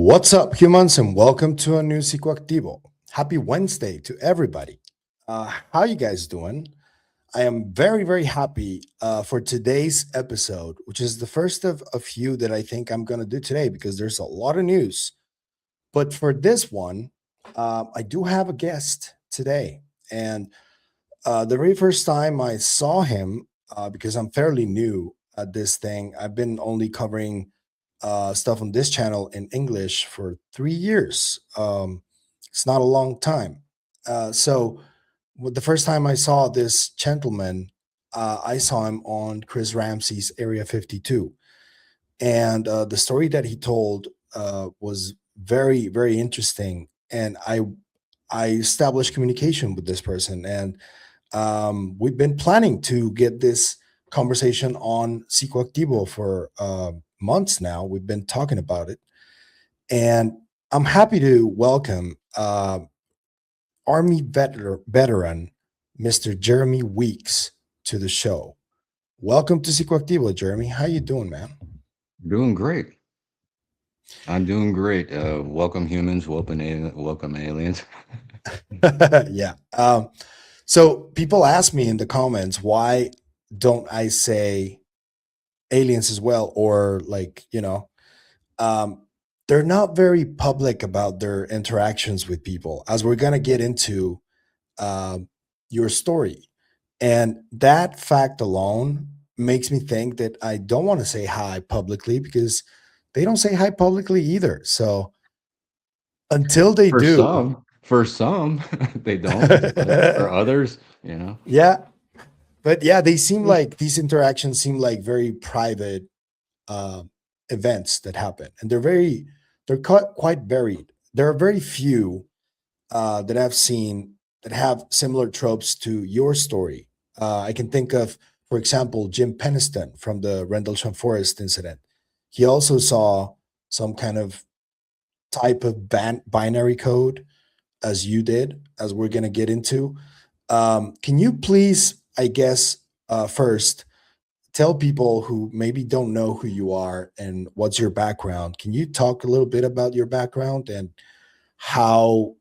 What's up, humans, and welcome to a new Psicoactivo. Happy Wednesday to everybody. How you guys doing? I am very, very happy for today's episode, which is the first of a few that I think I'm going to do today because there's a lot of news. But for this one, I do have a guest today. And the very first time I saw him, because I'm fairly new at this thing, I've been only covering stuff on this channel in English for 3 years. It's not a long time. The first time I saw this gentleman, I saw him on Chris Ramsey's Area 52. And the story that he told was very, very interesting. And I established communication with this person. And we've been planning to get this conversation on Psicoactivo for months now. We've been talking about it. And I'm happy to welcome Army veteran, Mr. Jeremy Weeks, to the show. Welcome to Psicoactivo, Jeremy. How you doing, man? Doing great. I'm doing great. Welcome humans, welcome aliens. Yeah. So people ask me in the comments, why don't I say aliens as well? Or like, um, they're not very public about their interactions with people, as we're going to get into your story. And that fact alone makes me think that I don't want to say hi publicly because they don't say hi publicly either. So until they For do, some, they don't, but for others. yeah. But yeah, they seem like these interactions seem like very private uh, events that happen, and they're quite varied. There are very few that I've seen that have similar tropes to your story. I can think of, for example, Jim Peniston from the Rendlesham Forest incident. He also saw some kind of type of binary code as you did, as we're going to get into. Can you please, I guess, first tell people who maybe don't know who you are and what's your background? Can you talk a little bit about your background and how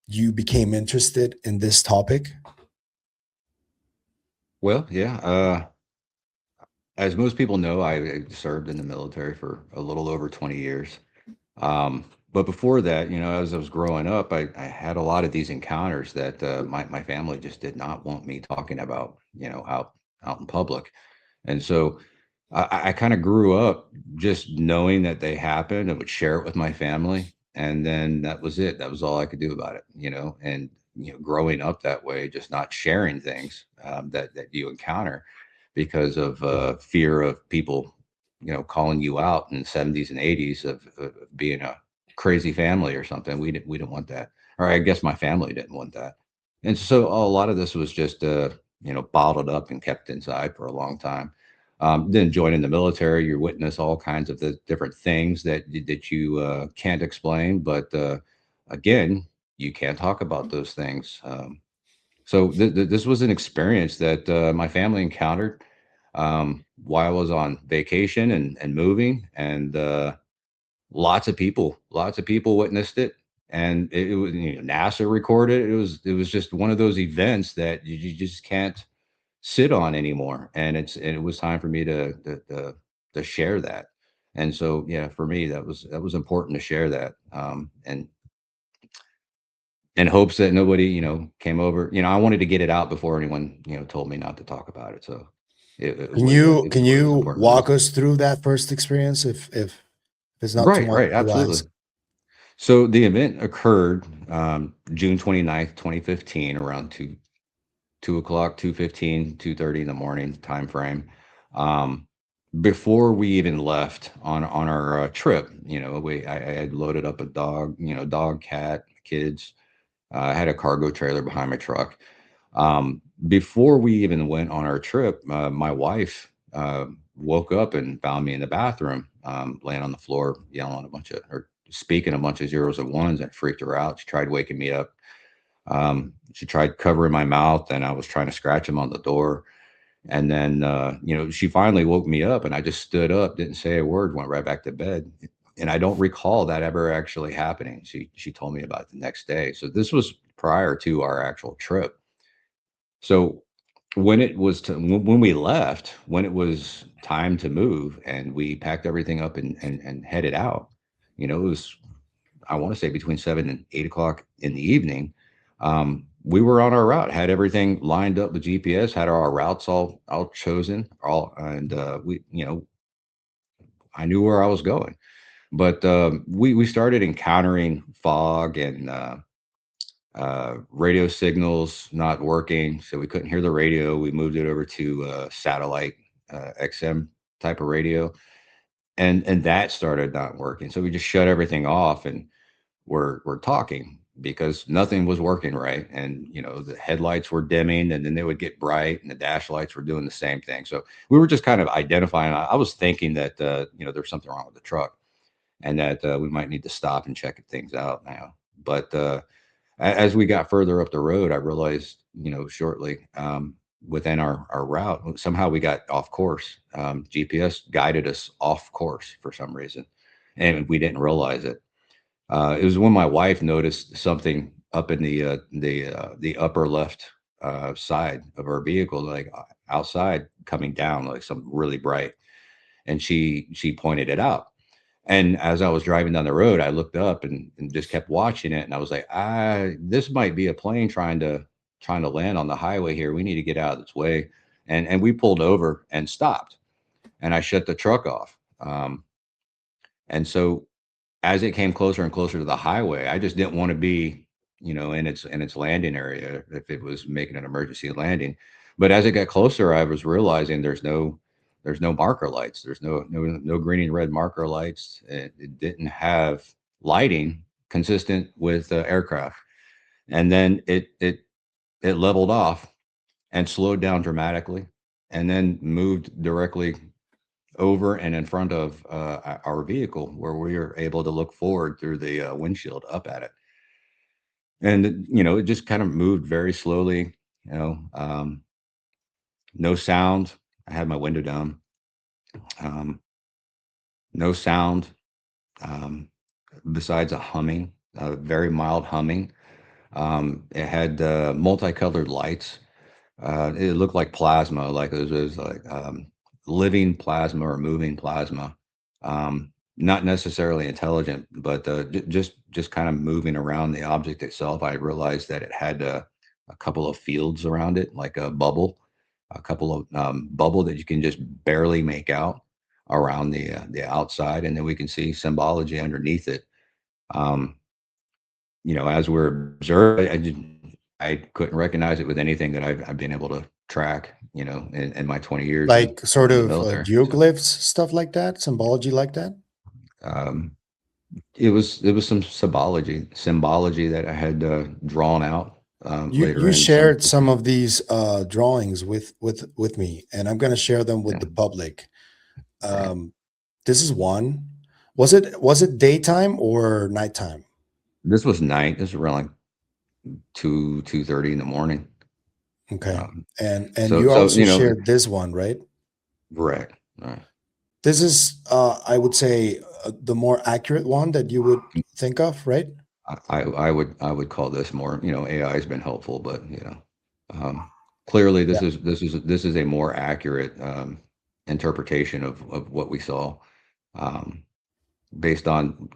you became interested in this topic? Well, yeah. As most people know, I served in the military for a little over 20 years. But before that, as I was growing up, I had a lot of these encounters that my family just did not want me talking about, out in public. And so I kind of grew up just knowing that they happened and would share it with my family. And then that was it. That was all I could do about it. And, growing up that way, just not sharing things that you encounter because of fear of people, calling you out in the 70s and 80s of being a crazy family or something. We didn't want that. Or I guess my family didn't want that. And so a lot of this was just, bottled up and kept inside for a long time. Then joining the military, you witness all kinds of the different things that you can't explain. But again, you can't talk about those things. So this was an experience that my family encountered while I was on vacation and moving, and lots of people witnessed it, and it was NASA recorded it. It was just one of those events that you just can't sit on anymore, and it was time for me to share that. And so yeah, for me that was important to share that, and in hopes that nobody came over. I wanted to get it out before anyone told me not to talk about it. So Can you it can was you important for me. walk us through that first experience, if it's not too Right, much right, to absolutely. ask? So the event occurred June 29th, 2015, around 2 o'clock, 2:15, 2:30 in the morning time frame. Um, Before we even left on our trip, I had loaded up a dog, dog, cat, kids. I had a cargo trailer behind my truck. Before we even went on our trip, my wife woke up and found me in the bathroom, laying on the floor, yelling a bunch of, or speaking a bunch of zeros and ones, and it freaked her out. She tried waking me up. She tried covering my mouth, and I was trying to scratch him on the door. And then, she finally woke me up, and I just stood up, didn't say a word, went right back to bed. And I don't recall that ever actually happening. She told me about it the next day. So this was prior to our actual trip. So when it was when we left, when it was time to move, and we packed everything up and headed out, it was, I want to say, between 7 and 8 o'clock in the evening. We were on our route, had everything lined up with GPS, had our routes all chosen, and I knew where I was going. But we started encountering fog and radio signals not working, so we couldn't hear the radio. We moved it over to satellite XM type of radio, and that started not working. So we just shut everything off, and we're talking because nothing was working right. And the headlights were dimming, and then they would get bright, and the dash lights were doing the same thing. So we were just kind of identifying. I was thinking that there's something wrong with the truck, and that we might need to stop and check things out now. But as we got further up the road, I realized, shortly, within our route, somehow we got off course. GPS guided us off course for some reason, and we didn't realize it. It was when my wife noticed something up in the upper left side of our vehicle, like outside, coming down, like something really bright, and she pointed it out. And as I was driving down the road, I looked up and just kept watching it. And I was like, this might be a plane trying to land on the highway here. We need to get out of its way. And we pulled over and stopped. And I shut the truck off. And so as it came closer and closer to the highway, I just didn't want to be, in its landing area if it was making an emergency landing. But as it got closer, I was realizing there's no marker lights. There's no green and red marker lights. It didn't have lighting consistent with aircraft. And then it leveled off and slowed down dramatically, and then moved directly over and in front of our vehicle, where we were able to look forward through the windshield up at it. And it just kind of moved very slowly. No sound. I had my window down. Um, no sound, um, besides a humming, a very mild humming. It had multicolored lights. It looked like plasma, like it was like living plasma or moving plasma. Not necessarily intelligent, but just kind of moving around the object itself. I realized that it had a couple of fields around it, like a bubble, a couple of bubble that you can just barely make out around the outside, and then we can see symbology underneath it. Um, as we're observing, I couldn't recognize it with anything that I've been able to track, in my 20 years Like sort in the of military. So, geoglyphs, stuff like that, symbology like that. um, it was some symbology that I had drawn out You later you in some. shared some of these drawings with me, and I'm going to share them with Yeah, the public. right. Um, this is one. Was it daytime or nighttime? This was night. This was around like 2:30 in the morning. Okay, Um, and so you so also shared this one, right? right, right. This is, I would say, the more accurate one that you would think of, right? I would call this more, AI has been helpful, but clearly Yeah. this is a more accurate interpretation of what we saw, um, based on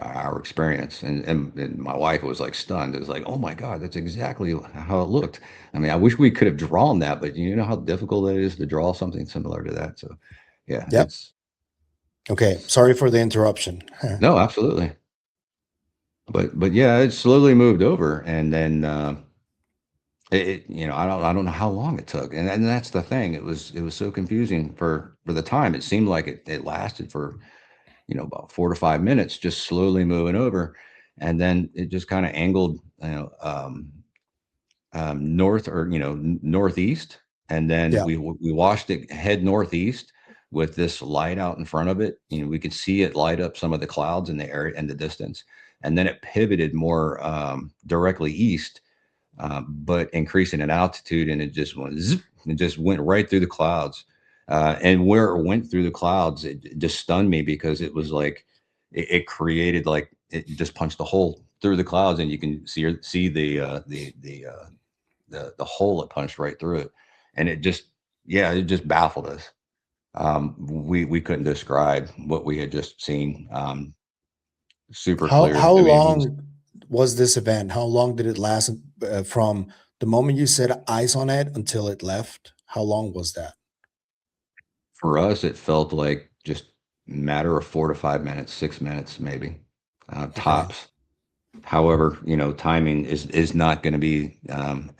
our experience. And my wife was like stunned. It was like, oh my God, that's exactly how it looked. I mean, I wish we could have drawn that, but you know how difficult it is to draw something similar to that. So yeah, Yep. Okay. Sorry for the interruption. no, absolutely. But yeah, it slowly moved over, and then I don't know how long it took, and that's the thing. It was so confusing for the time. It seemed like it lasted for about 4 to 5 minutes, just slowly moving over, and then it just kind of angled, north, or northeast, and then Yeah. we watched it head northeast with this light out in front of it. We could see it light up some of the clouds in the area in the distance, and then it pivoted more directly east, but increasing in altitude, and it just went zip, it just went right through the clouds. And where it went through the clouds, it just stunned me, because it was like it created like it just punched a hole through the clouds, and you can see the hole it punched right through it, and it just it just baffled us. We couldn't describe what we had just seen super clear. How I mean, it was long was this event? How long did it last from the moment you set eyes on it until it left? How long was that? for us, it felt like just matter of 4 to 5 minutes, 6 minutes maybe, Okay. tops. However, timing is not going to be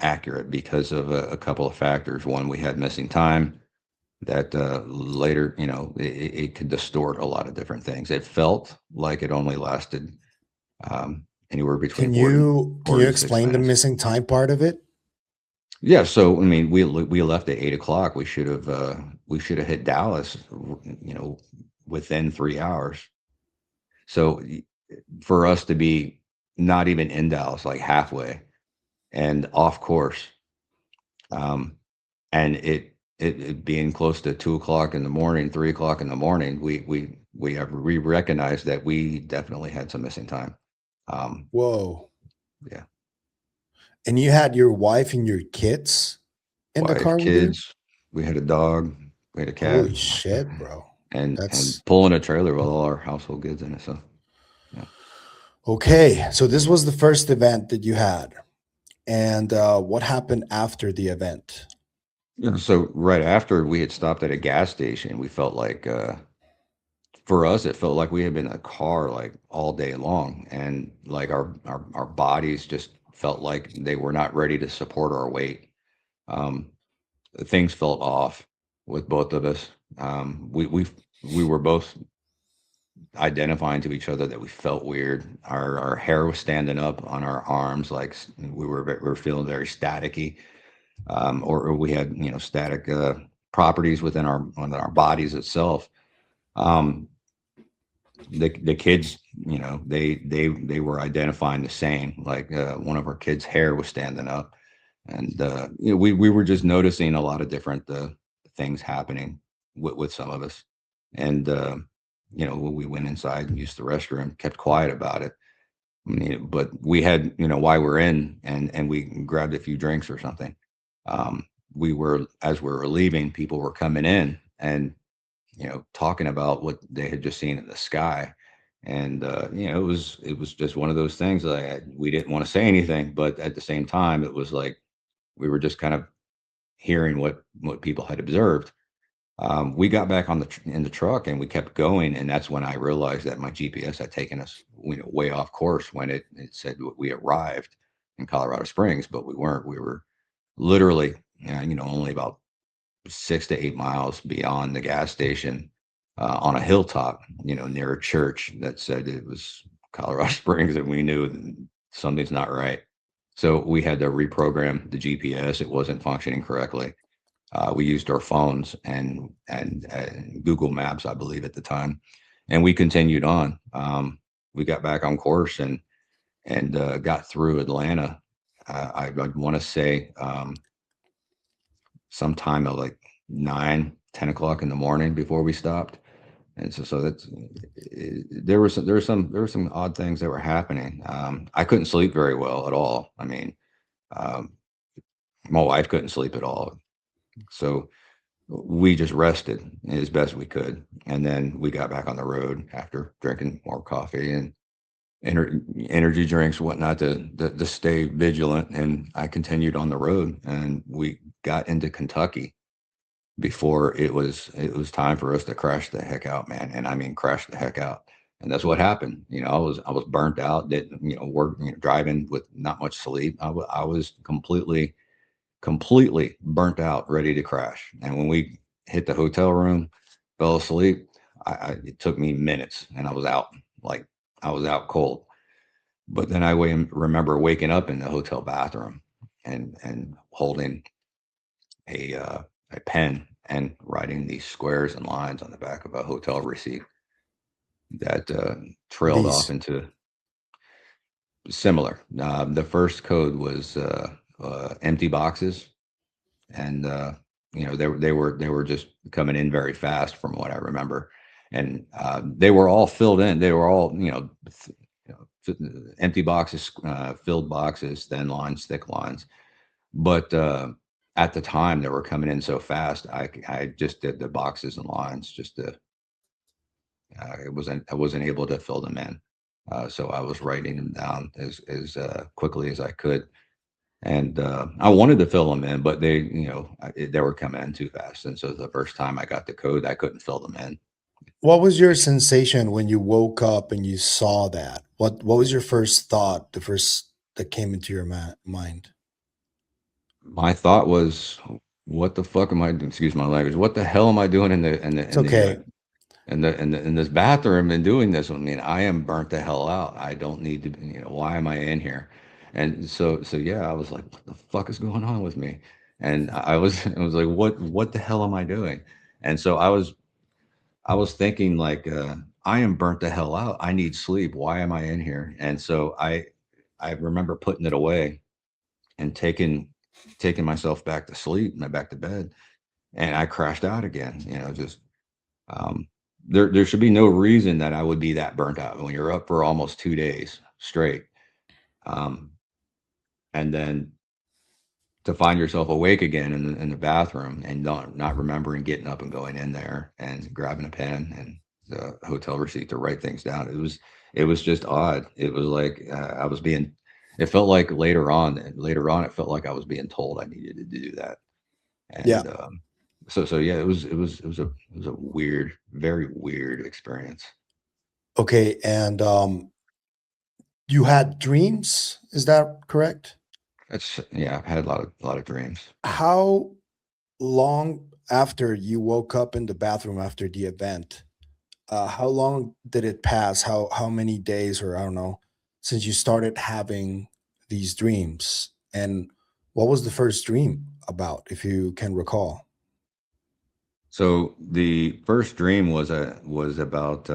accurate because of a couple of factors. One, we had missing time that later, it could distort a lot of different things. It felt like it only lasted anywhere between Can 40, you 40 to six explain the minutes. missing time part of it? Yeah, so I mean, we left at 8 o'clock. We should have hit Dallas, within 3 hours. So for us to be not even in Dallas, like halfway and off course, um, and it being close to 2 o'clock in the morning, 3 o'clock in the morning, we recognized that we definitely had some missing time. Um, Whoa. yeah, And you had your wife and your kids in the wife, car with you? kids, we had a dog, we had a cat, Holy shit, bro. and That's pulling a trailer with all our household goods in it. So yeah. okay. So this was the first event that you had. And what happened after the event? Yeah, so right after we had stopped at a gas station, we felt like for us it felt like we had been in a car like all day long, and like our bodies just felt like they were not ready to support our weight. Um, things felt off with both of us. We were both identifying to each other that we felt weird. Our hair was standing up on our arms, like we were feeling very staticky, or we had static properties within our bodies itself. Um, the kids, they were identifying the same. Like one of our kids' hair was standing up, and we were just noticing a lot of different things happening with some of us. And when we went inside and used the restroom, kept quiet about it. I mean, but we had, while we're in and we grabbed a few drinks or something. We were, as we were leaving, people were coming in and, talking about what they had just seen in the sky. And, it was just one of those things that we didn't want to say anything, but at the same time, it was like, we were just kind of hearing what people had observed. We got back in the truck and we kept going, and that's when I realized that my GPS had taken us way off course when it said we arrived in Colorado Springs, but we weren't. We were literally only about 6 to 8 miles beyond the gas station on a hilltop, near a church that said it was Colorado Springs, and we knew that something's not right. So we had to reprogram the GPS. It wasn't functioning correctly. We used our phones and Google Maps, I believe, at the time, and we continued on. We got back on course and got through Atlanta. I want to say sometime at like 9, 10 o'clock in the morning before we stopped. And so that's there were some odd things that were happening. I couldn't sleep very well at all. I mean, um, my wife couldn't sleep at all. So we just rested as best we could, and then we got back on the road after drinking more coffee and energy drinks, whatnot, to stay vigilant. And I continued on the road, and we got into Kentucky before it was time for us to crash the heck out, man. And I mean, crash the heck out. And that's what happened. I was burnt out. Didn't work, driving with not much sleep. I was completely burnt out, ready to crash. And when we hit the hotel room, fell asleep, it took me minutes, and I was out. Like, I was out cold. But then I remember waking up in the hotel bathroom and holding a pen and writing these squares and lines on the back of a hotel receipt that trailed off These. into similar. The first code was empty boxes, and they were just coming in very fast from what I remember. and they were all filled in. They were all, empty boxes, filled boxes, thin lines, thick lines. But at the time, they were coming in so fast. I just did the boxes and lines just to. I wasn't able to fill them in, so I was writing them down as quickly as I could. And I wanted to fill them in, but they were coming in too fast. And so the first time I got the code, I couldn't fill them in. What was your sensation when you woke up and you saw that? What was your first thought, the first that came into your mind? My thought was, "What the fuck am I doing?" Excuse my language. What the hell am I doing It's okay. in this bathroom and doing this? I mean, I am burnt the hell out. I don't need to. Why am I in here? And so yeah, I was like, "What the fuck is going on with me?" And I was I was like, "What the hell am I doing?" And so I was thinking like, I am burnt the hell out. I need sleep. Why am I in here? And so I remember putting it away and taking myself back to sleep, back to bed, and I crashed out again. Just um, there should be no reason that I would be that burnt out when you're up for almost 2 days straight, um, and then to find yourself awake again in the bathroom and not remembering getting up and going in there and grabbing a pen and the hotel receipt to write things down. It was just odd. It was like I was being. It felt like later on, it felt like I was being told I needed to do that. Yeah. And so yeah, it was a weird, very weird experience. Okay. And you had dreams, is that correct? That's Yeah, I've had a lot of dreams. How long after you woke up in the bathroom after the event, how long did it pass? How many days, or I don't know, since you started having these dreams? And what was the first dream about, if you can recall? So the first dream was about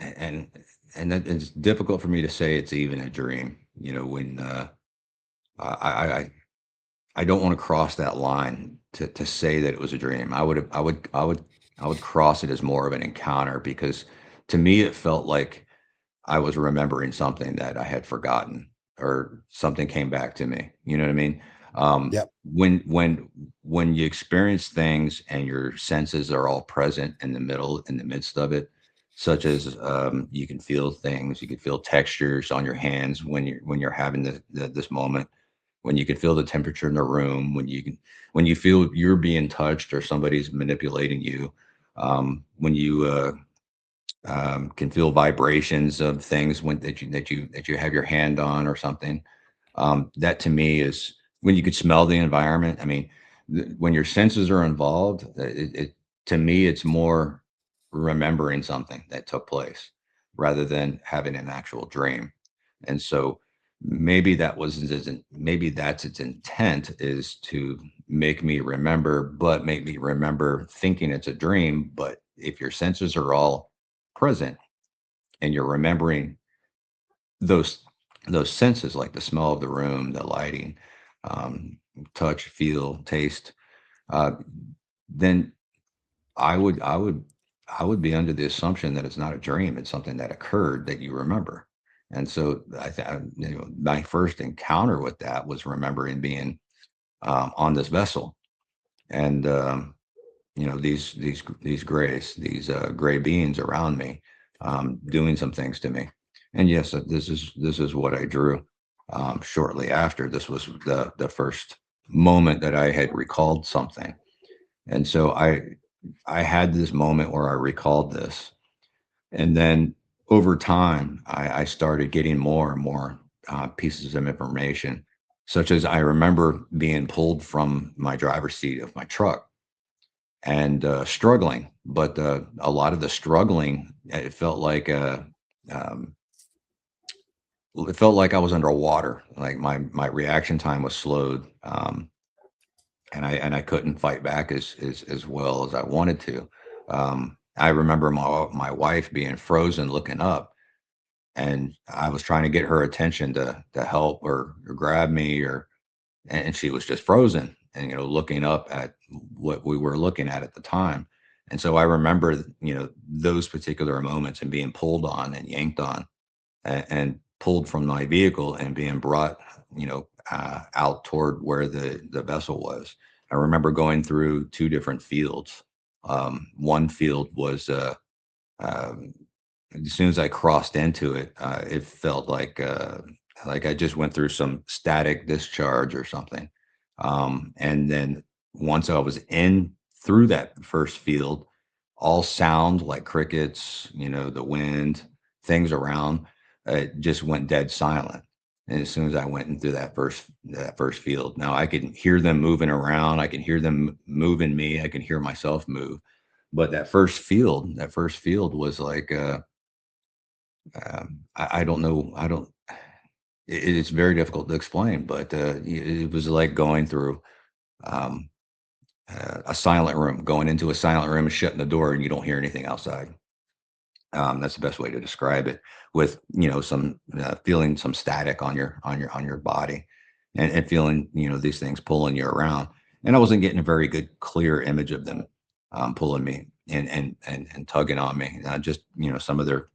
and it's difficult for me to say it's even a dream. When I I I don't want to cross that line to say that it was a dream. I would cross it as more of an encounter because to me it felt like I was remembering something that I had forgotten or something came back to me. You know what I mean? Yep. When you experience things and your senses are all present in the midst of it, such as you can feel things, you can feel textures on your hands when you're having this moment, when you can feel the temperature in the room, when you feel you're being touched or somebody's manipulating you, when you can feel vibrations of things that you have your hand on or something. That to me is when you could smell the environment. I mean, when your senses are involved, to me it's more remembering something that took place rather than having an actual dream. And so maybe that's its intent, is to make me remember, but make me remember thinking it's a dream. But if your senses are all present and you're remembering those those senses, like the smell of the room, the lighting, um, touch, feel, taste, uh, then I would I would be under the assumption that it's not a dream. It's something that occurred that you remember. And so my first encounter with that was remembering being on this vessel, and these grays, these gray beings around me, doing some things to me. And yes, this is what I drew. Shortly after, this was the first moment that I had recalled something, and so I had this moment where I recalled this, and then over time, I started getting more and more pieces of information, such as I remember being pulled from my driver's seat of my truck and struggling. But a lot of the struggling, um, it felt like I was underwater. Like my reaction time was slowed, and I couldn't fight back as well as I wanted to. I remember my wife being frozen, looking up, and I was trying to get her attention to help or grab me, and she was just frozen and looking up at what we were looking at the time. And so I remember, those particular moments and being pulled on and yanked on and pulled from my vehicle and being brought, out toward where the vessel was. I remember going through two different fields. One field was, um, as soon as I crossed into it, it felt like I just went through some static discharge or something. And then once I was in through that first field, all sound like crickets, the wind, things around, it just went dead silent. And as soon as I went into that first field, now I can hear them moving around. I can hear them moving me. I can hear myself move. But that first field was like, I don't know. It's very difficult to explain, but it was like going through um, a silent room, going into a silent room and shutting the door, and you don't hear anything outside. That's the best way to describe it. With some feeling some static on your body, and feeling these things pulling you around. And I wasn't getting a very good clear image of them pulling me and tugging on me. Just some of their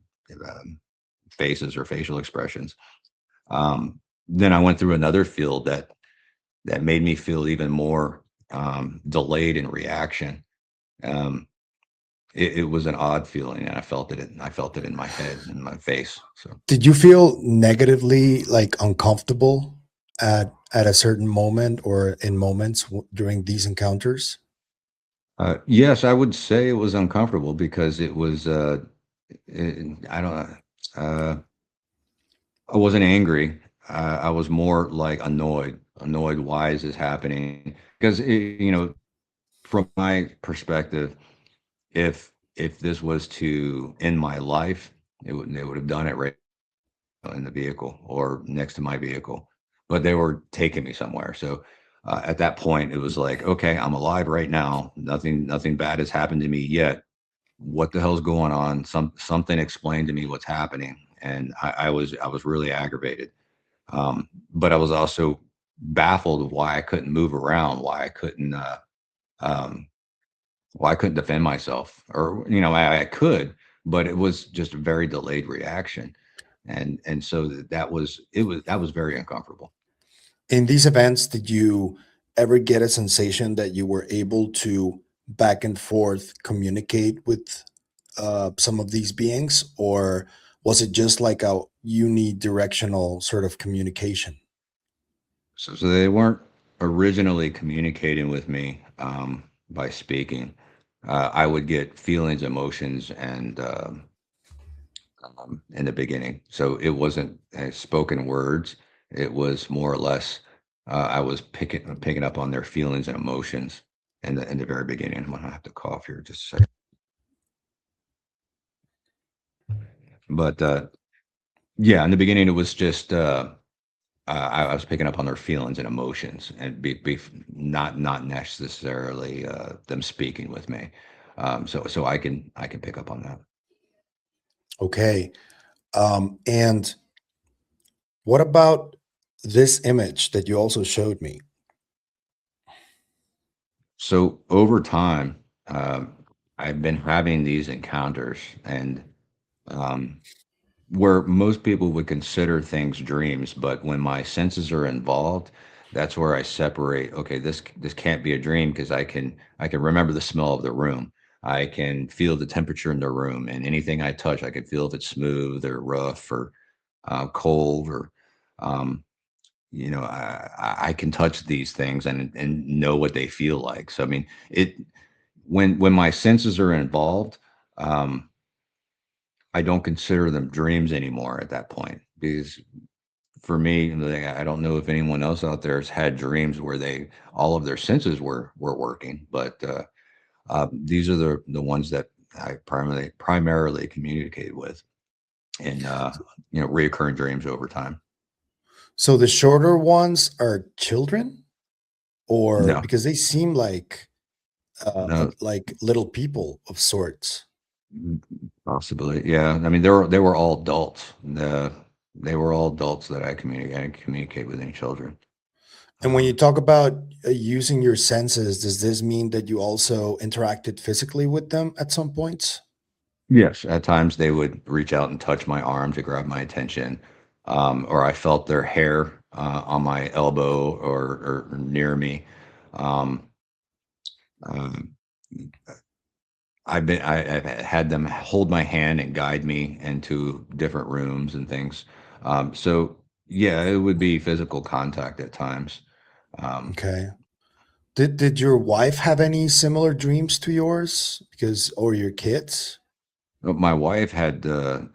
um, faces or facial expressions. Then I went through another field that made me feel even more delayed in reaction. Um, it was an odd feeling, and I felt it in my head and my face. So Did you feel negatively like uncomfortable at a certain moment or in moments during these encounters? yes, I would say it was uncomfortable because it was. I don't know. I wasn't angry. I was more like annoyed. Annoyed. Why is this happening? Because from my perspective, if this was to end my life, they would have done it right in the vehicle or next to my vehicle, but they were taking me somewhere. So at that point, it was like, okay, I'm alive right now. Nothing bad has happened to me yet. What the hell's going on? Something explained to me what's happening, and I was really aggravated. But I was also baffled why I couldn't move around, um, why I couldn't defend myself, or I could, but it was just a very delayed reaction, and so that was very uncomfortable. In these events, did you ever get a sensation that you were able to back and forth communicate with some of these beings, or was it just like a unidirectional sort of communication? So they weren't originally communicating with me by speaking. I would get feelings, emotions, and in the beginning. So it wasn't spoken words. It was more or less I was picking up on their feelings and emotions in the very beginning. I'm gonna have to cough here just a second. But yeah, in the beginning it was just I was picking up on their feelings and emotions, and not necessarily them speaking with me. So I can pick up on that. Okay. And what about this image that you also showed me? So over time, I've been having these encounters, and um, where most people would consider things dreams, but when my senses are involved, that's where I separate. Okay, this can't be a dream because I can remember the smell of the room. I can feel the temperature in the room, and anything I touch, I can feel if it's smooth or rough or cold or um, I can touch these things and know what they feel like. So I mean, it when my senses are involved, um, I don't consider them dreams anymore at that point because for me, like, I don't know if anyone else out there has had dreams where they all of their senses were working, but these are the ones that I primarily communicate with in reoccurring dreams over time. So the shorter ones are children, or No, because they seem no, like little people of sorts. possibly. Yeah, I mean they were all adults. They were all adults that I communicate with any children. And when you Um, talk about using your senses, does this mean that you also interacted physically with them at some points? yes, at times they would reach out and touch my arm to grab my attention, or I felt their hair on my elbow or near me. Um, um, I've had them hold my hand and guide me into different rooms and things. So yeah, it would be physical contact at times. Um, Okay. Did your wife have any similar dreams to yours? Because or your kids? but my wife had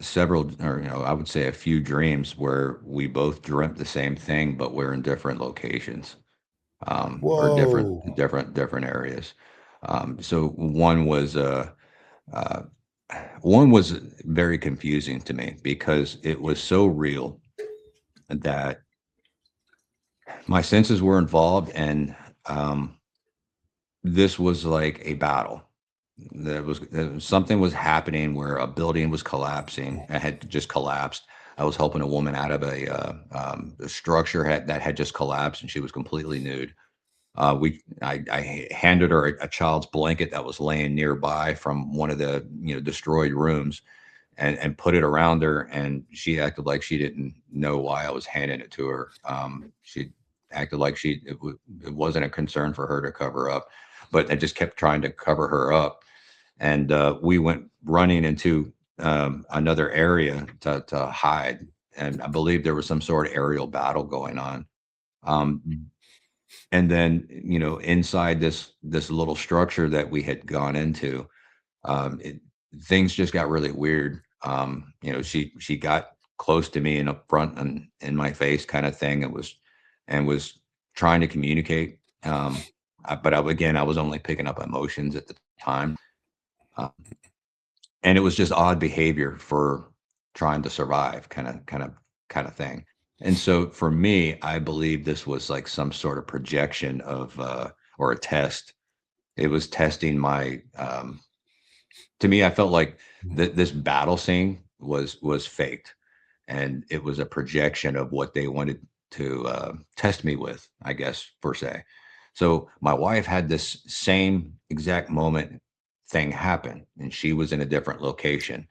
several, or I would say a few dreams where we both dreamt the same thing, but we're in different locations, or different Whoa. different different areas. So uh, one was very confusing to me because it was so real that my senses were involved, and um, this was like a battle. Something was happening where a building was collapsing. It had just collapsed. I was helping a woman out of a structure that had just collapsed, and she was completely nude. I handed her a child's blanket that was laying nearby from one of the destroyed rooms, and put it around her, and she acted like she didn't know why I was handing it to her. She acted like it wasn't a concern for her to cover up, but I just kept trying to cover her up, and we went running into another area to hide, and I believe there was some sort of aerial battle going on. And then inside this little structure that we had gone into, things just got really weird. She got close to me and up front and in my face, kind of thing. And was trying to communicate. Again, I was only picking up emotions at the time, uh, and it was just odd behavior for trying to survive, kind of thing. And so for me, I believe this was like some sort of projection of or a test. It was testing my to me, I felt like this battle scene was faked, and it was a projection of what they wanted to test me with, I guess, per se. So my wife had this same exact moment thing happen, and she was in a different location,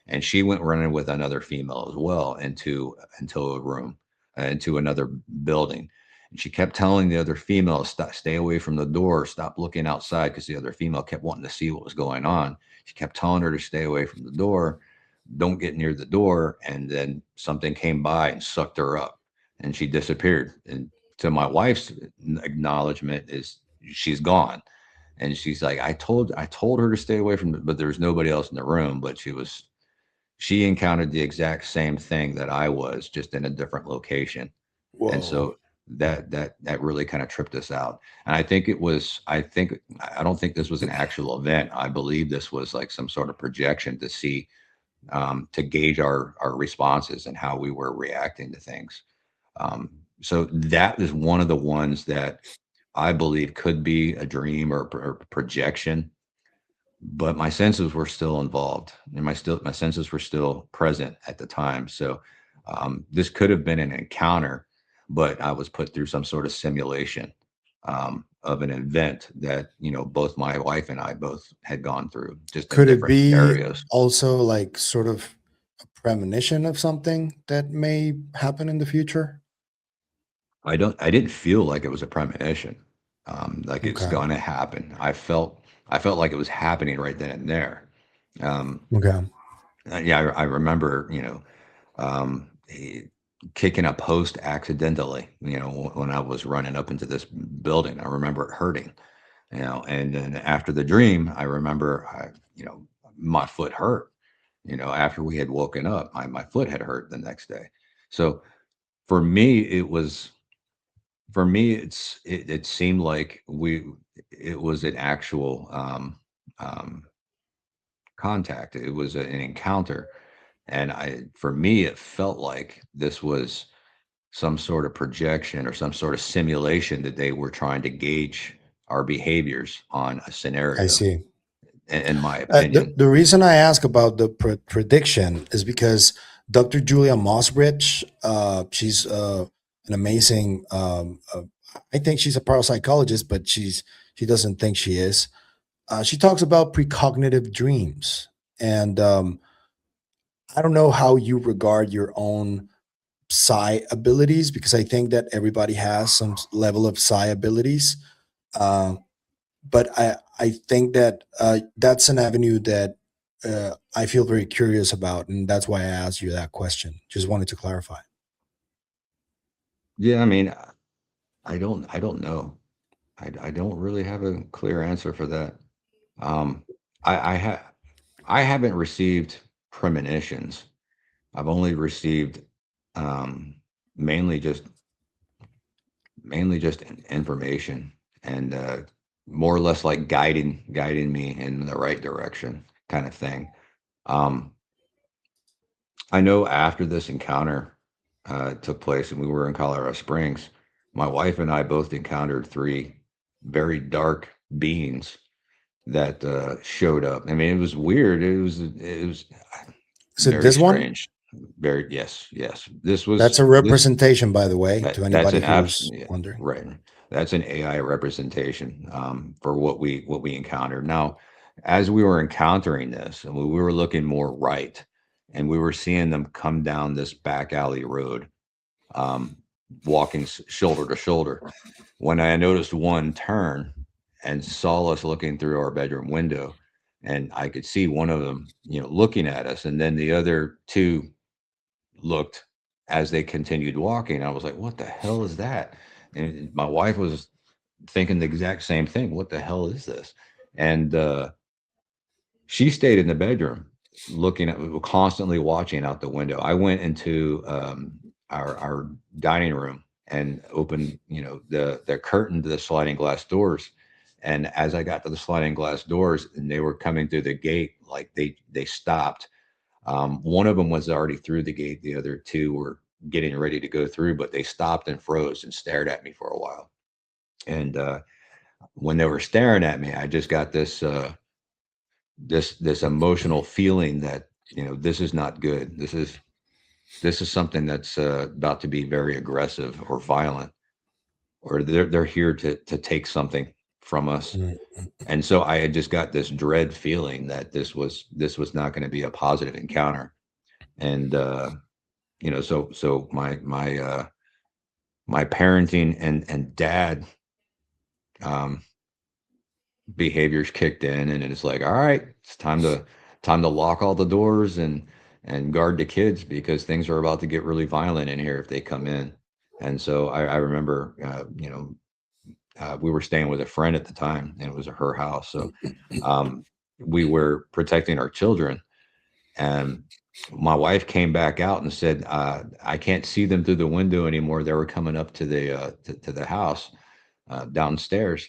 and she went running with another female as well into a room, into another building. And she kept telling the other female, stay away from the door, stop looking outside, because the other female kept wanting to see what was going on. She kept telling her to stay away from the door, don't get near the door. And then something came by and sucked her up, and she disappeared. And to my wife's acknowledgement is she's gone. And she's like, I told her to stay away from it, but there's nobody else in the room. But she encountered the exact same thing that I was, just in a different location. And Whoa. so that really kind of tripped us out. And I don't think this was an actual event. I believe this was like some sort of projection to see, to gauge our responses and how we were reacting to things. So that is one of the ones that I believe could be a dream or projection, but my senses were still involved, and my senses were still present at the time. So this could have been an encounter, but I was put through some sort of simulation of an event that both my wife and I both had gone through, just in Could it different be areas. also like sort of a premonition of something that may happen in the future? I didn't feel like it was a premonition, like it's Okay. going to happen. I felt like it was happening right then and there. Um, Okay. yeah, I remember, kicking a post accidentally, when I was running up into this building. I remember it hurting, and then after the dream, I remember, my foot hurt, after we had woken up, my foot had hurt the next day. So for me, it seemed like it was an actual, um, contact. It was an encounter. And for me, it felt like this was some sort of projection or some sort of simulation that they were trying to gauge our behaviors on a I scenario, see. in my The, opinion. the reason I ask about the prediction is because Dr. Julia Mossbridge, she's an amazing I think she's a parapsychologist, but she doesn't think she is. She talks about precognitive dreams, and I don't know how you regard your own psi abilities, because I think that everybody has some level of psi abilities. Uh, but I think that that's an avenue that I feel very curious about, and that's why I asked you that question. Just wanted to clarify. Yeah, I mean, I don't know. I don't really have a clear answer for that. Um, I haven't received premonitions. I've only received um, mainly just information and more or less like guiding me in the right direction kind of thing. Um, I know after this encounter took place and we were in Colorado Springs, my wife and I both encountered three very dark beings that showed up. I mean, it was weird. It was So very this one, strange. Very yes. that's a representation, by the way, to That's anybody an who's absolute, wondering. right. That's an AI representation for what we encountered. Now, as we were encountering this, and we were looking more right, and we were seeing them come down this back alley road, um, walking shoulder to shoulder. When I noticed one turn and saw us looking through our bedroom window, and I could see one of them, looking at us, and then the other two looked as they continued walking. I was like, what the hell is that? And my wife was thinking the exact same thing. What the hell is this? And she stayed in the bedroom looking at, constantly watching out the window. I went into our dining room and opened, the curtain to the sliding glass doors. And as I got to the sliding glass doors and they were coming through the gate, like they stopped. One of them was already through the gate. The other two were getting ready to go through, but they stopped and froze and stared at me for a while. And when they were staring at me, I just got this emotional feeling that this is not good. This is something that's about to be very aggressive or violent, or they're here to take something from us. Mm. And so I had just got this dread feeling that this was not going to be a positive encounter. And so my parenting and dad um behaviors kicked in, and it's like, all right, it's time to lock all the doors and guard the kids because things are about to get really violent in here if they come in. And so I remember we were staying with a friend at the time, and it was her house. So um we were protecting our children, and my wife came back out and said, I can't see them through the window anymore. They were coming up to the house downstairs.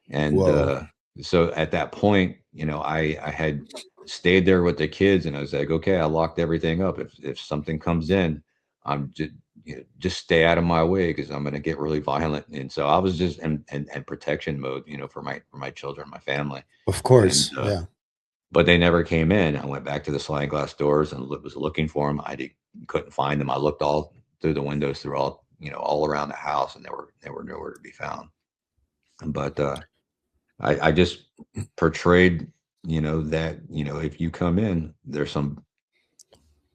And Whoa. so at that point, I had stayed there with the kids, and I was like, okay, I locked everything up. If something comes in, I'm just stay out of my way because I'm going to get really violent. And so I was just in protection mode, for my children, my family. Of And course, yeah. but they never came in. I went back to the sliding glass doors and was looking for them. Couldn't find them. I looked all through the windows, through all around the house, and they were nowhere to be found. But I just portrayed, that if you come in, there's some.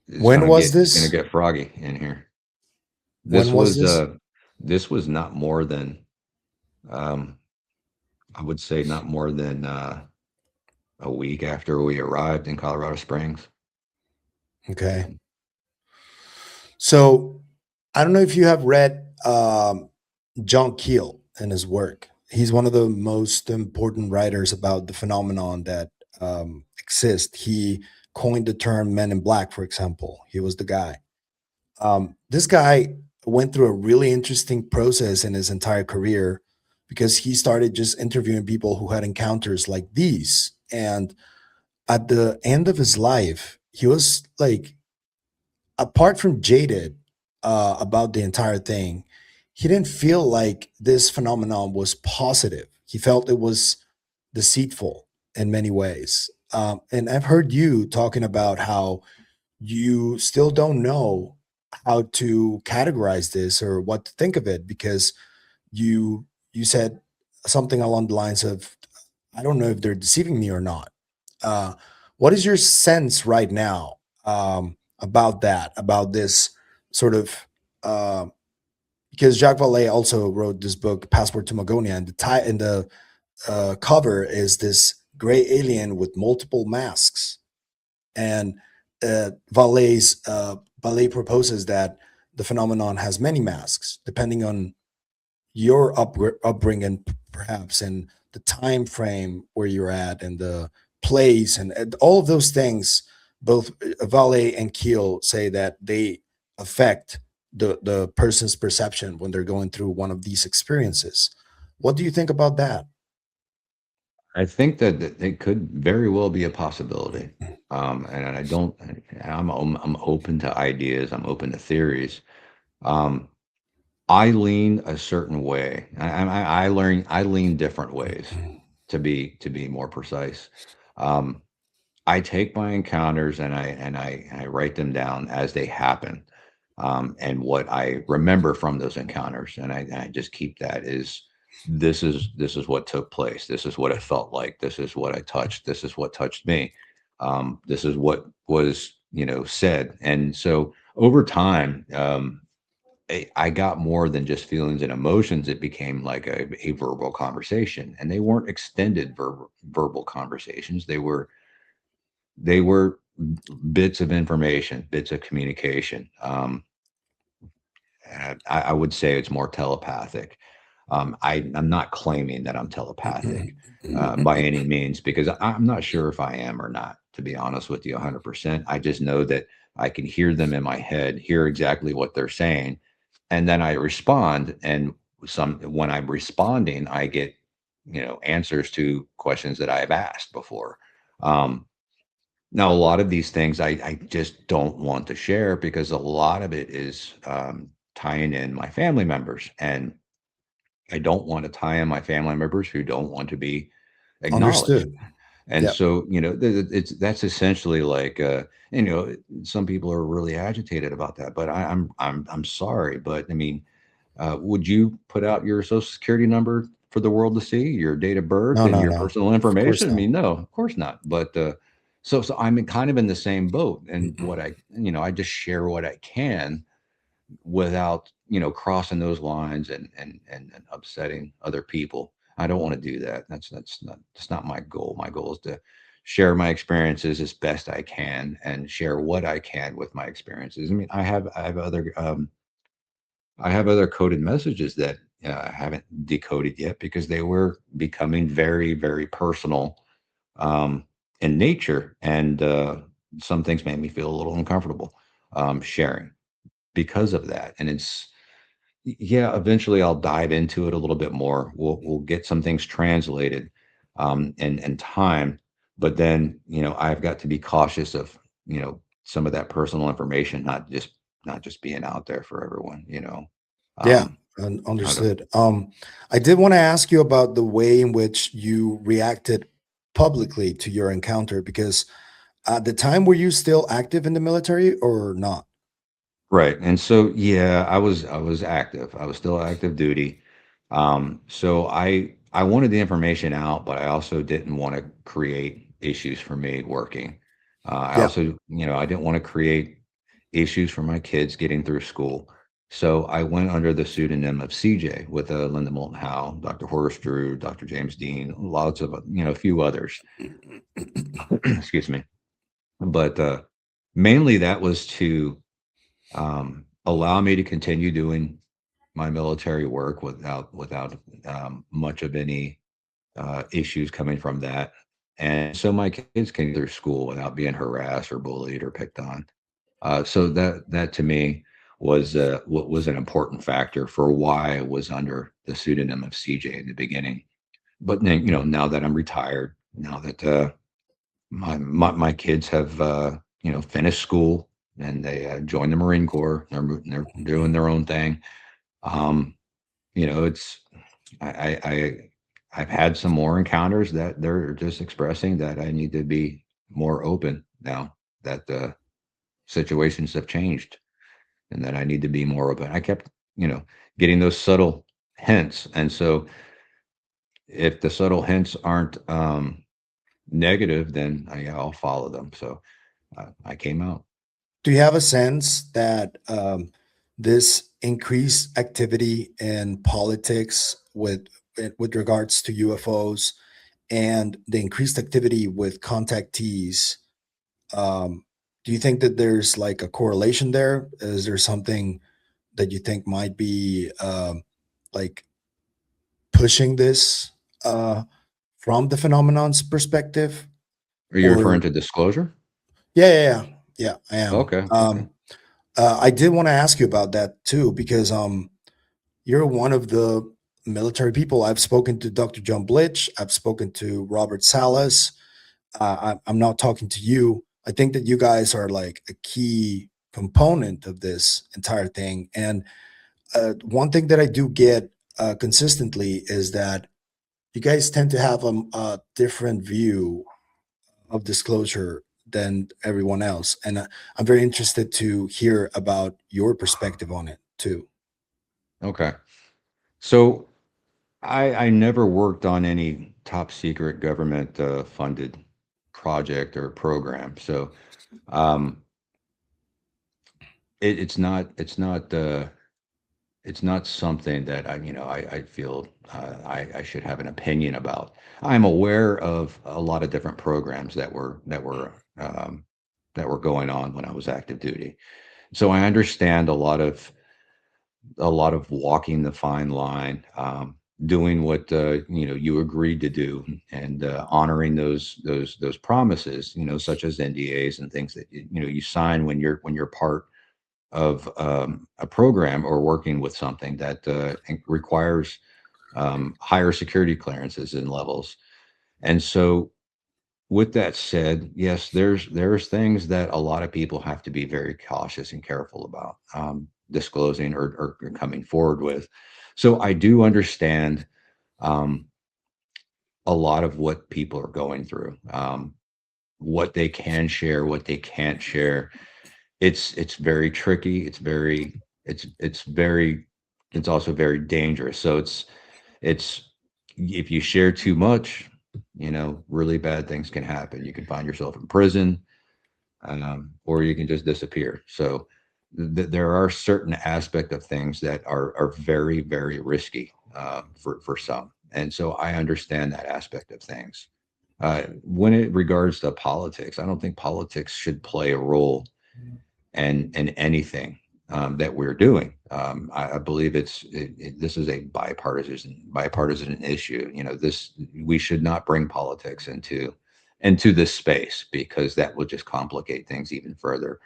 When was It's gonna this? get froggy in here. When This was was this? not more than um, I would say not more than a week after we arrived in Colorado Springs. Okay. So I don't know if you have read John Keel and his work. He's one of the most important writers about the phenomenon that exists. He coined the term men in black, for example. He was the guy. This guy went through a really interesting process in his entire career because he started just interviewing people who had encounters like these. And at the end of his life, he was like, apart from jaded about the entire thing, he didn't feel like this phenomenon was positive. He felt it was deceitful in many ways. And I've heard you talking about how you still don't know how to categorize this or what to think of it because you said something along the lines of, I don't know if they're deceiving me or not. Uh, what is your sense right now, about that, about this sort of, uh, because Jacques Vallée also wrote this book, Passport to Magonia, and the cover is this gray alien with multiple masks. And Vallée proposes that the phenomenon has many masks, depending on your upbringing, perhaps, and the time frame where you're at, and the place, and all of those things. Both Vallée and Keel say that they affect the person's perception when they're going through one of these experiences. What do you think about that? I think that it could very well be a possibility. And I don't, I'm open to ideas. I'm open to theories. Um, I lean a certain way. I lean different ways to be more precise. Um, I take my encounters and I write them down as they happen, and what I remember from those encounters, and I just keep that is this is what took place. This is what it felt like. This is what I touched. This is what touched me. This is what was said, and so over time. I got more than just feelings and emotions. It became like a verbal conversation, and they weren't extended verbal conversations. They were bits of information, bits of communication. I would say it's more telepathic. I'm not claiming that I'm telepathic by any means, because I'm not sure if I am or not, to be honest with you, 100%. I just know that I can hear them in my head, hear exactly what they're saying, and then I respond. And when I'm responding, I get answers to questions that I've asked before. Um, Now, a lot of these things I just don't want to share, because a lot of it is tying in my family members, and I don't want to tie in my family members who don't want to be acknowledged. Understood. And Yeah. so, it's that's essentially like, some people are really agitated about that, but I'm sorry, but I mean, would you put out your social security number for the world to see, your date of birth No, and no, your no. personal Of course information? I not. mean, no, of course not. But so I'm kind of in the same boat. And what I just share what I can without, crossing those lines and upsetting other people. I don't want to do that. That's not my goal. My goal is to share my experiences as best I can and share what I can with my experiences. I mean, I have other coded messages that I haven't decoded yet, because they were becoming very, very personal in nature, and some things made me feel a little uncomfortable sharing because of that. And yeah, eventually I'll dive into it a little bit more. We'll get some things translated in time, but then I've got to be cautious of some of that personal information not just being out there for everyone. Yeah, Um, I don't. understood. I did want to ask you about the way in which you reacted publicly to your encounter, because at the time, were you still active in the military or not? Right. And so, yeah, I was active. I was still active duty. So I wanted the information out, but I also didn't want to create issues for me working. I Yeah. also, I didn't want to create issues for my kids getting through school. So I went under the pseudonym of CJ with Linda Moulton Howe, Dr. Horace Drew, Dr. James Dean, lots of, a few others. Excuse me. But mainly that was to allow me to continue doing my military work without much of any issues coming from that, and so my kids can get through school without being harassed or bullied or picked on. So that to me was what was an important factor for why I was under the pseudonym of CJ in the beginning. But then, now that I'm retired, now that my kids have finished school and they joined the Marine Corps. They're doing their own thing. Um, it's I I've had some more encounters that they're just expressing that I need to be more open now that the situations have changed, and that I need to be more open. I kept getting those subtle hints. And so if the subtle hints aren't negative, then yeah, I'll follow them. So I came out. Do you have a sense that this increased activity in politics with regards to UFOs and the increased activity with contactees, um, do you think that there's like a correlation there? Is there something that you think might be like pushing this uh, from the phenomenon's perspective? Are you referring Or to disclosure? yeah, I am. Okay. Okay. I did want to ask you about that too, because you're one of the military people. I've spoken to Dr. John Blitch. I've spoken to Robert Salas. I'm now talking to you. I think that you guys are like a key component of this entire thing. And one thing that I do get consistently is that you guys tend to have a different view of disclosure than everyone else. And I'm very interested to hear about your perspective on it too. Okay. So I never worked on any top secret government funded project or program. So um, it's not something that I feel I should have an opinion about. I'm aware of a lot of different programs that were going on when I was active duty. So I understand a lot of walking the fine line, doing what you agreed to do, and honoring those promises, such as NDAs and things that you sign when you're part of a program or working with something that requires higher security clearances and levels. And so, with that said, yes, there's things that a lot of people have to be very cautious and careful about disclosing or coming forward with. So I do understand um, a lot of what people are going through, what they can share, what they can't share. It's very tricky. It's very it's also very dangerous. So it's if you share too much, really bad things can happen. You can find yourself in prison, or you can just disappear. So there are certain aspect of things that are very, very risky for some, and so I understand that aspect of things. When it regards to politics, I don't think politics should play a role in anything that we're doing. I believe this is a bipartisan issue. This we should not bring politics into this space because that will just complicate things even further.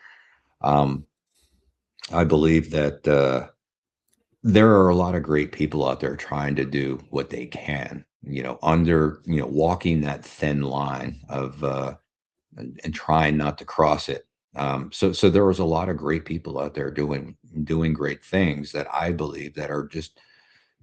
Um, I believe that there are a lot of great people out there trying to do what they can. Under walking that thin line of and trying not to cross it. So there was a lot of great people out there doing great things that I believe that are just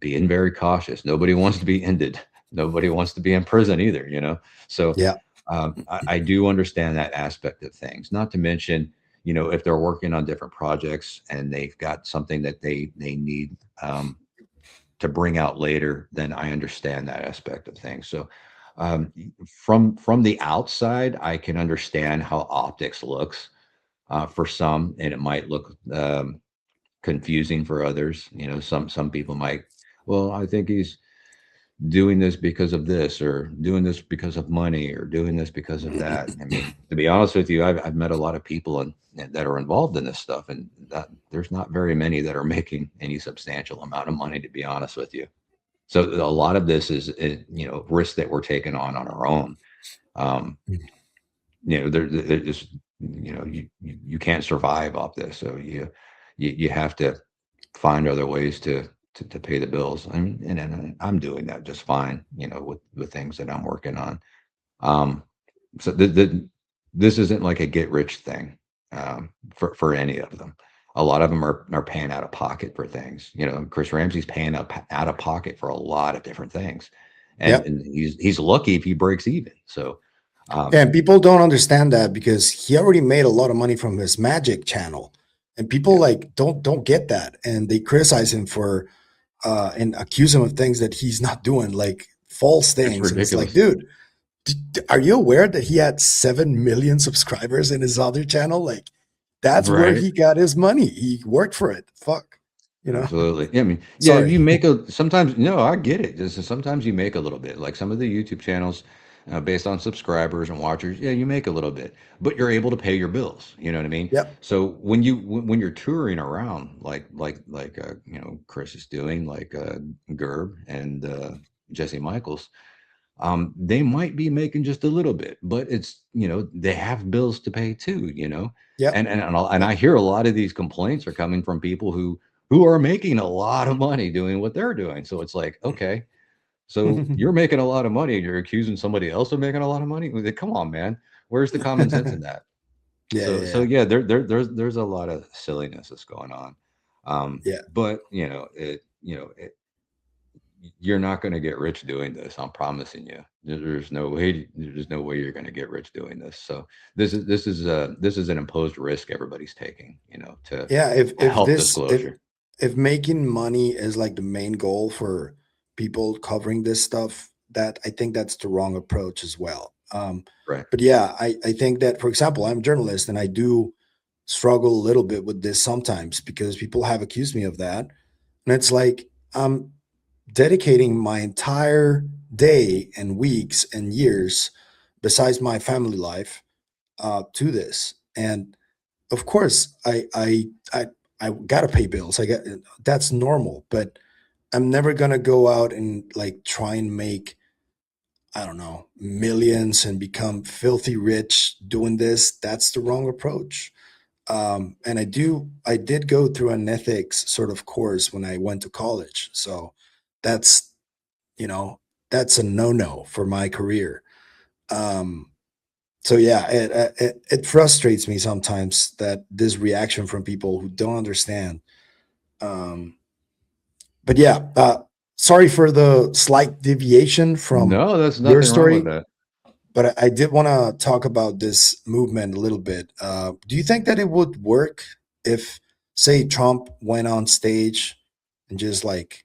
being very cautious. Nobody wants to be ended. Nobody wants to be in prison either. So Yeah. I do understand that aspect of things. Not to mention, if they're working on different projects and they've got something that they need to bring out later, then I understand that aspect of things. So um, from the outside, I can understand how optics looks for some, and it might look confusing for others. Some people might, well, I think he's doing this because of this, or doing this because of money, or doing this because of that. I mean, to be honest with you, I've met a lot of people that are involved in this stuff, and there's not very many that are making any substantial amount of money, to be honest with you. So a lot of this is, risk that we're taking on our own. Um, there just, you can't survive off this. So you have to find other ways to pay the bills. And I'm doing that just fine, with things that I'm working on. Um, so this isn't like a get rich thing for any of them. A lot of them are paying out of pocket for things. Chris Ramsey's paying out of pocket for a lot of different things, and Yep. and he's lucky if he breaks even. So Yeah, um, and people don't understand that because he already made a lot of money from his magic channel. And people yeah, like don't get that. And they criticize him for and accuse him of things that he's not doing, like false It's things. And it's like, ridiculous. dude, are you aware that he had 7 million subscribers in his other channel? Like, that's where Right. he got his money. He worked for it. Fuck, you know. Absolutely. Yeah, I mean, yeah, Sorry. you make a sometimes, no, I get it. Just sometimes you make a little bit. Like some of the YouTube channels, based on subscribers and watchers, yeah, you make a little bit, but you're able to pay your bills. You know what I mean? Yep. So when you're touring around, Chris is doing, like Gerb and Jesse Michaels, they might be making just a little bit, but it's, they have bills to pay too, Yep. and I hear a lot of these complaints are coming from people who are making a lot of money doing what they're doing. So it's like, okay, so you're making a lot of money and you're accusing somebody else of making a lot of money. Like, come on, man, where's the common sense in that? Yeah. So Yeah. yeah, there's a lot of silliness that's going on, Yeah. but you're not going to get rich doing this. I'm promising you. There's no way you're going to get rich doing this. So this is an imposed risk everybody's taking, to Yeah. If help this disclosure. if making money is like the main goal for people covering this stuff, that I think that's the wrong approach as well. Right. But yeah, I think that, for example, I'm a journalist and I do struggle a little bit with this sometimes because people have accused me of that. And it's like, I'm dedicating my entire day and weeks and years, besides my family life, to this. And of course, I gotta pay bills. I got That's normal, but I'm never gonna go out and like try and make, I don't know, millions and become filthy rich doing this. That's the wrong approach. And I did go through an ethics sort of course when I went to college. So that's, you know, that's a no-no for my career. Um, so yeah, it frustrates me sometimes that this reaction from people who don't understand. Um, but yeah, sorry for the slight deviation from No, there's your nothing wrong with story, that. but I did want to talk about this movement a little bit. Do you think that it would work if, say, Trump went on stage and just like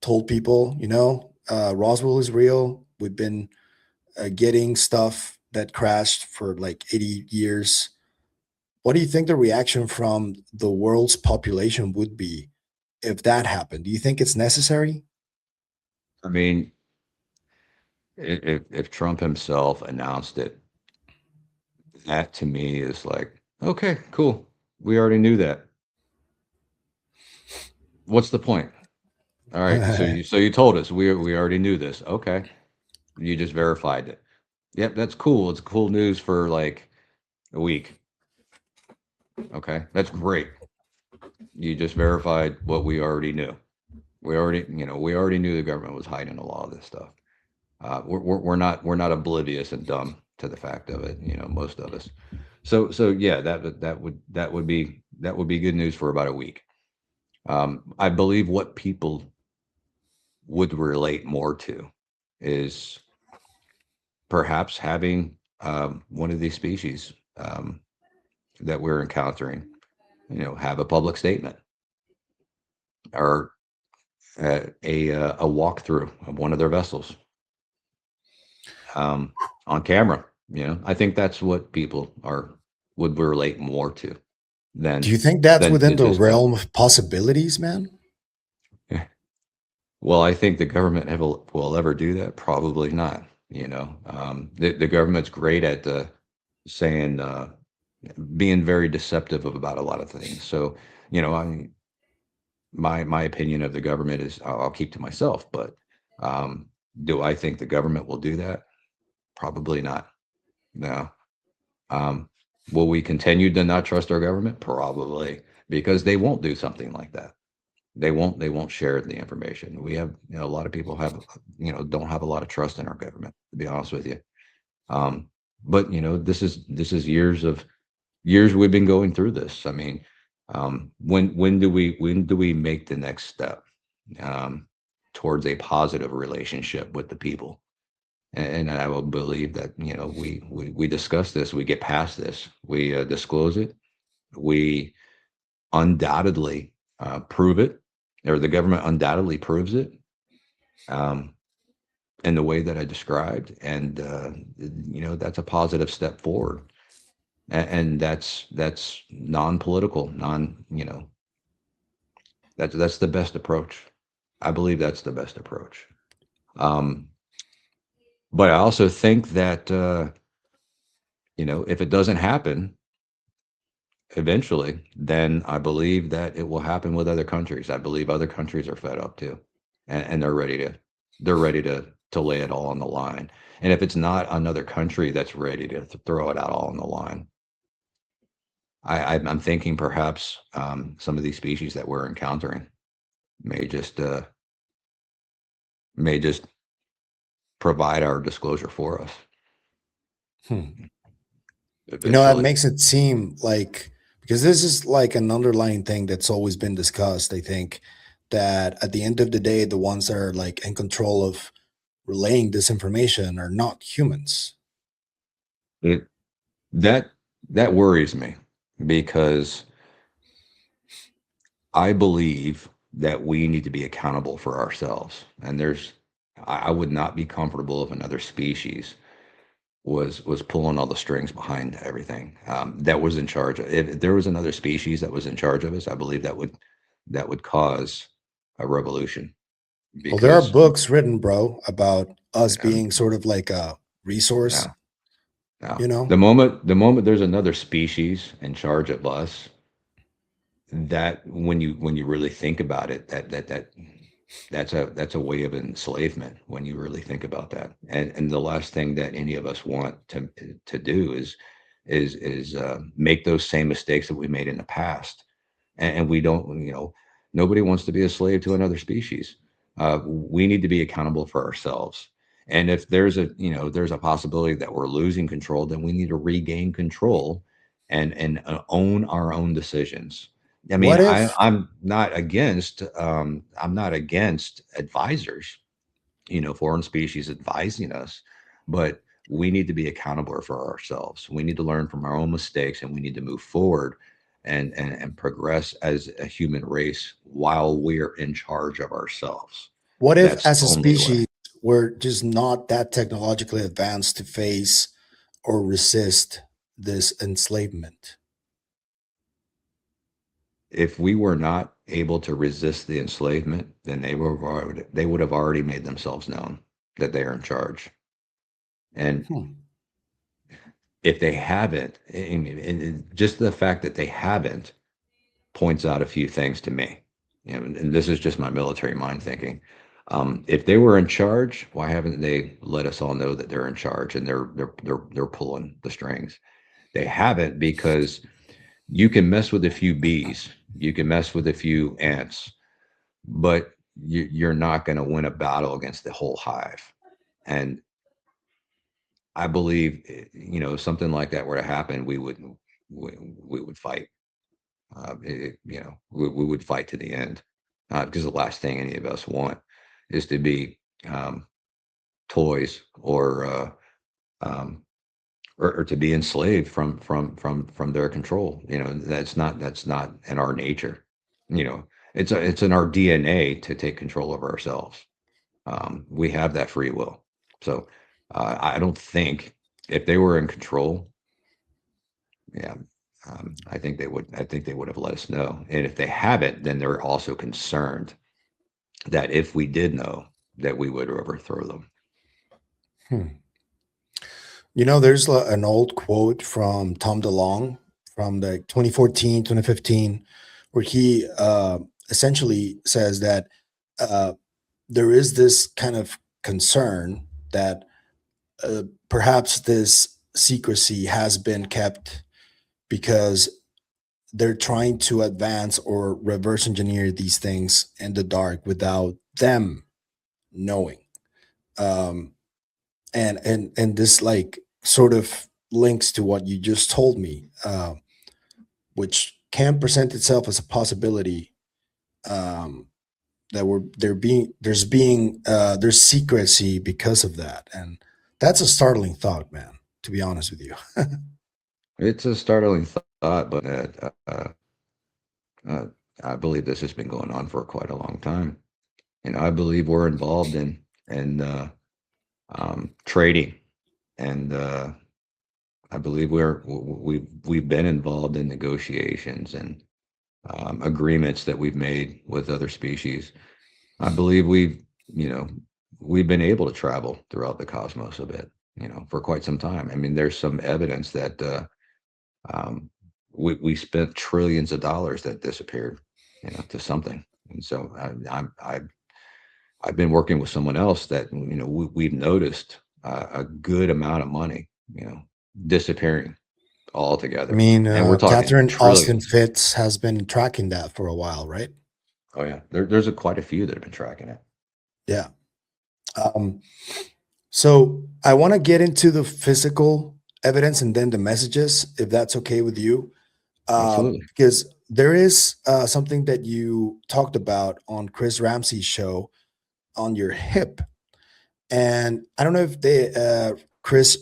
told people, Roswell is real. We've been getting stuff that crashed for like 80 years. What do you think the reaction from the world's population would be if that happened? Do you think it's necessary? I mean, if Trump himself announced it, that to me is like, okay, cool. We already knew that. What's the point? All right, so you told us we already knew this. Okay, you just verified it. Yep, that's cool. It's cool news for like a week. Okay, that's great. You just verified what we already knew. We already knew the government was hiding a lot of this stuff. We're not oblivious and dumb to the fact of it. Most of us. So yeah, that would be good news for about a week. I believe what people would relate more to is perhaps having one of these species that we're encountering, have a public statement or a walkthrough of one of their vessels on camera. I think that's what people would relate more to Do than you think that's than within than the just realm of possibilities, man? well, I think the government will ever do that. Probably not. The government's great at saying being very deceptive about a lot of things. So, I my opinion of the government is I'll keep to myself. But do I think the government will do that? Probably not. No. Um, will we continue to not trust our government? Probably, because they won't do something like that. They won't share the information. We have, a lot of people don't have a lot of trust in our government, to be honest with you. Um, but this is years we've been going through this. I mean, when do we make the next step um, towards a positive relationship with the people? And I will believe that we discuss this, we get past this, we disclose it, we undoubtedly prove it, or the government undoubtedly proves it, um, in the way that I described, and that's a positive step forward, and that's non-political, that's the best approach. I believe that's the best approach. Um, but I also think that if it doesn't happen eventually, then I believe that it will happen with other countries. I believe other countries are fed up too, and they're ready to lay it all on the line. And if it's not another country that's ready to throw it out all on the line, I'm thinking perhaps some of these species that we're encountering may just uh, may just provide our disclosure for us Hmm. That eventually. makes it seem like, because this is like an underlying thing that's always been discussed, I think, that at the end of the day, the ones that are like in control of relaying this information are not humans. It that that worries me because I believe that we need to be accountable for ourselves. And I would not be comfortable if another species was pulling all the strings behind everything. That was in charge. If there was another species that was in charge of us, I believe that would cause a revolution Well, there are because books written, bro, about us um, being sort of like a resource, no, no. you know? The moment there's another species in charge of us, that when you really think about it, that's a way of enslavement when you really think about that. And the last thing that any of us want to do is make those same mistakes that we made in the past. And we don't, nobody wants to be a slave to another species. We need to be accountable for ourselves. And if there's a possibility that we're losing control, then we need to regain control and own our own decisions. I mean, What I, if, I'm not against I'm not against advisors, foreign species advising us, but we need to be accountable for ourselves. We need to learn from our own mistakes, and we need to move forward and progress as a human race while we're in charge of ourselves. what if That's as the a only way. species, we're just not that technologically advanced to face or resist this enslavement? If we were not able to resist the enslavement, then they would have already made themselves known that they are in charge. And Hmm. if they haven't, and just the fact that they haven't points out a few things to me. And this is just my military mind thinking. If they were in charge, why haven't they let us all know that they're in charge and they're pulling the strings? They haven't because you can mess with a few bees, you can mess with a few ants, but you're not going to win a battle against the whole hive. And I believe, if something like that were to happen, we would fight. We would fight to the end, because the last thing any of us want is to be um, toys um, or to be enslaved from their control. That's not in our nature. It's in our DNA to take control of ourselves. We have that free will. So I don't think if they were in control, yeah, I think they would have let us know. And if they haven't, then they're also concerned that if we did know, that we would overthrow them. Hmm. There's an old quote from Tom DeLonge from the 2014, 2015, where he essentially says that uh, there is this kind of concern that perhaps this secrecy has been kept because they're trying to advance or reverse engineer these things in the dark without them knowing. Um, and this like sort of links to what you just told me, which can present itself as a possibility, um, that there's secrecy because of that, and that's a startling thought, man. To be honest with you. It's a startling thought, but I believe this has been going on for quite a long time. I believe we're involved in trading, and I believe we've been involved in negotiations and agreements that we've made with other species. I believe you know, we've been able to travel throughout the cosmos a bit, for quite some time. I mean, there's some evidence that um, we spent trillions of dollars that disappeared, to something. And so I've been working with someone else that we've noticed a good amount of money, disappearing I altogether, mean, and we're talking Catherine Austin trillions. Fitz has been tracking that for a while, right? Oh yeah, there's quite a few that have been tracking it. Yeah. Um, so I want to get into the physical evidence and then the messages, if that's okay with you, Absolutely. because there is something that you talked about on Chris Ramsey's show on your hip, and I don't know if Chris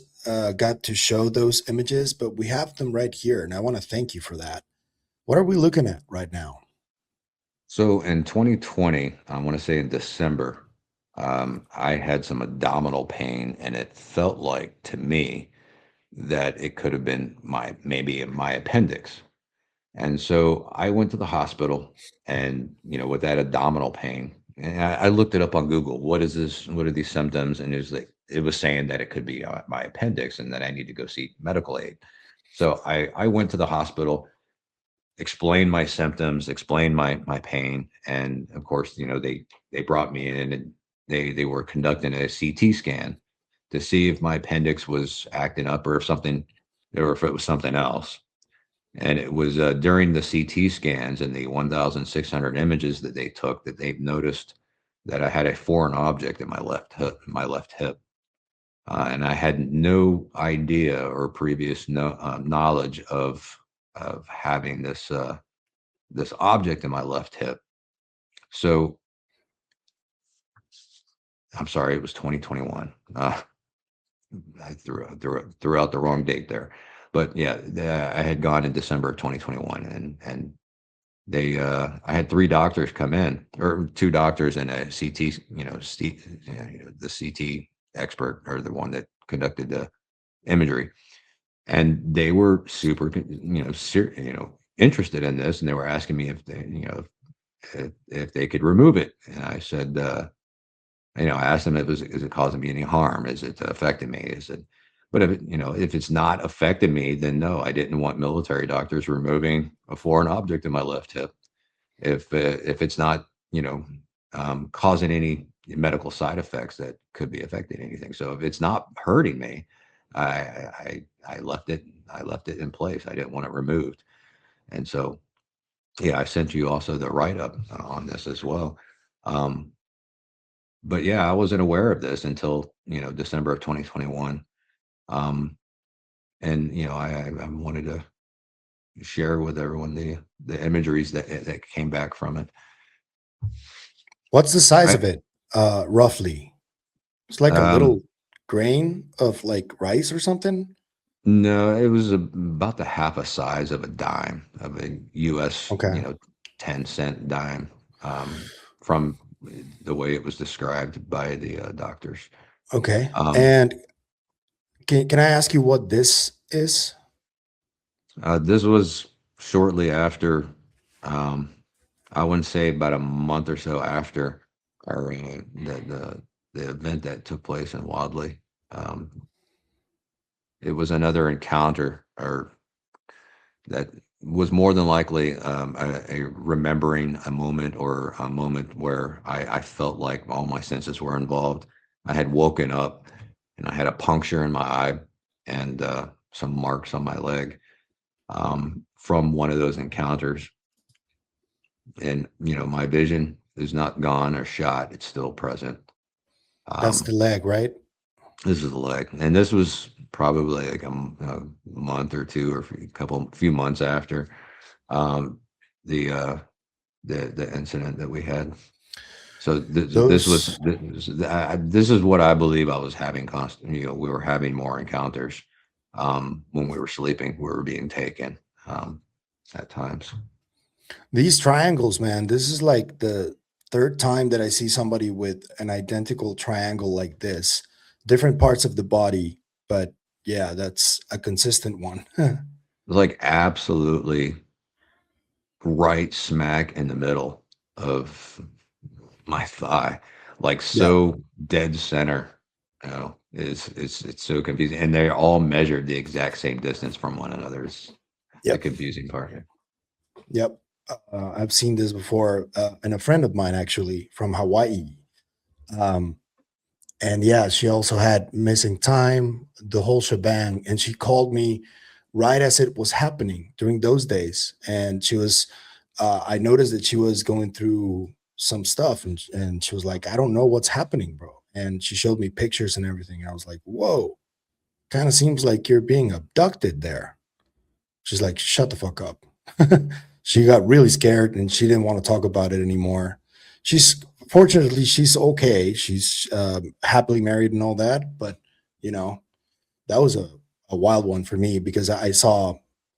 got to show those images, but we have them right here, and I want to thank you for that. What are we looking at right now? So in 2020, I want to say in December, I had some abdominal pain, and it felt like to me that it could have been maybe my appendix. And so I went to the hospital, and with that abdominal pain, and I looked it up on Google. What is this? What are these symptoms? And it was saying that it could be my appendix, and that I need to go seek medical aid. So I went to the hospital, explained my symptoms, explained my pain, and of course, they brought me in, and they were conducting a CT scan to see if my appendix was acting up, or if it was something else. And it was during the CT scans and the 1,600 images that they took that they've noticed that I had a foreign object in my left hip. And I had no idea or previous knowledge of having this object in my left hip. So I'm sorry, it was 2021. I threw out the wrong date there, but yeah, I had gone in December of 2021, and I had three doctors come in, or two doctors and a CT, the CT expert, or the one that conducted the imagery, and they were super, interested in this, and they were asking me if they could remove it, and I said, I asked them, is it causing me any harm? Is it affecting me? But if it's not affecting me, then no, I didn't want military doctors removing a foreign object in my left hip. If it's not, causing any medical side effects that could be affecting anything. So if it's not hurting me, I left it. I left it in place. I didn't want it removed. And so, yeah, I sent you also the write up on this as well. Um, but yeah, I wasn't aware of this until December of 2021. Um, and I wanted to share with everyone the imageries that came back from it. What's the size I of it, roughly? It's like a um little grain of like rice or something. No, it was about the half a size of a dime, of a US, Okay. 10-cent dime, from the way it was described by the doctors. Okay. Um, And can I ask you what this is? this was shortly after, um, I wouldn't say about a month or so after the event that took place in Wadley. Um, it was another encounter, or that was more than likely a remembering a moment, or a moment where I felt like all my senses were involved. I had woken up, and I had a puncture in my eye, and some marks on my leg, from one of those encounters. And my vision is not gone or shot; it's still present. That's the Um, leg, right? this is the leg, and this was probably like a month or two, or few months after um, the the incident that we had. So Those this is what I believe I was having constant. We were having more encounters when we were sleeping. We were being taken at times. These triangles, man, this is like the third time that I see somebody with an identical triangle like this, different parts of the body, but yeah, that's a consistent one. Like absolutely right smack in the middle of my thigh, like Yeah, so dead center. It's so confusing, and they all measured the exact same distance from one another. It's the yep, confusing part. yep. I've seen this before, and a friend of mine actually from Hawaii. Um, and yeah, she also had missing time, the whole shebang. And she called me right as it was happening during those days. And I noticed that she was going through some stuff, and she was like, I don't know what's happening, bro. And she showed me pictures and everything. And I was like, whoa, kind of seems like you're being abducted there. She's like, shut the fuck up. She got really scared and she didn't want to talk about it anymore. She's Fortunately, she's okay. She's happily married and all that. But, you know, that was a wild one for me because I saw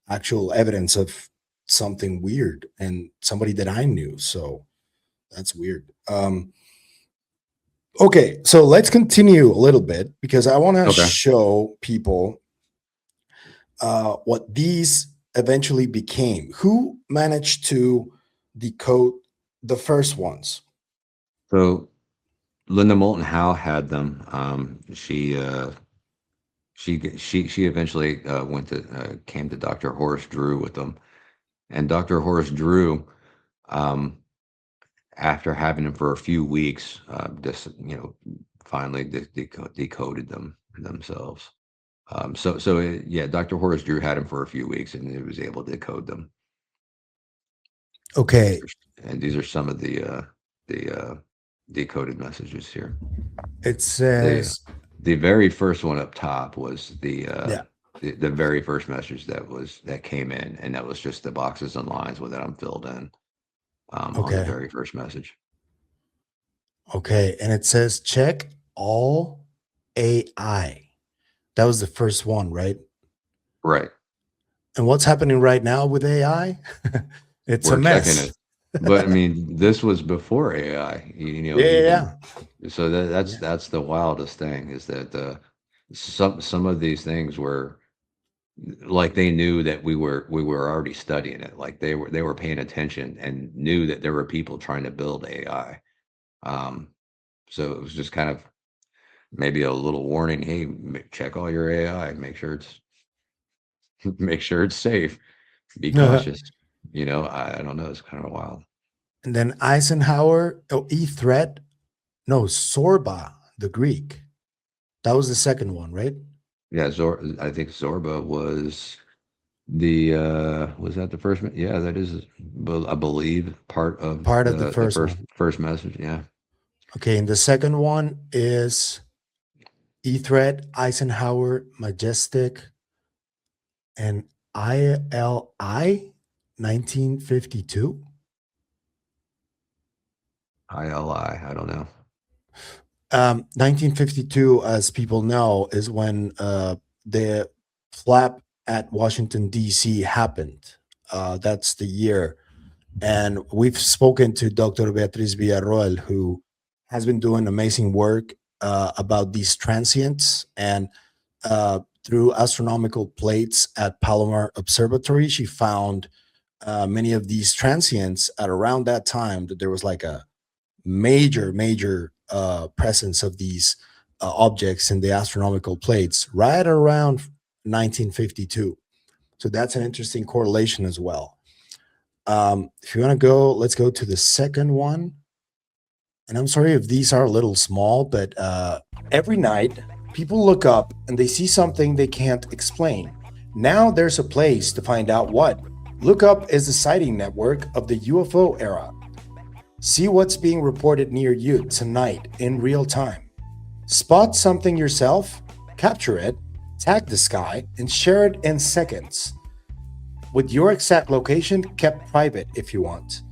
actual evidence of something weird and somebody that I knew. So that's weird. Okay, so let's continue a little bit because I want to Okay. show people what these eventually became. Who managed to decode the first ones? So Linda Moulton Howe had them. She eventually went to came to Dr. Horace Drew with them, and Dr. Horace Drew, um, after having them for a few weeks, just finally decoded them themselves. Yeah, Dr. Horace Drew had them for a few weeks, and he was able to decode them. And these Okay, are some of the decoded messages here. it The says, the very first one up top was yeah, the very first message that came in, and that was just the boxes and lines with that filled in on the okay, very first message. okay. And it says, check all AI. That was the first one, right? Right. And what's happening right now with AI? It's a We're checking mess. it. But I mean, this was before AI, Yeah, yeah, even yeah. so Yeah. that's the wildest thing is that some of these things were like they knew that we were already studying it. Like they were paying attention and knew that there were people trying to build AI. Um, so it was just kind of maybe a little warning, hey, check all your AI, make sure it's make sure it's safe, be cautious. I don't know, it's kind of wild. And then Eisenhower, oh, E-threat, no, Sorba, the Greek. That was the second one, right? Yeah, I think Zorba was that the first yeah, that is I believe part of Part of the the first first one. first message. Yeah. Okay, and the second one is E-threat, Eisenhower, Majestic, and ILI 1952. I don't know. 1952, as people know, is when the flap at Washington, D.C. happened. That's the year. And we've spoken to Dr. Beatriz Villarroel, who has been doing amazing work about these transients. And through astronomical plates at Palomar Observatory, she found many of these transients at around that time that there was like a major presence of these objects in the astronomical plates right around 1952. So that's an interesting correlation as well. If you want to go, let's go to the second one. And I'm sorry if these are a little small, but every night people look up and they see something they can't explain. Now there's a place to find out what. Look Up is the sighting network of the UFO era. See what's being reported near you tonight in real time. Spot something yourself, capture it, tag the sky, and share it in seconds, with your exact location kept private if you want.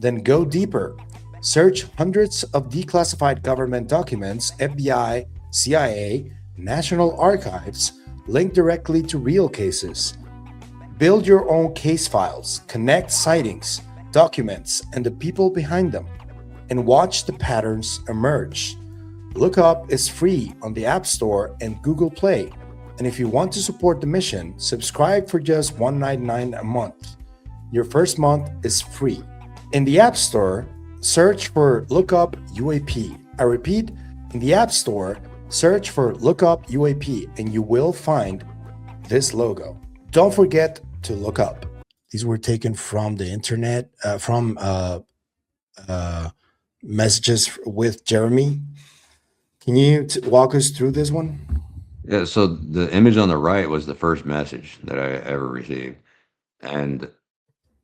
Then go deeper. Search hundreds of declassified government documents, FBI, CIA, National Archives, linked directly to real cases. Build your own case files, connect sightings, documents, and the people behind them, and watch the patterns emerge. Lookup is free on the App Store and Google Play. And if you want to support the mission, subscribe for just $1.99 a month. Your first month is free. In the App Store, search for Lookup UAP. I repeat, in the App Store, search for Lookup UAP and you will find this logo. Don't forget to look up. These were taken from the internet, from messages with Jeremy. Can you walk us through this one? Yeah, so the image on the right was the first message that I ever received, and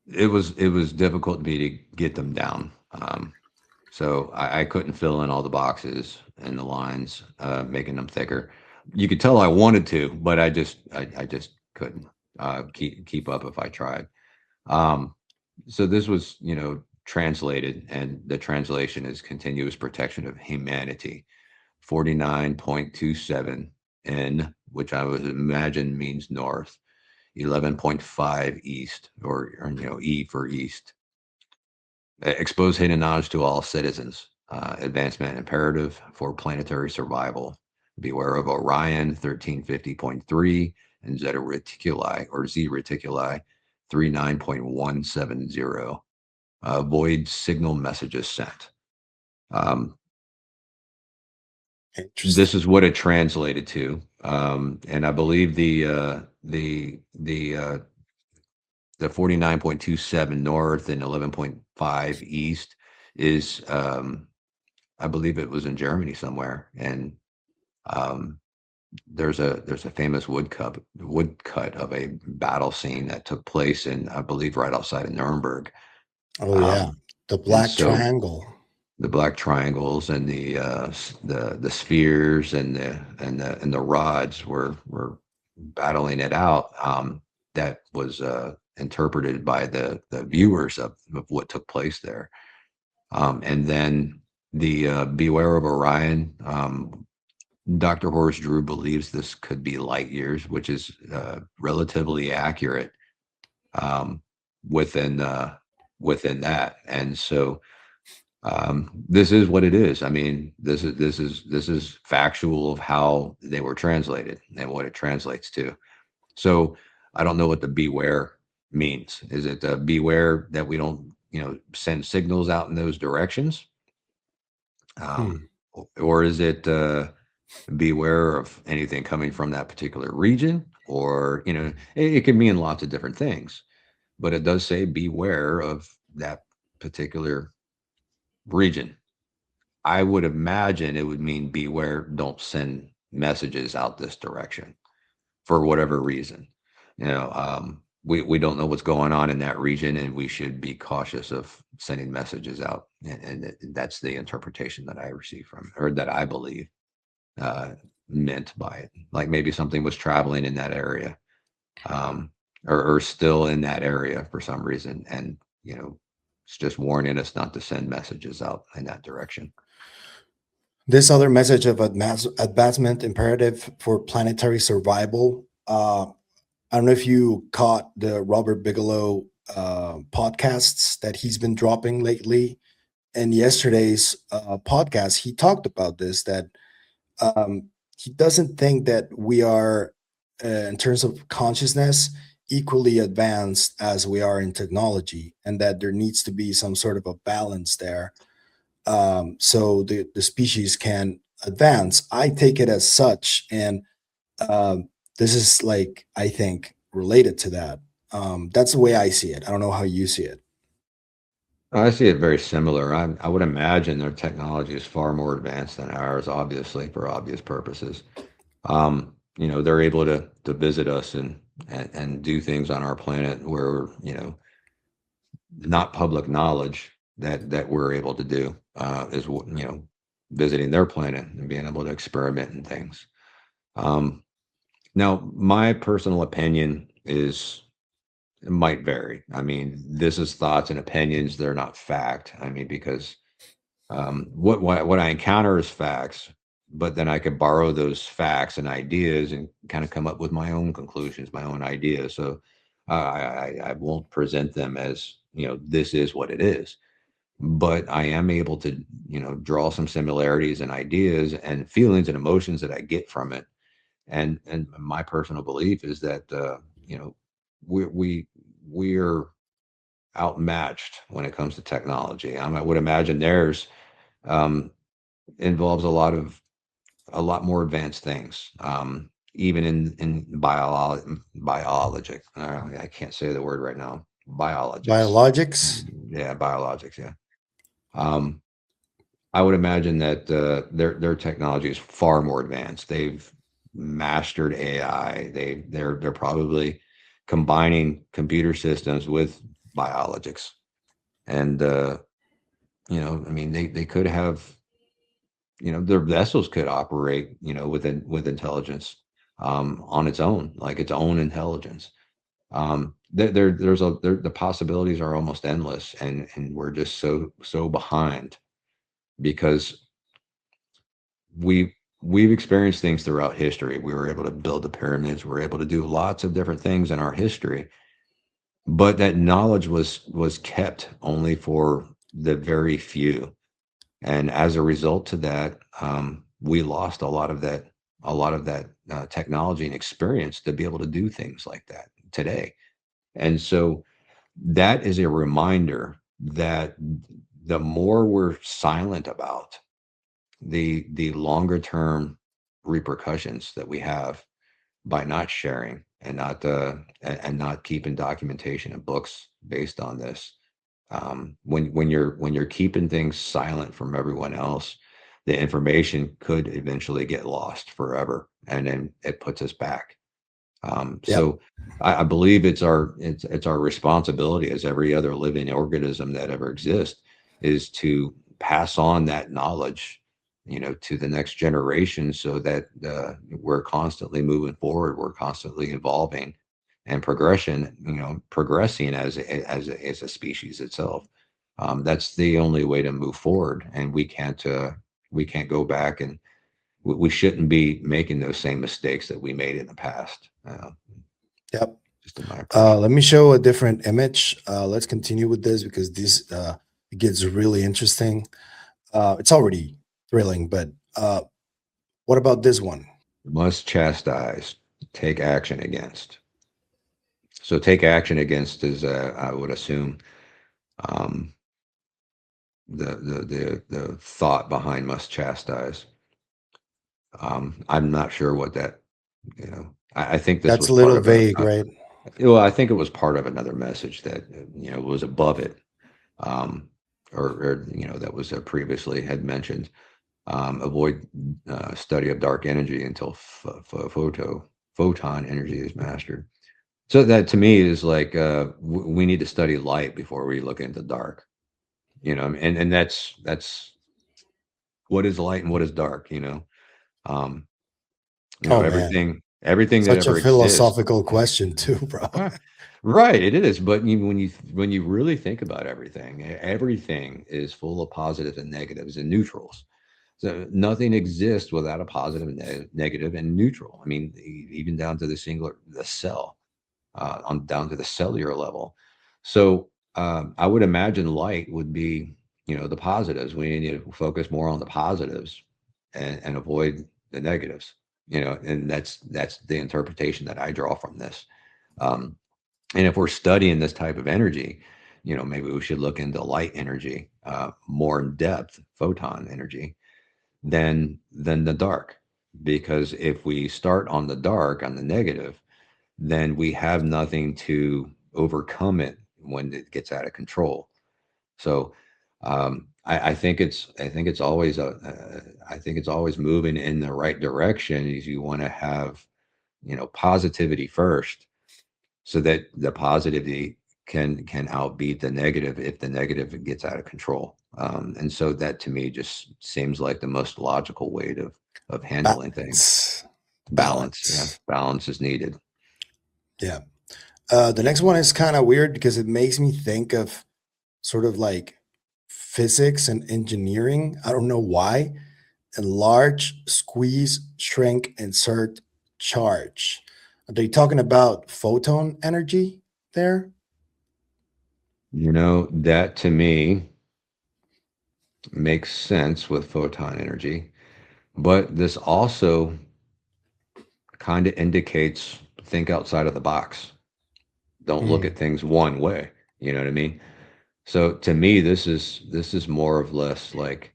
it was difficult to me to get them down. So I couldn't fill in all the boxes and the lines, making them thicker. You could tell I wanted to, but I just couldn't keep up if I tried. Um, so this was, translated, and the translation is continuous protection of humanity, 49.27 N, which I would imagine means north, 11.5 east, or E for east. Expose hidden knowledge to all citizens. Advancement imperative for planetary survival. Beware of Orion 1350.3 and Zeta Reticuli, or Z Reticuli 39.170. Avoid signal messages sent. This is what it translated to, and I believe the 49.27 north and 11.5 east is, I believe it was in Germany somewhere, and there's a famous woodcut of a battle scene that took place in, I believe, right outside of Nuremberg. Oh yeah, the And black so triangle. the black triangles and the spheres and the rods were battling it out. That was interpreted by the viewers of what took place there. And then the Beware of Orion. Dr. Horace Drew believes this could be light years, which is relatively accurate, um, within within that. And so this is what it is. I mean, this is factual of how they were translated and what it translates to. So I don't know what the beware means. Is it beware that we don't, send signals out in those directions? Hmm. Or is it beware of anything coming from that particular region? Or, it can mean lots of different things, but it does say beware of that particular region. I would imagine it would mean beware, don't send messages out this direction for whatever reason. We don't know what's going on in that region, and we should be cautious of sending messages out. And that's the interpretation that I received from it, or that I believe uh, meant by it. Like maybe something was traveling in that area, or still in that area for some reason, and it's just warning us not to send messages out in that direction. This other message of advancement imperative for planetary survival. I don't know if you caught the Robert Bigelow podcasts that he's been dropping lately. And yesterday's podcast, he talked about this, that he doesn't think that we are, in terms of consciousness, equally advanced as we are in technology, and that there needs to be some sort of a balance there, so the species can advance. I take it as such, and this is like, I think, related to that. That's the way I see it. I don't know how you see it. I see it very similar. I would imagine their technology is far more advanced than ours, obviously, for obvious purposes. They're able to visit us and do things on our planet where, not public knowledge that we're able to do, is visiting their planet and being able to experiment in things. Now, my personal opinion is, it might vary. I mean, this is thoughts and opinions. They're not fact. I mean, because what I encounter is facts, but then I could borrow those facts and ideas and kind of come up with my own conclusions, my own ideas. So I won't present them as this is what it is. But I am able to, draw some similarities and ideas and feelings and emotions that I get from it. And my personal belief is that, you know, we we're outmatched when it comes to technology. I would imagine theirs um, involves a lot more advanced things, even in biologic. I can't say the word right now. Biologics. Biologics. Yeah, biologics. Yeah. Um, I would imagine that their technology is far more advanced. They've mastered AI. They're probably combining computer systems with biologics, and I mean, they could have, their vessels could operate, with intelligence on its own, like its own intelligence. The possibilities are almost endless, and we're just so behind because we we've experienced things throughout history. We were able to build the pyramids. We were able to do lots of different things in our history, but that knowledge was kept only for the very few. And as a result to that, we lost a lot of that technology and experience to be able to do things like that today. And so that is a reminder that the more we're silent about, the longer term repercussions that we have by not sharing and not keeping documentation and books based on this. When you're keeping things silent from everyone else, the information could eventually get lost forever, and then it puts us back. Yep. So I believe it's our responsibility as every other living organism that ever exists is to pass on that knowledge, to the next generation, so that we're constantly moving forward, we're constantly evolving and progressing as a species itself. That's the only way to move forward, and we can't go back, and we shouldn't be making those same mistakes that we made in the past. Yep. Just in my opinion. Let me show a different image. Let's continue with this because this gets really interesting. It's already thrilling, but what about this one? Must chastise, take action against. So take action against is, I would assume, um, the thought behind must chastise. I'm not sure what that, I think this That's was a part little of a, vague, right? well, I think it was part of another message that, was above it, um, or that was previously had mentioned. Avoid study of dark energy until photon energy is mastered. So that to me is like, we need to study light before we look into dark. And that's what is light and what is dark. Um, Oh man, everything that such a ever exists. philosophical question too, bro. Ah, right, it is. But when you really think about everything, everything is full of positives and negatives and neutrals. So nothing exists without a positive and negative and neutral. I mean, even down to the cell, on down to the cellular level. So I would imagine light would be, the positives. We need to focus more on the positives and avoid the negatives. And that's the interpretation that I draw from this. Um, and if we're studying this type of energy, maybe we should look into light energy more in depth, photon energy, than the dark. Because if we start on the dark, on the negative, then we have nothing to overcome it when it gets out of control. So I think it's always I think it's always moving in the right direction. Is you want to have, positivity first, so that the positivity can outbeat the negative if the negative gets out of control. And so that to me just seems like the most logical way of handling things. Balance. Balance, yeah, Balance. balance is needed. Yeah. The next one is kind of weird because it makes me think of sort of like physics and engineering. I don't know why. Enlarge, squeeze, shrink, insert, charge. Are they talking about photon energy there? That to me makes sense with photon energy, but this also kind of indicates think outside of the box. Don't look at things one way. You know what I mean? So to me, this is more or less like,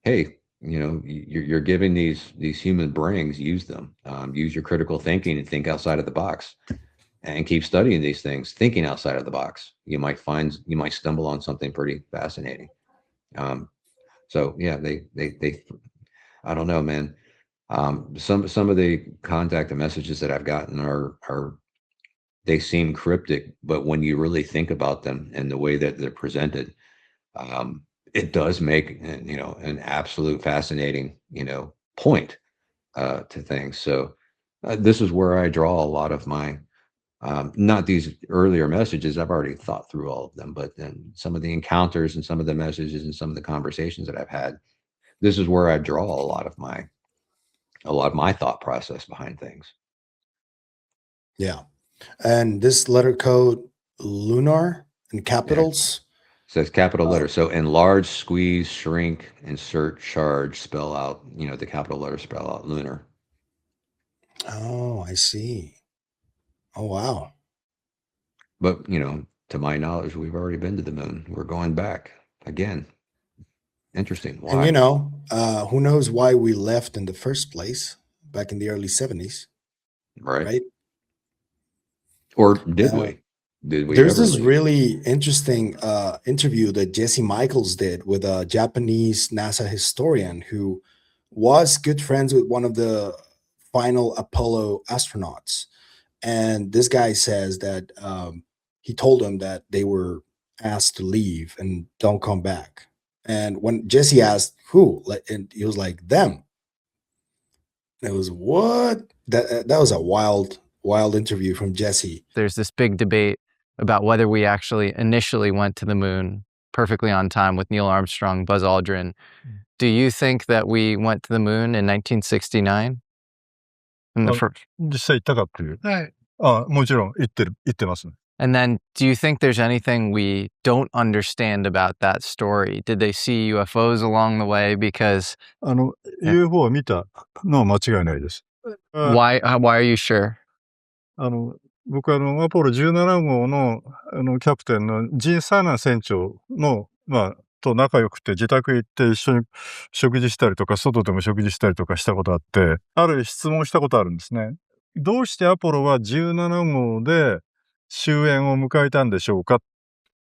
hey, you're giving these human brains, use them, use your critical thinking and think outside of the box, and keep studying these things, thinking outside of the box. You might stumble on something pretty fascinating. So yeah, they I don't know, man. Some of the contact and messages that I've gotten are they seem cryptic, but when you really think about them and the way that they're presented, it does make an absolute fascinating point to things. So this is where I draw a lot of my not these earlier messages. I've already thought through all of them, but then some of the encounters and some of the messages and some of the conversations that I've had. This is where I draw a lot of my thought process behind things. Yeah. And this letter code, Lunar, in capitals. Says capital letters. So enlarge, squeeze, shrink, insert, charge, spell out, the capital letters spell out lunar. Oh, I see. Oh, wow. But, to my knowledge, we've already been to the moon. We're going back again. Interesting. Why? And who knows why we left in the first place back in the early 70s, right? Or did we? Did we There's ever this leave? really interesting interview that Jesse Michaels did with a Japanese NASA historian who was good friends with one of the final Apollo astronauts. And this guy says that he told them that they were asked to leave and don't come back. And when Jesse asked who, and he was like, them. And it was what? That was a wild interview from Jesse. There's this big debate about whether we actually initially went to the moon perfectly on time with Neil Armstrong, Buzz Aldrin. Do you think that we went to the moon in 1969? In the first? 実際行ったかっていう。はい。もちろん行ってます。And then, do you think there's anything we don't understand about that story? Did they see UFOs along the way? Because UFO を見たのは間違いないです。why are you sure? 僕はアポロ17号のキャプテンのジン・サーナン船長のと仲良くて自宅行って一緒に食事したりとか外でも食事したりとかしたことあって、ある質問したことあるんですね。どうしてアポロは17号で終焉を迎えたんでしょうか。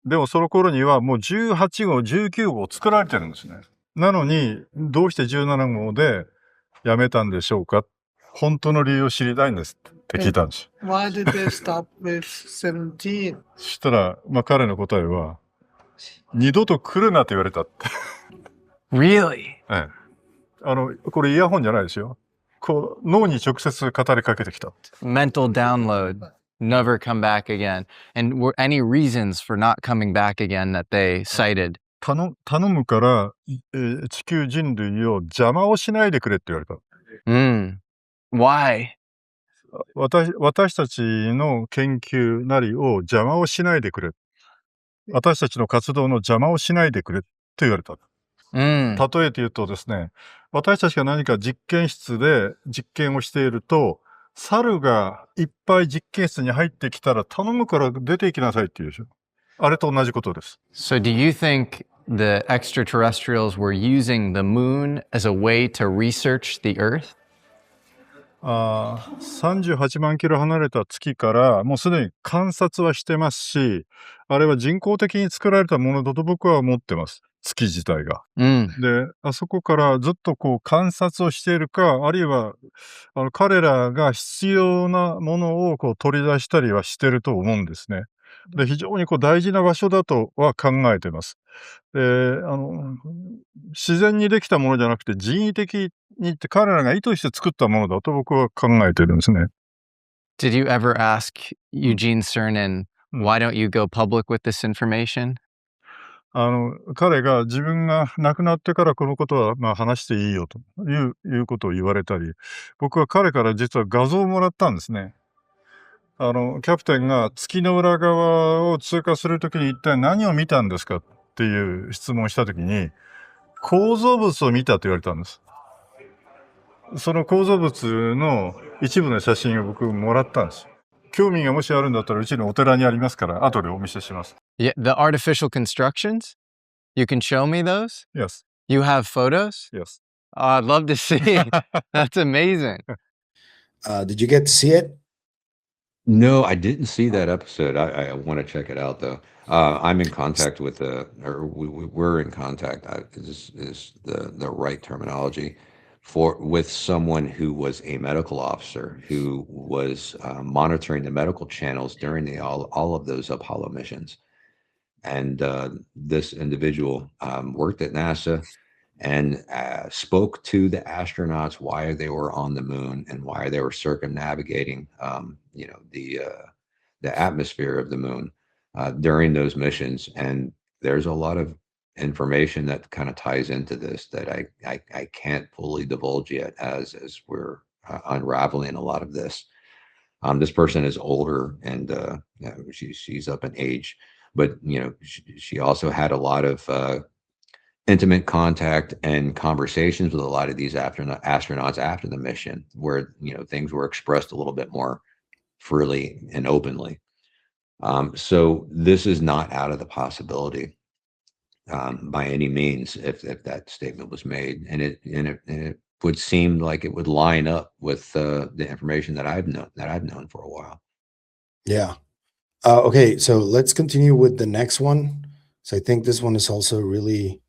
でもその頃にはもう18号、19号作られてるんですね。なのにどうして17号でやめたんでしょうか。本当の理由を知りたいんですって聞いたんです。Why did they stop with 17? そしたら、彼の答えは、二度と来るなと言われたって。Really? ええ。これイヤホンじゃないですよ。脳に直接語りかけてきたって。Mental download. Never come back again. And were any reasons for not coming back again that they cited? 頼むから、地球人類を邪魔をしないでくれって言われた。Why? 私たちの研究なりを邪魔をしないでくれ。私たちの活動の邪魔をしないでくれって言われた。例えて言うとですね、私たちが何か実験室で実験をしていると、猿がいっぱい実験室に入ってきたら頼むから出て行きなさいって言うでしょ。あれと同じことです。So do you think the extraterrestrials were using the moon as a way to research the Earth? 38万キロ離れた月からもうすでに観察はしてますし、あれは人工的に作られたものだと僕は思ってます。月自体が。で、あそこからずっと観察をしているか、あるいは彼らが必要なものを取り出したりはしてると思うんですね。で、非常に大事な場所だとは考えてます。自然にできたものじゃなくて人為的にって彼らが意図して作ったものだと僕は考えてるんですね。Did you ever ask Eugene Cernan, why don't you go public with this information? 彼が自分が亡くなってからこのことは話していいよということを言われたり、僕は彼から実は画像をもらったんですね。キャプテンが月の裏側を通過するときに一体何を見たんですかっていう質問をしたときに、構造物を見たと言われたんです。その構造物の一部の写真を僕もらったんです。興味がもしあるんだったらうちのお寺にありますから、後でお見せします。Yeah, the artificial constructions? You can show me those? Yes, You have photos? yes. Oh, I'd love to see. That's amazing. Did you get to see it? No, I didn't see that episode. I want to check it out though. I'm in contact with or we're in contact. Is the right terminology with someone who was a medical officer who was monitoring the medical channels during all of those Apollo missions, and this individual worked at NASA and spoke to the astronauts why they were on the moon and why they were circumnavigating, the atmosphere of the moon during those missions. And there's a lot of information that kind of ties into this that I can't fully divulge yet as we're unraveling a lot of this. This person is older and she's up in age, but she also had a lot of intimate contact and conversations with a lot of these astronauts after the mission, where things were expressed a little bit more freely and openly. So this is not out of the possibility by any means if that statement was made, and it would seem like it would line up with the information that I've known for a while. Yeah. Okay, so let's continue with the next one. So I think this one is also really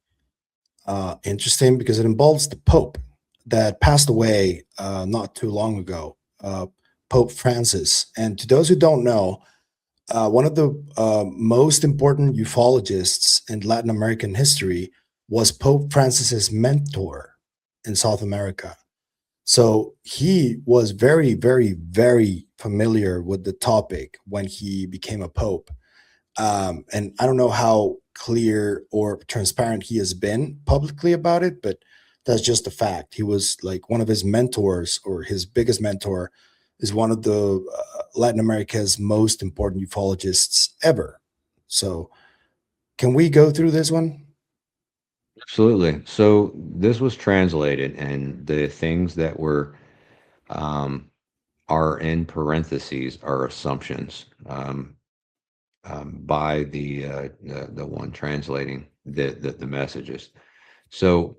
interesting because it involves the Pope that passed away not too long ago, Pope Francis. And to those who don't know, one of the most important ufologists in Latin American history was Pope Francis's mentor in South America. So he was very, very, very familiar with the topic when he became a pope. And I don't know how clear or transparent he has been publicly about it, but that's just a fact. He was like one of his mentors, or his biggest mentor is one of the Latin America's most important ufologists ever. So can we go through this one? Absolutely. So this was translated, and the things that were are in parentheses are assumptions by the one translating the messages. So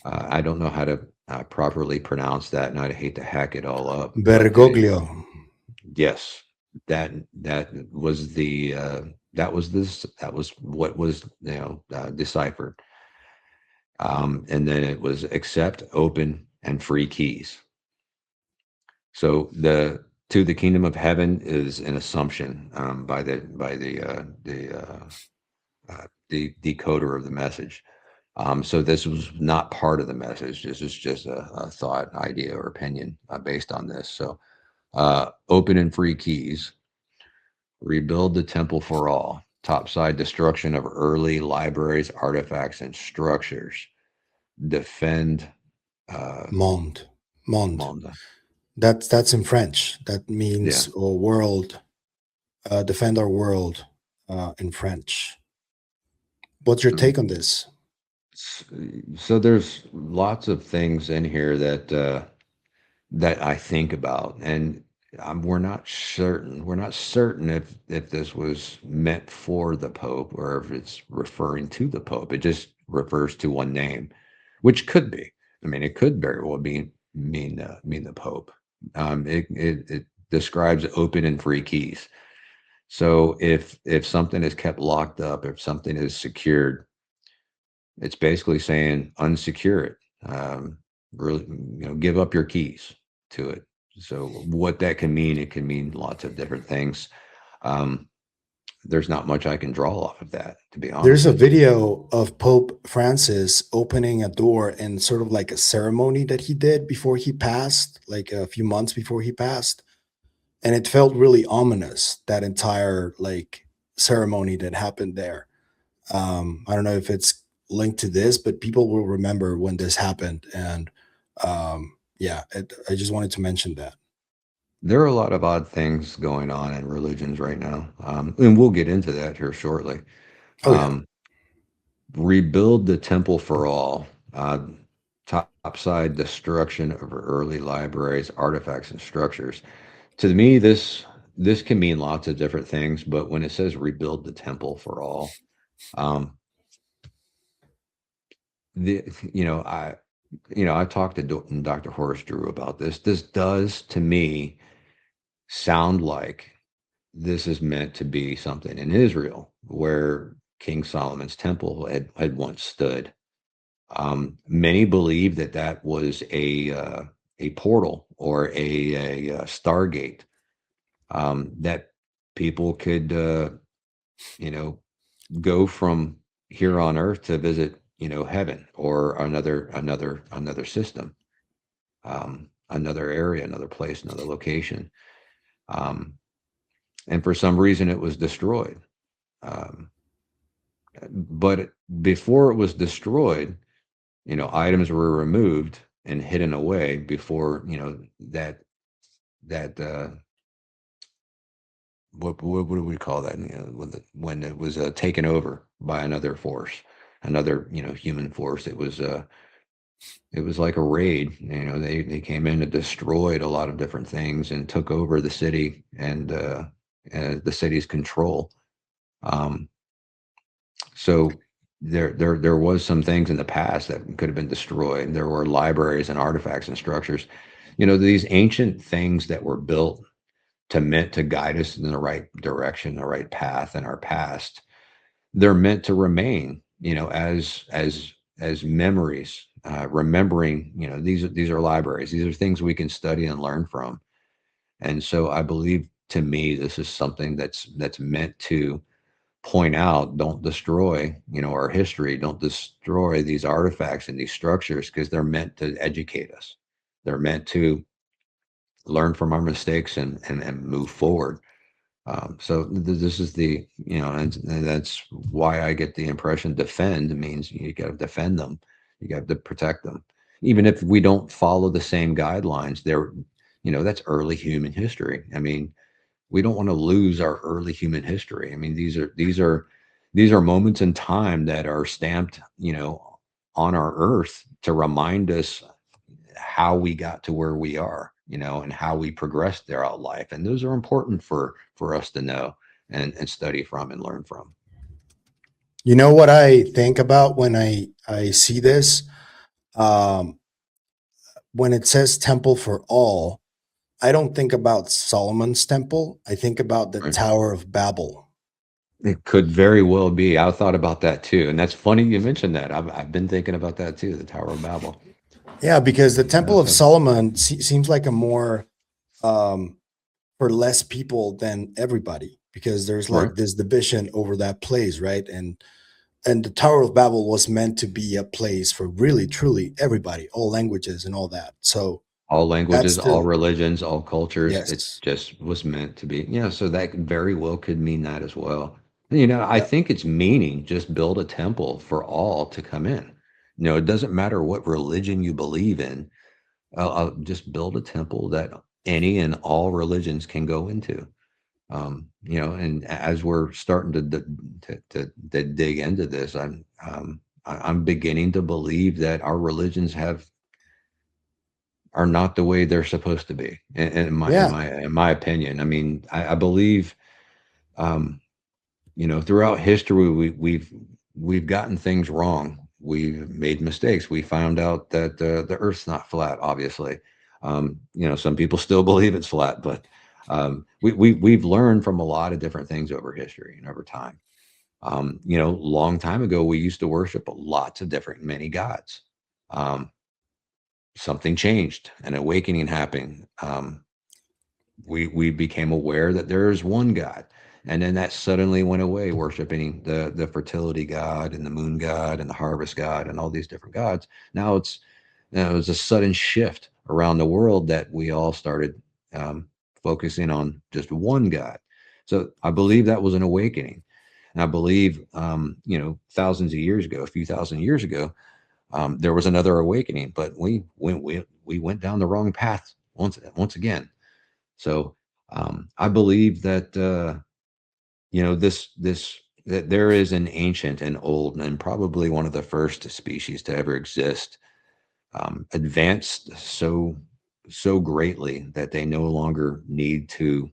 I don't know how to properly pronounce that, and I'd hate to hack it all up. Bergoglio. Yes, that was that was what was deciphered. And then it was accept, open, and free keys. So to the kingdom of heaven is an assumption by the decoder of the message. So this was not part of the message. This is just a thought, idea, or opinion based on this. So open and free keys. Rebuild the temple for all. Topside destruction of early libraries, artifacts, and structures. Defend Monde. Monde. That's in French. That means world. Defend our world in French. What's your take on this? So there's lots of things in here that I think about, and we're not certain. We're not certain if this was meant for the Pope or if it's referring to the Pope. It just refers to one name, which could be. I mean, it could very well mean the Pope. It describes open and free keys. So if something is kept locked up, if something is secured, it's basically saying unsecure it. Really, give up your keys to it. So what that can mean, it can mean lots of different things. There's not much I can draw off of that, to be honest. There's a video of Pope Francis opening a door in sort of like a ceremony that he did before he passed, like a few months before he passed. And it felt really ominous, that entire like ceremony that happened there. I don't know if it's linked to this, but people will remember when this happened. And I just wanted to mention that. there are a lot of odd things going on in religions right now, and we'll get into that here shortly. Oh yeah. Rebuild the temple for all. Topside destruction of early libraries, artifacts, and structures. To me, this can mean lots of different things, but when it says rebuild the temple for all, um, the I talked to Dr. Horace Drew about this. This does to me sound like this is meant to be something in Israel where King Solomon's temple had once stood. Many believe that that was a portal or a stargate, that people could go from here on earth to visit heaven or another system, another area, another place, another location. And for some reason it was destroyed. Um, but before it was destroyed, items were removed and hidden away before, that what do we call that? When it was taken over by another force, another human force. It was like a raid. They came in and destroyed a lot of different things and took over the city and the city's control. Um, so there was some things in the past that could have been destroyed. There were libraries and artifacts and structures. These ancient things that were built meant to guide us in the right direction, the right path in our past. They're meant to remain, as memories, remembering. These are libraries. These are things we can study and learn from. And so I believe, to me, this is something that's meant to point out, don't destroy, our history. Don't destroy these artifacts and these structures, because they're meant to educate us. They're meant to learn from our mistakes and move forward. So this is and that's why I get the impression defend means you got to defend them. You got to protect them. Even if we don't follow the same guidelines, that's early human history. I mean, we don't want to lose our early human history. I mean, these are moments in time that are stamped, on our earth to remind us how we got to where we are, and how we progressed throughout life. And those are important for us to know and study from and learn from. You know what I think about when I see this? Um, when it says temple for all, I don't think about Solomon's temple. I think about the Right? Tower of Babel. It could very well be. I thought about that too. And that's funny you mentioned that. I've been thinking about that too, the Tower of Babel. Yeah, because the Temple of So, Solomon seems like a more um, for less people than everybody, because there's right. like this division over that place, right? And the Tower of Babel was meant to be a place for really, truly everybody, all languages and all that. So All that's languages, all the religions, all cultures. It yes, just was meant to be. So that very well could mean that as well. I yeah, think its meaning, just build a temple for all to come in. It doesn't matter what religion you believe in. I'll just build a temple that any and all religions can go into. And as we're starting to dig into this, I'm beginning to believe that our religions are not the way they're supposed to be. In yeah, my opinion, I mean, I believe, throughout history, we've gotten things wrong. We've made mistakes. We found out that the Earth's not flat. Obviously, some people still believe it's flat, but we've learned from a lot of different things over history and over time. Long time ago, we used to worship lots of many gods. Um, Something changed, an awakening happened. We became aware that there is one God, and then that suddenly went away, worshiping the fertility god and the moon god and the harvest god and all these different gods. Now it was a sudden shift around the world that we all started focusing on just one God. So I believe that was an awakening, and I believe thousands of years ago, a few thousand years ago, there was another awakening, but we went down the wrong path once again. So I believe that that there is an ancient and old and probably one of the first species to ever exist, advanced so greatly that they no longer need to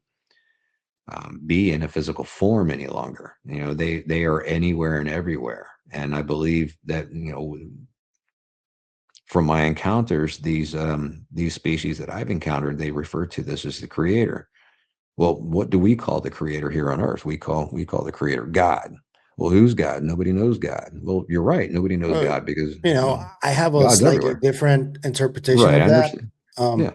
be in a physical form any longer. They are anywhere and everywhere. And I believe that from my encounters, these species that I've encountered, they refer to this as the creator. Well, what do we call the creator here on Earth? We call the creator God. Well, who's God? Nobody knows God. Well, you're right. Nobody knows Uh, God because I have a God's slightly everywhere. different interpretation Right. of I that. understand. Um, Yeah.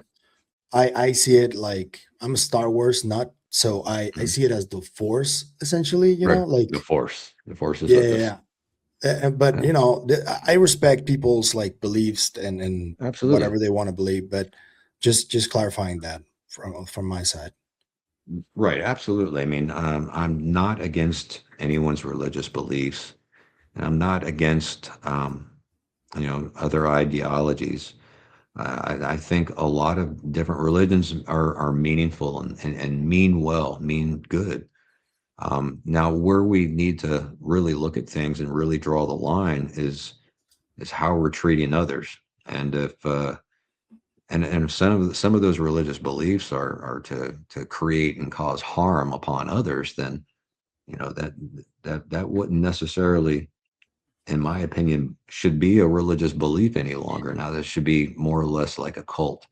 I see it like I'm a Star Wars nut, so I Mhm. see it as the Force essentially. Right. The Like force. The force is yeah, with yeah, us. yeah. But Yeah. I respect people's like beliefs and Absolutely. whatever they want to believe. But just clarifying that from my side. Right. Absolutely. I mean, I'm not against anyone's religious beliefs, and I'm not against other ideologies. I think a lot of different religions are meaningful and mean well, mean good. Now, where we need to really look at things and really draw the line is how we're treating others, and if some of those religious beliefs are to create and cause harm upon others, then that wouldn't necessarily, in my opinion, should be a religious belief any longer. Now, this should be more or less like a cult,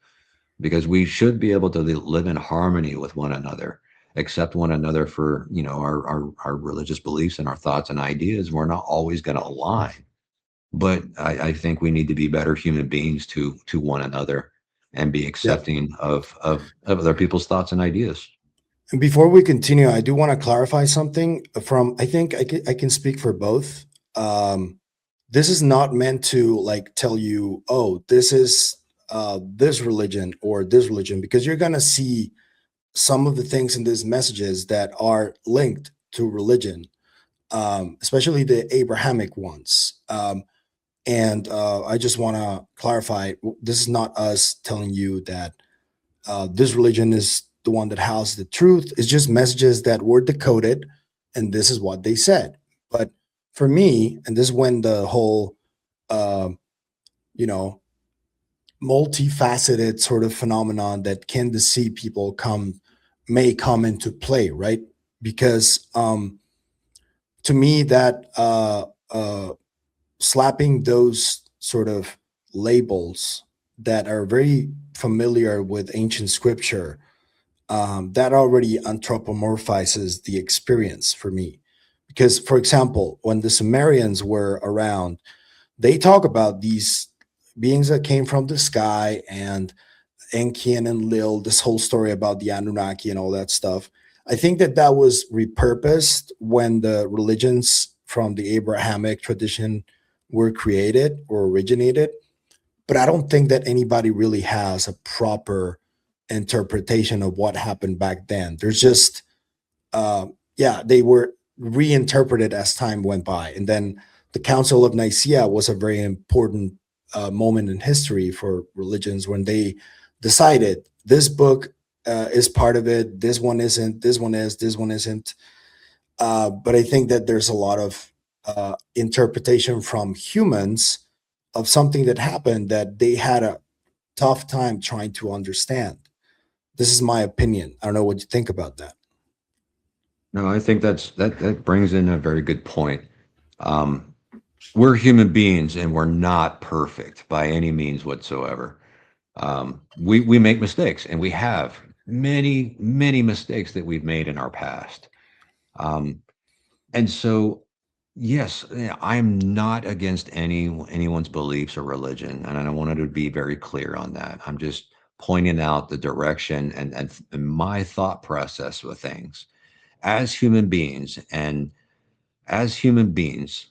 because we should be able to live in harmony with one another, accept one another for our religious beliefs and our thoughts and ideas. We're not always going to align, but I think we need to be better human beings to one another and be Yep. accepting of other people's thoughts and ideas. And before we continue, I do want to clarify something from, I think I can speak for both. This is not meant to like tell you, oh, this is this religion or this religion, because you're going to see some of the things in these messages that are linked to religion, especially the Abrahamic ones. And I just want to clarify, this is not us telling you that this religion is the one that houses the truth. It's just messages that were decoded, and this is what they said. But for me, and this is when the whole, uh, you know, multifaceted sort of phenomenon that can deceive people may come into play, right? Because to me, that slapping those sort of labels that are very familiar with ancient scripture, that already anthropomorphizes the experience for me. Because, for example, when the Sumerians were around, they talk about these beings that came from the sky and Enki and Enlil, this whole story about the Anunnaki and all that stuff. I think that that was repurposed when the religions from the Abrahamic tradition were created or originated. But I don't think that anybody really has a proper interpretation of what happened back then. There's just, yeah, they were reinterpreted as time went by. And then the Council of Nicaea was a very important moment in history for religions when they decided this book is part of it, this one isn't, this one is, this one isn't. But I think that there's a lot of interpretation from humans of something that happened that they had a tough time trying to understand. This is my opinion. I don't know what you think about that. No, I think that brings in a very good point. Um, we're human beings and we're not perfect by any means whatsoever. We make mistakes, and we have many mistakes that we've made in our past. Um, and so, yes, I'm not against anyone's beliefs or religion, and I wanted to be very clear on that. I'm just pointing out the direction and my thought process with things as human beings. And as human beings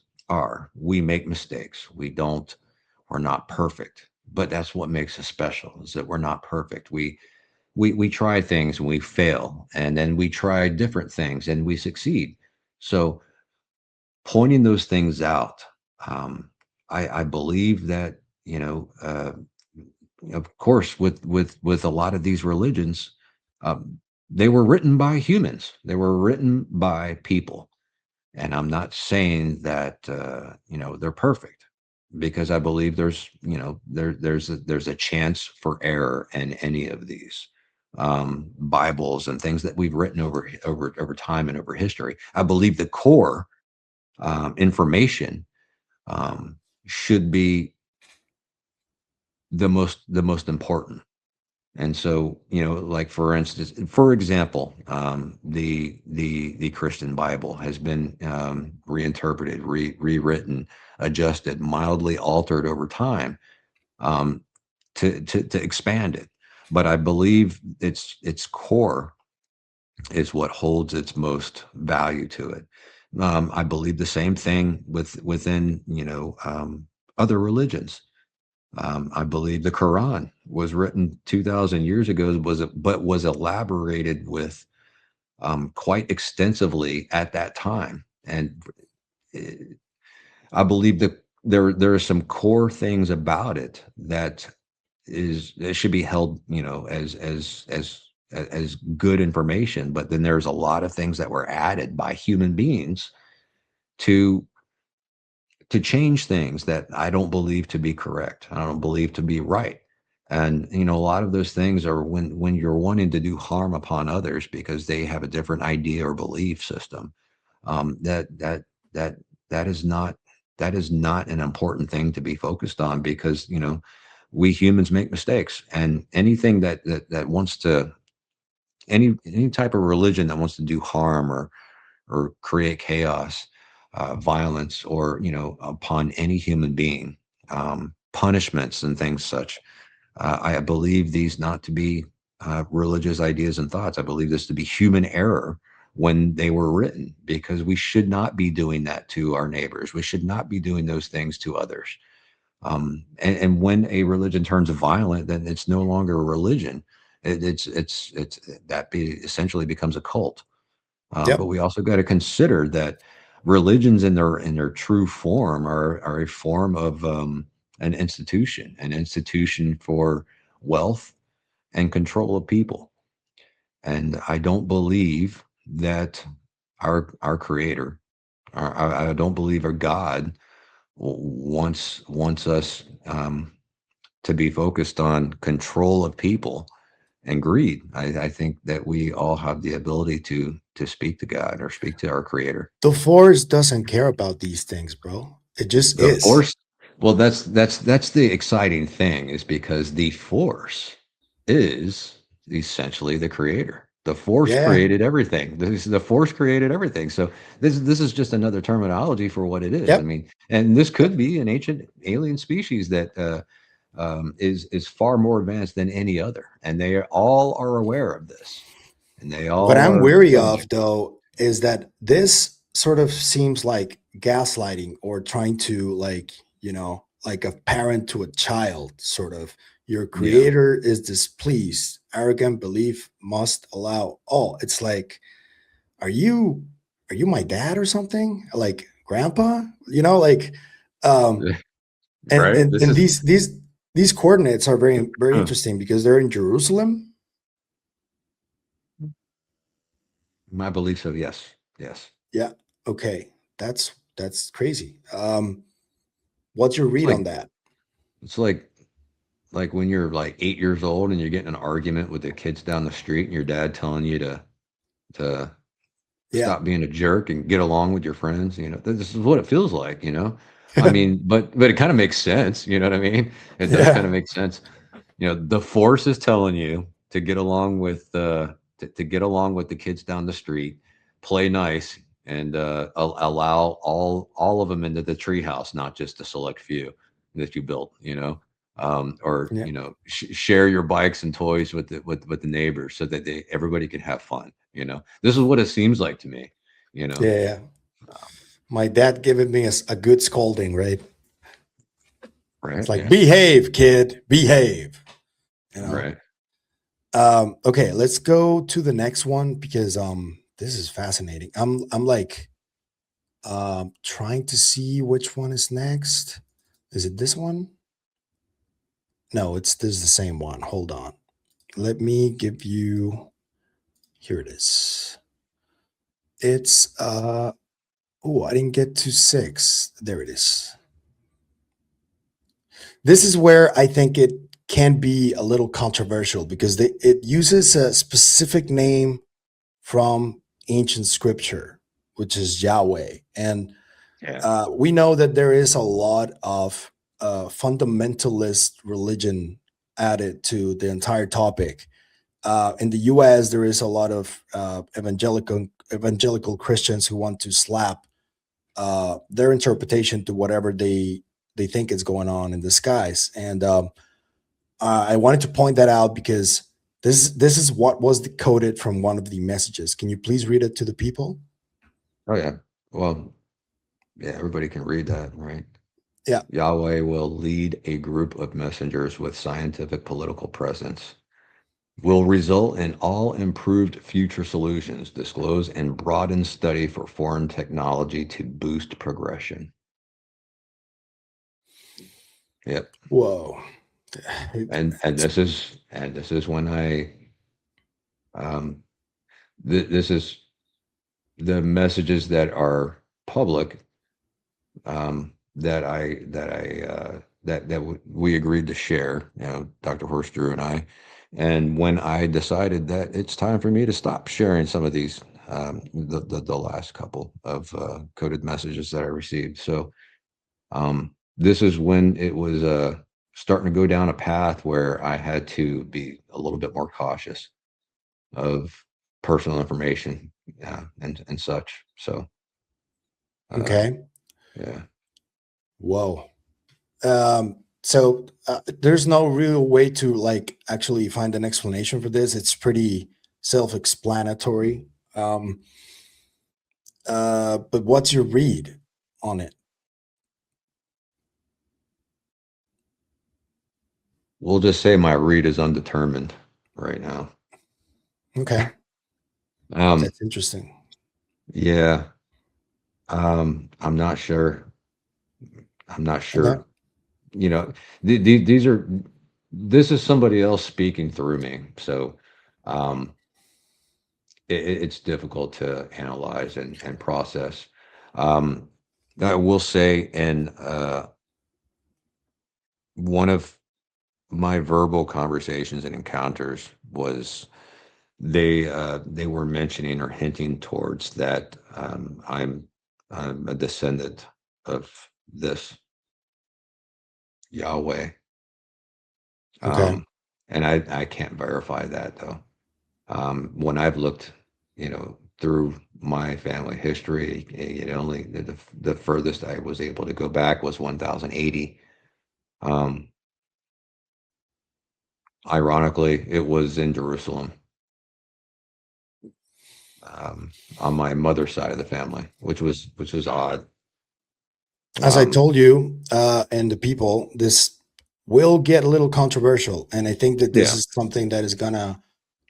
we make mistakes. We're not perfect, but that's what makes us special, is that we're not perfect. We try things and we fail, and then we try different things and we succeed. So pointing those things out, I believe that, of course, with a lot of these religions, they were written by humans. They were written by people. And I'm not saying that, they're perfect, because I believe there's, there's a chance for error in any of these Bibles and things that we've written over time and over history. I believe the core information should be the most important. And so, like for instance, for example, the Christian Bible has been reinterpreted, rewritten, adjusted, mildly altered over time to expand it. But I believe its core is what holds its most value to it. I believe the same thing within other religions. I believe the Quran was written 2,000 years ago, but was elaborated with quite extensively at that time. And I believe that there are some core things about it that should be held, as good information. But then there's a lot of things that were added by human beings to change things that I don't believe to be correct. I don't believe to be right. And a lot of those things are when you're wanting to do harm upon others because they have a different idea or belief system. That is not an important thing to be focused on, because we humans make mistakes, and anything that wants to any type of religion that wants to do harm or create chaos, violence, or upon any human being, punishments and things such. I believe these not to be religious ideas and thoughts. I believe this to be human error when they were written, because we should not be doing that to our neighbors. We should not be doing those things to others. And when a religion turns violent, then it's no longer a religion. Essentially becomes a cult. Yep. But we also got to consider that religions in their true form are a form of an institution for wealth and control of people. And I don't believe that our creator, I don't believe our God wants us to be focused on control of people and greed. I think that we all have the ability to speak to God or speak to our creator. The Force doesn't care about these things, bro. It just The is. force, well, that's the exciting thing, is because the force is essentially the creator. The force Yeah. created everything. The force created everything. So this is just another terminology for what it is. Yep. I mean, and this could be an ancient alien species that is far more advanced than any other, and they all are aware of this, and they all What I'm are weary of, subject. though, is that this sort of seems like gaslighting, or trying to, like, like a parent to a child, sort of. Your Yeah, creator is displeased. Arrogant belief must allow all. It's like, are you my dad or something? Like grandpa? Like, um, and right. and This and is, these coordinates are very very interesting because they're in Jerusalem. my belief. So yes, yes. Yeah. Okay. That's crazy. What's your It's read like on that? it's like when you're like 8 years old and you're getting an argument with the kids down the street, and your dad telling you to Yeah. stop being a jerk and get along with your friends. This is what it feels like. I mean, but it kind of makes sense. You know what I mean? It does kind Yeah. of make sense. The force is telling you to get along with to get along with the kids down the street, play nice, and allow all of them into the treehouse, not just a select few that you built. Or Yeah. share your bikes and toys with the neighbors, so that everybody can have fun. This is what it seems like to me. Yeah. Yeah. My dad giving me a good scolding, right? It's Right? like, Yeah. behave, kid, behave. Right. Okay, let's go to the next one because this is fascinating. I'm like trying to see which one is next. Is it this one? No, this is the same one. Hold on. Let me give you Here it is. It's I didn't get to 6. There it is. This is where I think it can be a little controversial because it uses a specific name from ancient scripture, which is Yahweh. And Yeah. we know that there is a lot of fundamentalist religion added to the entire topic. In the US, there is a lot of evangelical Christians who want to slap their interpretation to whatever they think is going on in the skies. And I wanted to point that out because this is what was decoded from one of the messages. Can you please read it to the people? Oh yeah. Well, yeah, everybody can read that, right? Yeah. Yahweh will lead a group of messengers with scientific political presence. Will result in all improved future solutions, disclose and broaden study for foreign technology to boost progression. Yep. Whoa. And this is when I this is the messages that are public that we agreed to share, Dr. Horace Drew and I. And when I decided that it's time for me to stop sharing some of these, the last couple of coded messages that I received. So this is when it was starting to go down a path where I had to be a little bit more cautious of personal information and such. So Okay. yeah. Whoa. So there's no real way to like actually find an explanation for this. It's pretty self-explanatory. But what's your read on it? We'll just say my read is undetermined right now. Okay. That's interesting. Yeah. I'm not sure. I'm not sure. Okay. This is somebody else speaking through me. So it's difficult to analyze and process. I will say, and one of my verbal conversations and encounters was they were mentioning or hinting towards that I'm a descendant of this Yahweh. Okay. And I can't verify that though. When I've looked, through my family history, only the furthest I was able to go back was 1080. Ironically, it was in Jerusalem. On my mother's side of the family, which was odd. As I told you and the people, this will get a little controversial, and I think that this Yeah. is something that is gonna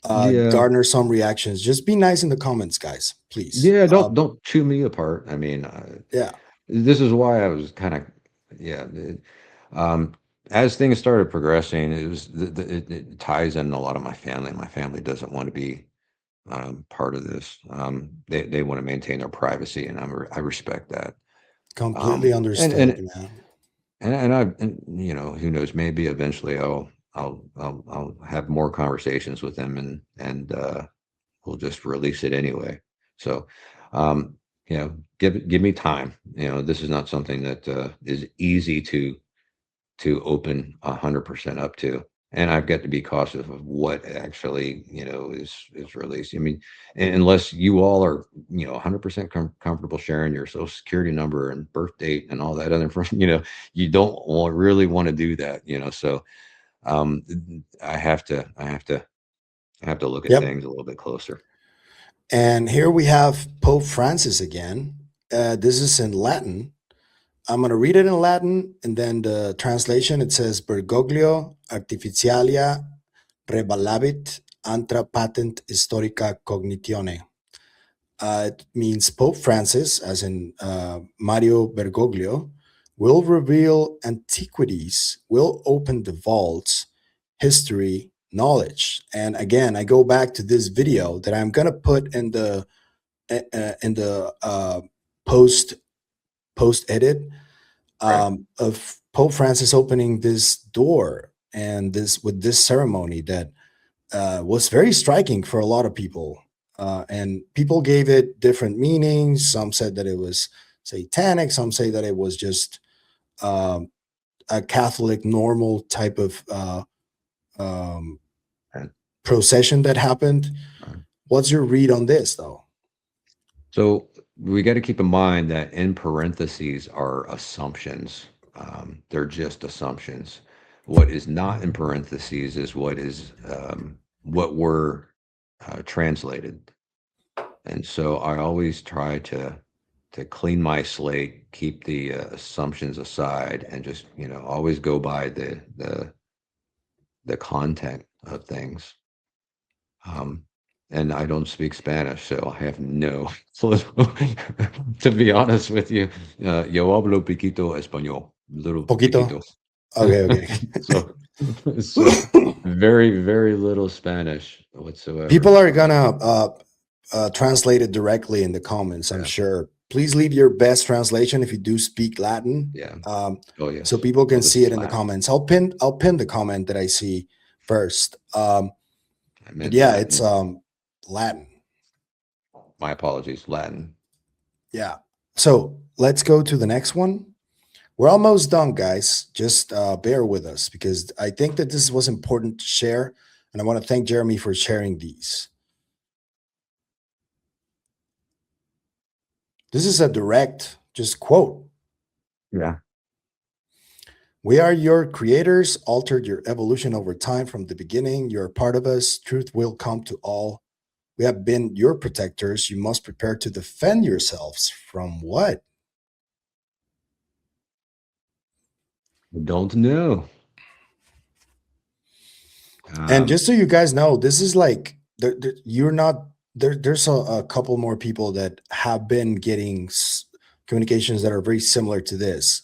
Yeah. garner some reactions. Just be nice in the comments, guys, please. Yeah, don't chew me apart. I mean, Yeah. this is why I was kind of, yeah. As things started progressing, it was it ties in a lot of my family. My family doesn't want to be part of this. They want to maintain their privacy, and I respect that. Completely And understood, man. who knows, maybe eventually I'll have more conversations with them and we'll just release it anyway. So give me time. This is not something that is easy to open 100% up to, and I've got to be cautious of what actually is released. I mean, unless you all are 100% comfortable sharing your social security number and birth date and all that other you don't really want to do that. So I have to look at Yep. things a little bit closer. And here we have Pope Francis again. This is in Latin. I'm going to read it in Latin, and then the translation, it says, Bergoglio artificialia rebalabit antra patent historica cognitione. It means Pope Francis, as in Mario Bergoglio, will reveal antiquities, will open the vaults, history, knowledge. And again, I go back to this video that I'm gonna put in the post edit of Pope Francis opening this door and this ceremony that was very striking for a lot of people. And people gave it different meanings. Some said that it was satanic. Some say that it was just a Catholic normal type of procession that happened. What's your read on this, though? So we got to keep in mind that in parentheses are assumptions. They're just assumptions. What is not in parentheses is what were translated. And so I always try to clean my slate, keep the assumptions aside, and just always go by the content of things. And I don't speak Spanish, so I have no clue. To be honest with you, yo hablo poquito español, little Poquito. Okay. so very, very little Spanish whatsoever. People are gonna translate it directly in the comments, I'm sure. Please leave your best translation if you do speak Latin. Yeah. Yes. So people can see it in the comments. I'll pin the comment that I see first. Latin. It's Latin. My apologies, Latin. Yeah. So let's go to the next one. We're almost done, guys. Just bear with us because I think that this was important to share. And I want to thank Jeremy for sharing these. This is a direct just quote. Yeah. We are your creators, altered your evolution over time from the beginning. You're a part of us. Truth will come to all. We have been your protectors. You must prepare to defend yourselves from what? I don't know. And just so you guys know, this is like you're not there. There's a couple more people that have been getting communications that are very similar to this.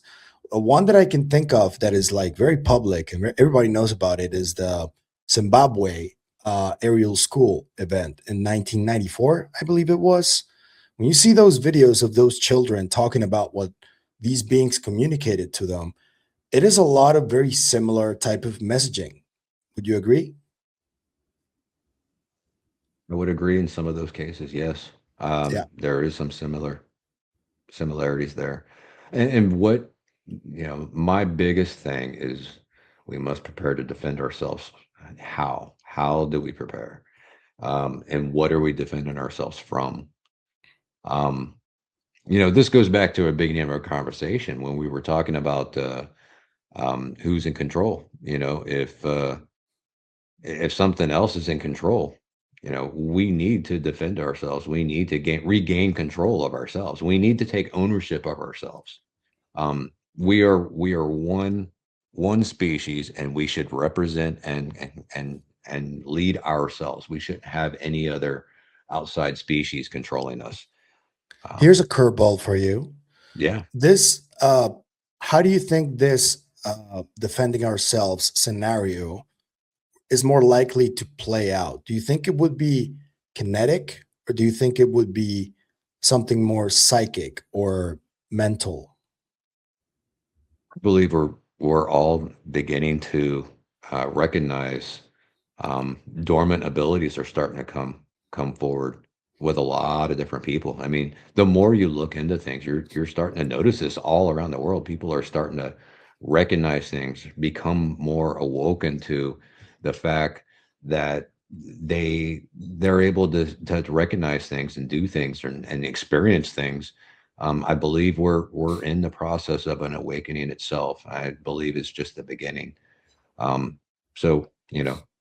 One that I can think of that is like very public and everybody knows about it is the Zimbabwe aerial school event in 1994, I believe it was. When you see those videos of those children talking about what these beings communicated to them, it is a lot of very similar type of messaging. Would you agree? I would agree in some of those cases, yes. There is some similarities there. And what, my biggest thing is we must prepare to defend ourselves. How? How do we prepare? And what are we defending ourselves from? This goes back to a beginning of our conversation when we were talking about who's in control. If something else is in control, we need to defend ourselves. We need to regain control of ourselves. We need to take ownership of ourselves. We are one species, and we should represent and lead ourselves. We shouldn't have any other outside species controlling us. Here's a curveball for you. Yeah. This, how do you think this defending ourselves scenario is more likely to play out? Do you think it would be kinetic, or do you think it would be something more psychic or mental? I believe we're all beginning to recognize dormant abilities are starting to come forward with a lot of different people. I mean, the more you look into things, you're starting to notice this all around the world. People are starting to recognize things, become more awoken to the fact that they're able to recognize things and do things and experience things. I believe we're in the process of an awakening itself. I believe it's just the beginning. So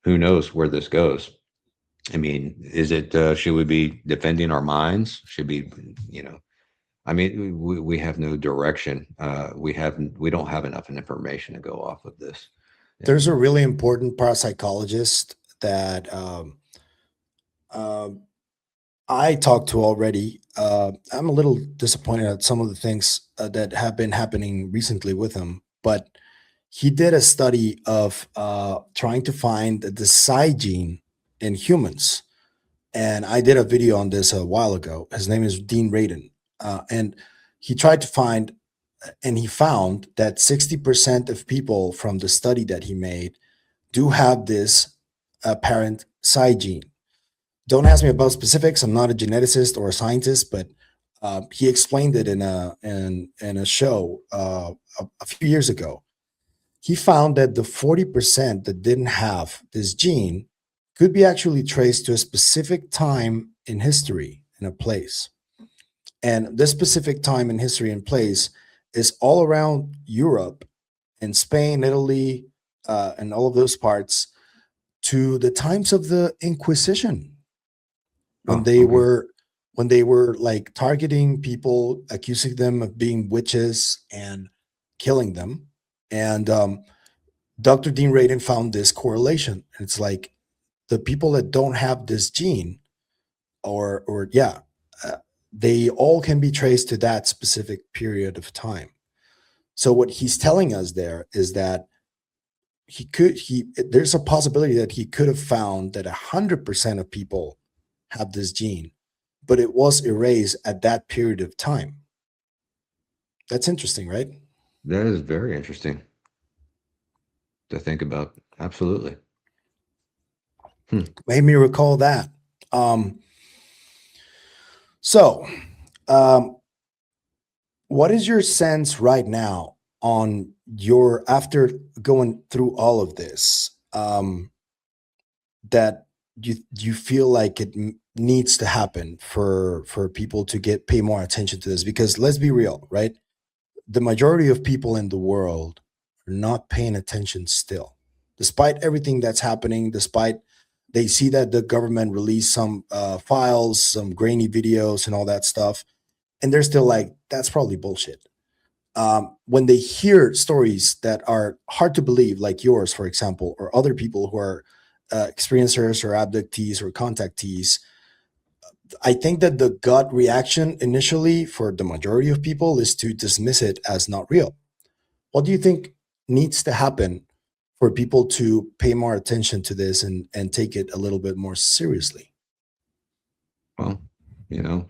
who knows where this goes? I mean, is it should we be defending our minds? Should be, I mean, we have no direction. We don't have enough information to go off of this. There's a really important parapsychologist that I talked to already. I'm a little disappointed at some of the things that have been happening recently with him, but he did a study of trying to find the psi gene in humans. And I did a video on this a while ago. His name is Dean Radin. And he tried to find, and he found that 60% of people from the study that he made do have this apparent psi gene. Don't ask me about specifics. I'm not a geneticist or a scientist, but he explained it in a show a few years ago. He found that the 40% that didn't have this gene could be actually traced to a specific time in history in a place. And this specific time in history and place is all around Europe and Spain, Italy, and all of those parts to the times of the Inquisition when they were like targeting people, accusing them of being witches and killing them. And Dr. Dean Radin found this correlation. It's like the people that don't have this gene, they all can be traced to that specific period of time. So what he's telling us there is that there's a possibility that he could have found that 100% of people have this gene, but it was erased at that period of time. That's interesting, right? That is very interesting to think about. Absolutely. Made me recall that. What is your sense right now on after going through all of this, that you feel like it needs to happen for people to pay more attention to this? Because let's be real, right? The majority of people in the world are not paying attention still, despite everything that's happening, despite they see that the government released some files, some grainy videos and all that stuff, and they're still like, that's probably bullshit. When they hear stories that are hard to believe, like yours, for example, or other people who are experiencers or abductees or contactees, I think that the gut reaction initially for the majority of people is to dismiss it as not real. What do you think needs to happen for people to pay more attention to this and take it a little bit more seriously? Well, you know,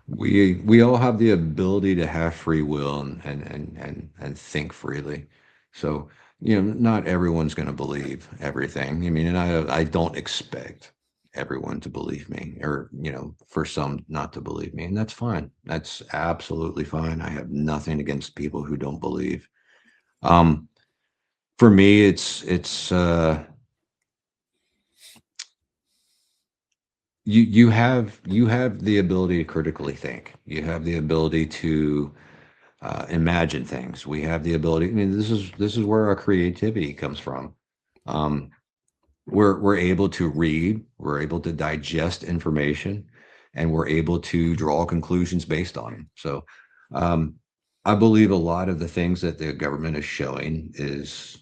we all have the ability to have free will and think freely. So, not everyone's going to believe everything. I mean, and I don't expect everyone to believe me, or for some not to believe me, and that's fine. That's absolutely fine. I have nothing against people who don't believe. For me, it's you have the ability to critically think. You have the ability to imagine things. We have the ability. I mean, this is where our creativity comes from. We're able to read. We're able to digest information, and we're able to draw conclusions based on it. So, I believe a lot of the things that the government is showing is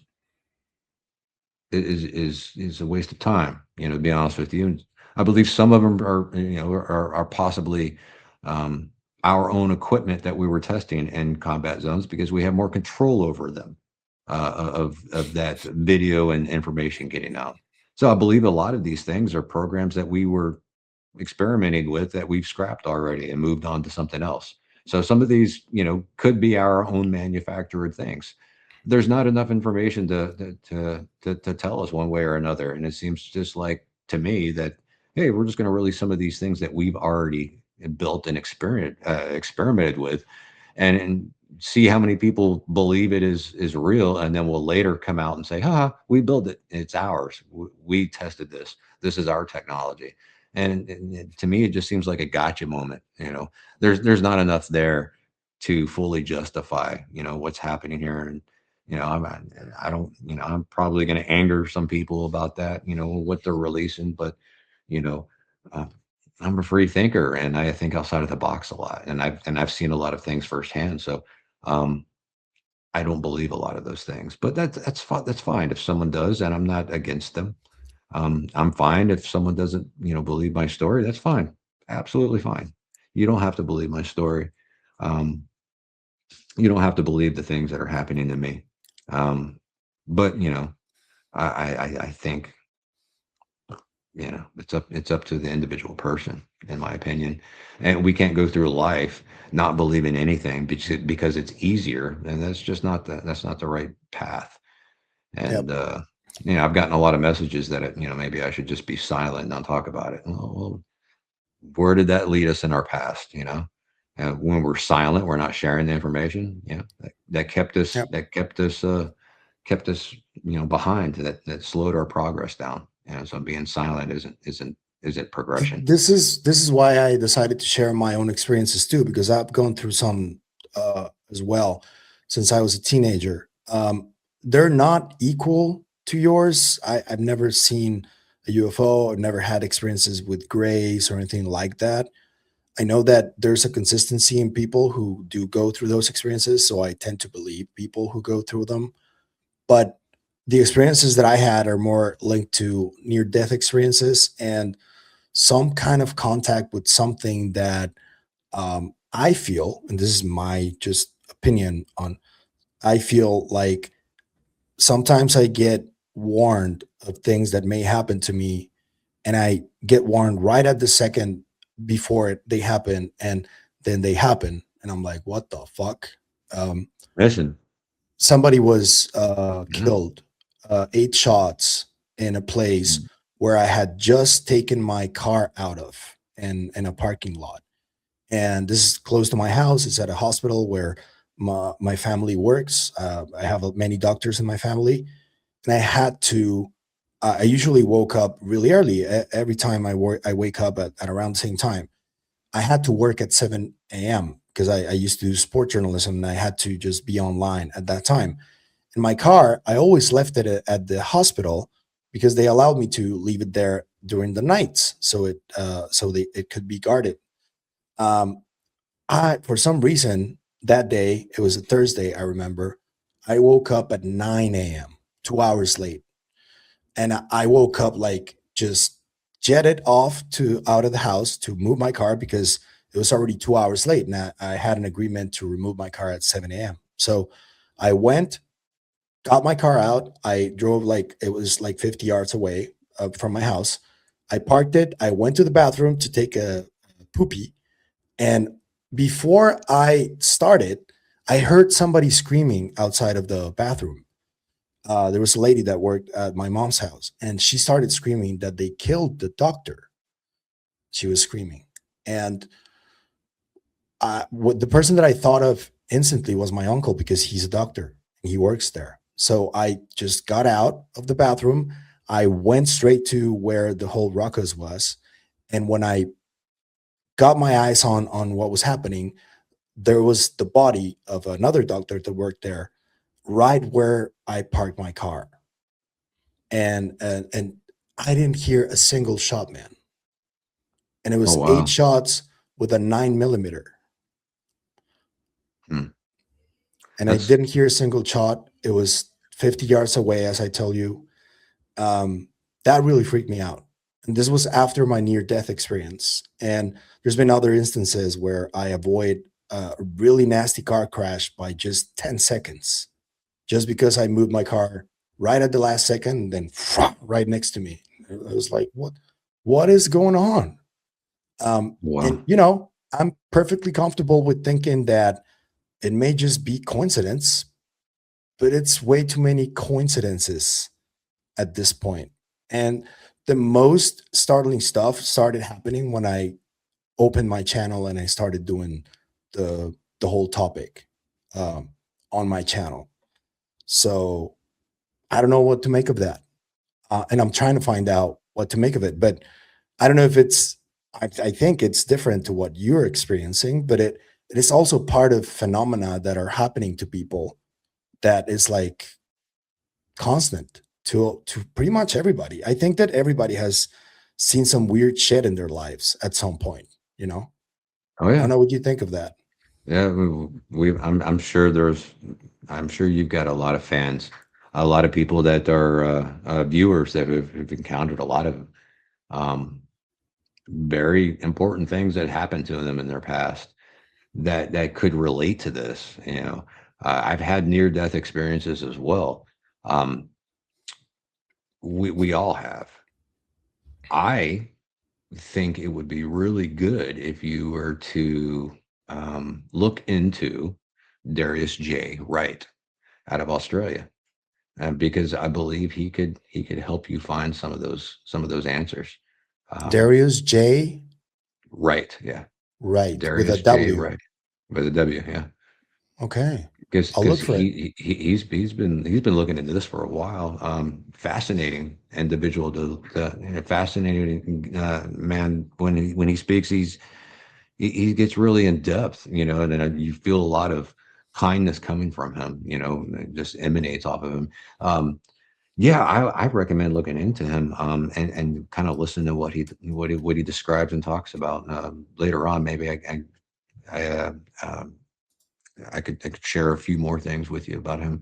a waste of time. To be honest with you, and I believe some of them are possibly our own equipment that we were testing in combat zones because we have more control over them of that video and information getting out. So I believe a lot of these things are programs that we were experimenting with that we've scrapped already and moved on to something else. So some of these, could be our own manufactured things. There's not enough information to tell us one way or another, and it seems just like to me that, hey, we're just going to release some of these things that we've already built and experimented with, and see how many people believe it is real, and then we'll later come out and say, we built it, it's ours, we tested this, this is our technology. And to me, it just seems like a gotcha moment. There's not enough there to fully justify what's happening here. And I don't, I'm probably going to anger some people about that, what they're releasing, but I'm a free thinker, and I think outside of the box a lot, and I've seen a lot of things firsthand. So I don't believe a lot of those things, but that's fine. That's fine if someone does, and I'm not against them. I'm fine if someone doesn't, believe my story. That's fine. Absolutely fine. You don't have to believe my story. You don't have to believe the things that are happening to me. But I think it's up to the individual person, in my opinion, and we can't go through life not believing anything because it's easier, and that's not the right path. Yep. And I've gotten a lot of messages that maybe I should just be silent and not talk about it. Well, where did that lead us in our past? And when we're silent, we're not sharing the information. That kept us Yep. kept us behind. That slowed our progress down. So being silent isn't progression. This is why I decided to share my own experiences too, because I've gone through some as well since I was a teenager. They're not equal to yours. I've never seen a UFO. I've never had experiences with grays or anything like that. I know that there's a consistency in people who do go through those experiences, so I tend to believe people who go through them. But the experiences that I had are more linked to near death experiences and some kind of contact with something that I feel, and this is my just opinion on, I feel like sometimes I get warned of things that may happen to me, and I get warned right at the second before they happen, and then they happen, and I'm like, what the fuck? Um, Listen. Somebody was Yeah. killed, 8 shots in a place Mm. where I had just taken my car out of in a parking lot. And this is close to my house. It's at a hospital where my family works. I have many doctors in my family, and I had to. I usually woke up really early. Every time I wake up at around the same time. I had to work at 7 a.m. because I used to do sport journalism, and I had to just be online at that time. In my car, I always left it at the hospital because they allowed me to leave it there during the nights, so it could be guarded. Um, I for some reason that day, it was a Thursday, I remember, I woke up at 9 a.m., 2 hours late. And I woke up like just jetted off to out of the house to move my car because it was already 2 hours late. And I had an agreement to remove my car at 7 a.m. So I went, got my car out. I drove like it was like 50 yards away from my house. I parked it. I went to the bathroom to take a poopy. And before I started, I heard somebody screaming outside of the bathroom. There was a lady that worked at my mom's house, and she started screaming that they killed the doctor. She was screaming. And the person that I thought of instantly was my uncle because he's a doctor and he works there. So I just got out of the bathroom. I went straight to where the whole ruckus was. And when I got my eyes on what was happening, there was the body of another doctor that worked there right where I parked my car. And I didn't hear a single shot, man. And it Oh was 8 shots with a 9 millimeter. Hmm. And I That's didn't hear a single shot. It was 50 yards away, as I tell you. That really freaked me out. And this was after my near death experience. And there's been other instances where I avoid a really nasty car crash by just 10 seconds, just because I moved my car right at the last second, and then right next to me. I was like, what is going on? wow. And I'm perfectly comfortable with thinking that it may just be coincidence, but it's way too many coincidences at this point. And the most startling stuff started happening when I opened my channel and I started doing the whole topic on my channel. So I don't know what to make of that. And I'm trying to find out what to make of it. But I don't know if I think it's different to what you're experiencing, but it is also part of phenomena that are happening to people that is like constant to pretty much everybody. I think that everybody has seen some weird shit in their lives at some point, you know? Oh I yeah. don't know what you think of that. Yeah, I'm sure I'm sure you've got a lot of fans, a lot of people that are viewers that have encountered a lot of um, very important things that happened to them in their past that could relate to this. I've had near death experiences as well. We all have. I think it would be really good if you were to look into Darius J. Wright out of Australia, because I believe he could help you find some of those answers. Darius J. Wright, yeah, Wright with a Darius J. W. Wright with a W, yeah. Okay, Because I'll look for it. he's been looking into this for a while. Fascinating individual, fascinating man. When he speaks, he gets really in depth, and then you feel a lot of kindness coming from him. It just emanates off of him. Yeah, I recommend looking into him, and kind of listen to what he describes and talks about. Later on, maybe I could share a few more things with you about him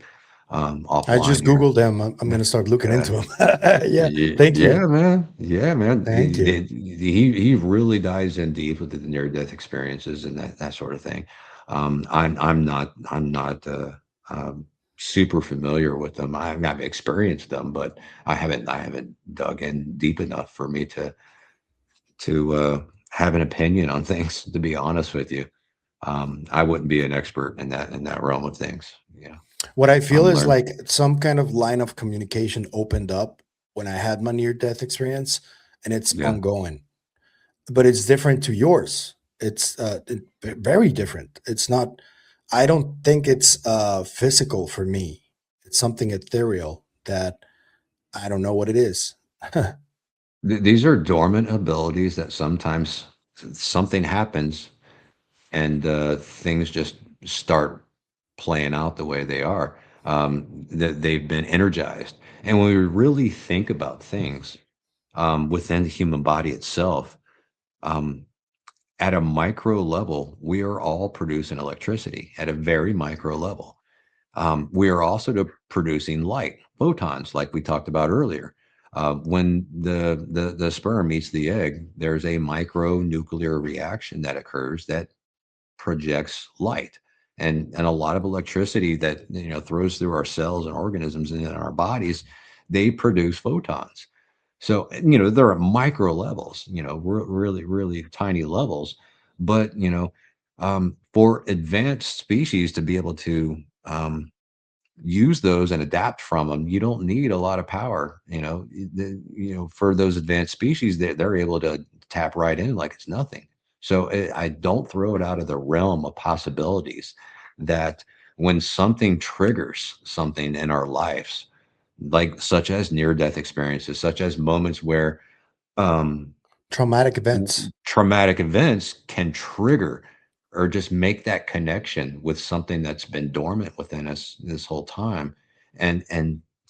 offline. I just here. Googled him. I'm going to start looking into him. Yeah, thank Yeah, you. man. Yeah, man. Thank you. He really dives in deep with the near-death experiences and that sort of thing. I'm not super familiar with them. I've experienced them, but I haven't dug in deep enough for me to have an opinion on things. To be honest with you, I wouldn't be an expert in that realm of things. Yeah, What I feel I'm is learning. like some kind of line of communication opened up when I had my near-death experience, and it's Yeah. ongoing. But it's different to yours. It's very different. It's not. I don't think it's physical for me. It's something ethereal that I don't know what it is. These are dormant abilities that sometimes something happens and things just start playing out the way they are. That they've been energized. And when we really think about things within the human body itself, um, at a micro level, we are all producing electricity at a very micro level. We are also producing light, photons, like we talked about earlier. When the sperm meets the egg, there's a micronuclear reaction that occurs that projects light, and a lot of electricity that throws through our cells and organisms and in our bodies. They produce photons. So they're at micro levels, really really tiny levels, but for advanced species to be able to use those and adapt from them, you don't need a lot of power. For those advanced species, they're able to tap right in like it's nothing. So I don't throw it out of the realm of possibilities that when something triggers something in our lives, like such as near-death experiences, such as moments where um, Traumatic events. traumatic events can trigger or just make that connection with something that's been dormant within us this whole time, and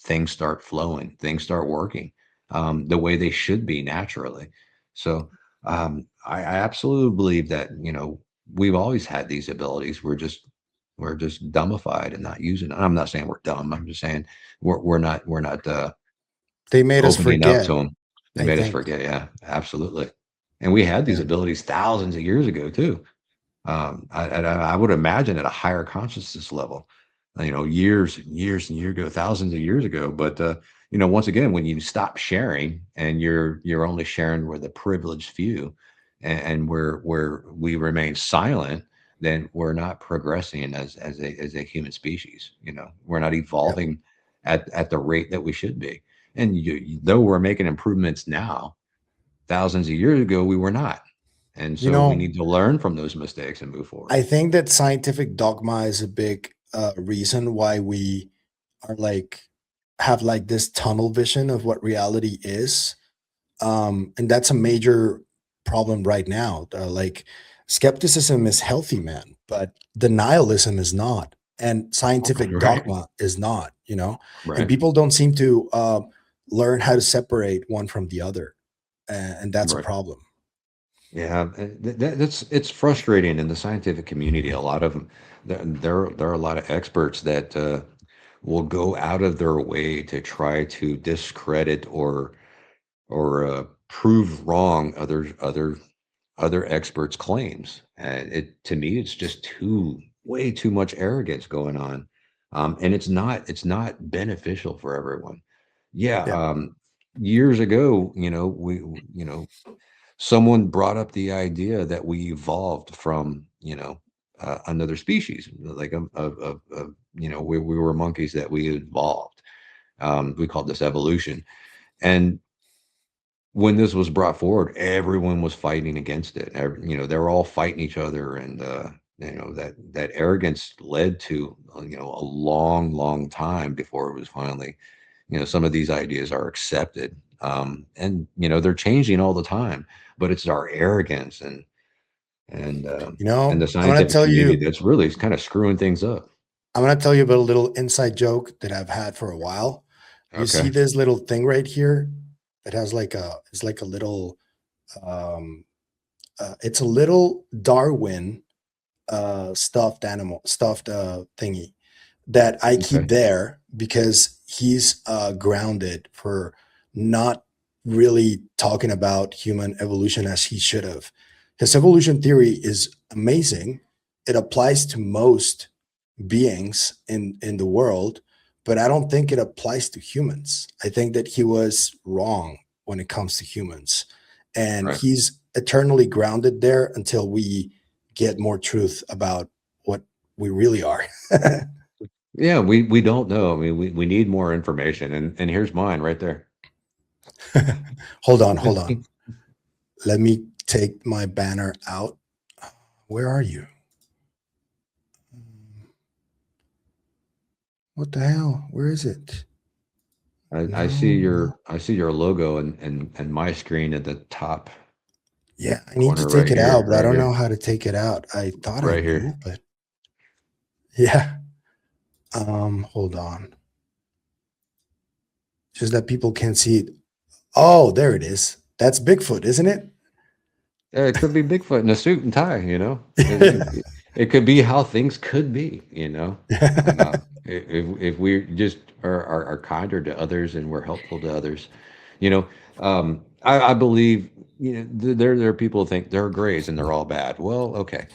things start flowing, things start working the way they should be naturally. So I absolutely believe that we've always had these abilities. We're just dumbified and not using it. I'm not saying we're dumb. I'm just saying we're not They made us opening up forget, to them. They I made us think. forget. Yeah, absolutely. And we had these Yeah. abilities thousands of years ago too. I would imagine at a higher consciousness level, years and years and years ago, thousands of years ago. But once again, when you stop sharing and you're only sharing with a privileged few, and where we remain silent, then we're not progressing as a human species. We're not Yeah. evolving at the rate that we should be. And though we're making improvements now, thousands of years ago we were not. And You so we know, need to learn from those mistakes and move forward. I think that scientific dogma is a big reason why we are like have like this tunnel vision of what reality is. And that's a major problem right now. Like skepticism is healthy, man, but denialism is not, and scientific Right. dogma is not. And Right. people don't seem to learn how to separate one from the other, and that's a Right. problem. Yeah. It's frustrating in the scientific community. A lot of them, there are a lot of experts that will go out of their way to try to discredit or prove wrong other experts' claims. And to me, it's just way too much arrogance going on. and it's not beneficial for everyone. Yeah, Yeah. years ago, someone brought up the idea that we evolved from, another species, like we were monkeys, that we evolved. We called this evolution. And when this was brought forward, everyone was fighting against it. They were all fighting each other, and that arrogance led to a long, long time before it was finally, some of these ideas are accepted. And they're changing all the time, but it's our arrogance and the I'm gonna scientific tell community you, that's really kind of screwing things up. I'm gonna tell you about a little inside joke that I've had for a while. You see Okay. this little thing right here that has it's like a little, um, it's a little Darwin stuffed thingy that I keep Okay. there because he's grounded for not really talking about human evolution as he should have. His evolution theory is amazing. It applies to most beings in the world, but I don't think it applies to humans. I think that he was wrong when it comes to humans, and Right. he's eternally grounded there until we get more truth about what we really are. Yeah, we don't know. I mean, we need more information, and here's mine right there. Hold on, hold on. Let me take my banner out. Where are you? What the hell? Where is it? I see No. your logo and my screen at the top Yeah, I need to corner take right it out, here, but I right don't know here, how to take it out. I thought I right here. knew, but yeah. Hold on. Just that people can't see it. Oh, there it is. That's Bigfoot, isn't it? Yeah, it could be Bigfoot in a suit and tie, Yeah. It could be how things could be, if we just are kinder to others and we're helpful to others, you know. I believe, there are people who think there are grays and they're all bad. Well, okay.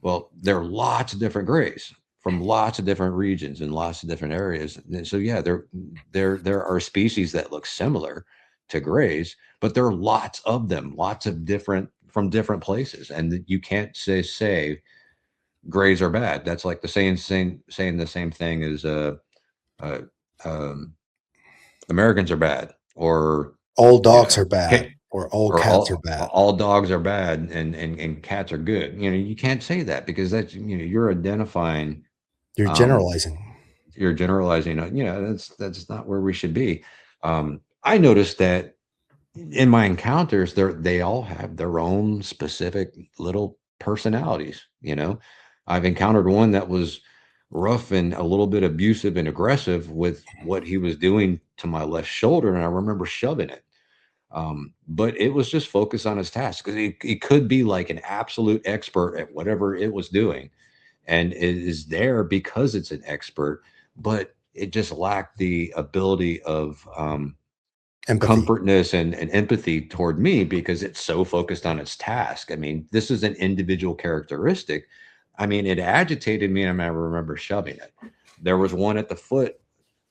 Well, there are lots of different grays from lots of different regions and lots of different areas. And so yeah, there are species that look similar to grays, but there are lots of them, lots of different from different places, and you can't say grays are bad. That's like the saying the same thing as uh, um, Americans are bad, or All dogs yeah, are bad, or all or cats are bad. all dogs are bad and cats are good. You can't say that, because that's, you're identifying, You're um, generalizing. you're generalizing. That's not where we should be. I noticed that in my encounters, they all have their own specific little personalities. I've encountered one that was rough and a little bit abusive and aggressive with what he was doing to my left shoulder, and I remember shoving it. But it was just focused on his task, because it could be like an absolute expert at whatever it was doing, and it is there because it's an expert, but it just lacked the ability of Empathy. comfortness and empathy toward me, because it's so focused on its task. I mean, this is an individual characteristic. I mean, it agitated me, and I remember shoving it. There was one at the foot,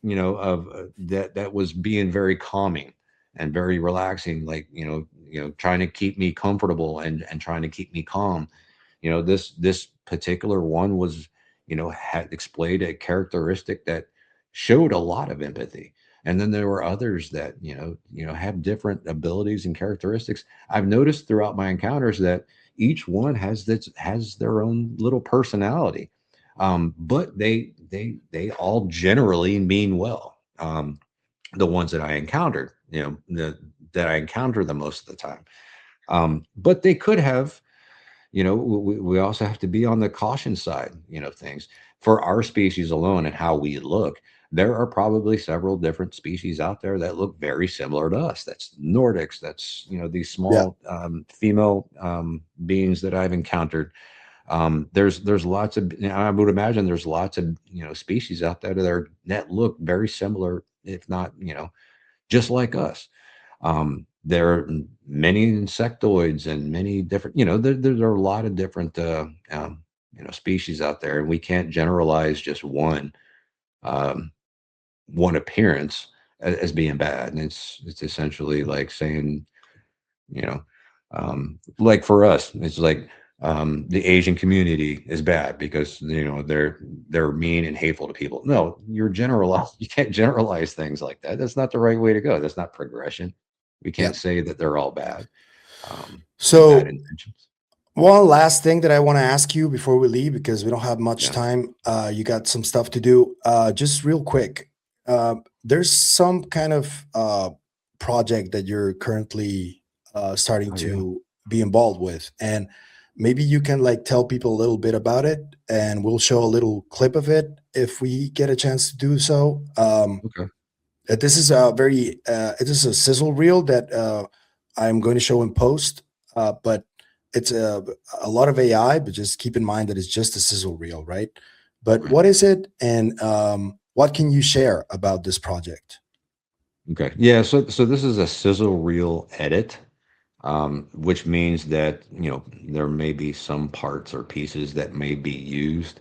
of that was being very calming and very relaxing, like, trying to keep me comfortable and trying to keep me calm. This particular one was, had displayed a characteristic that showed a lot of empathy. And then there were others that, have different abilities and characteristics. I've noticed throughout my encounters that each one has their own little personality. But they all generally mean well. The ones that I encountered, that I encounter the most of the time. But they could have, we also have to be on the caution side, things. For our species alone and how we look, there are probably several different species out there that look very similar to us. That's Nordics. That's, these Yeah. small female beings that I've encountered. There's lots of, I would imagine there's lots of, species out there that look very similar, if not, just like us. There are many insectoids and many different, there are a lot of different, species out there, and we can't generalize just one. one appearance as being bad, and it's essentially like saying, you know, like for us, it's like the Asian community is bad because they're mean and hateful to people. No, you can't generalize things like that. That's not the right way to go. That's not progression. We Yeah. can't say that they're all bad. And So bad intentions. one last thing that I want to ask you before we leave, because we don't have much Yeah. time. You got some stuff to do. Just real quick, there's some kind of project that you're currently starting Oh, yeah. to be involved with, and maybe you can like tell people a little bit about it, and we'll show a little clip of it if we get a chance to do so. Okay. This is a very it is a sizzle reel that I'm going to show in post, but it's a lot of AI. But just keep in mind that it's just a sizzle reel, right? But Right. what is it, and what can you share about this project? Okay. Yeah. So this is a sizzle reel edit, which means that there may be some parts or pieces that may be used,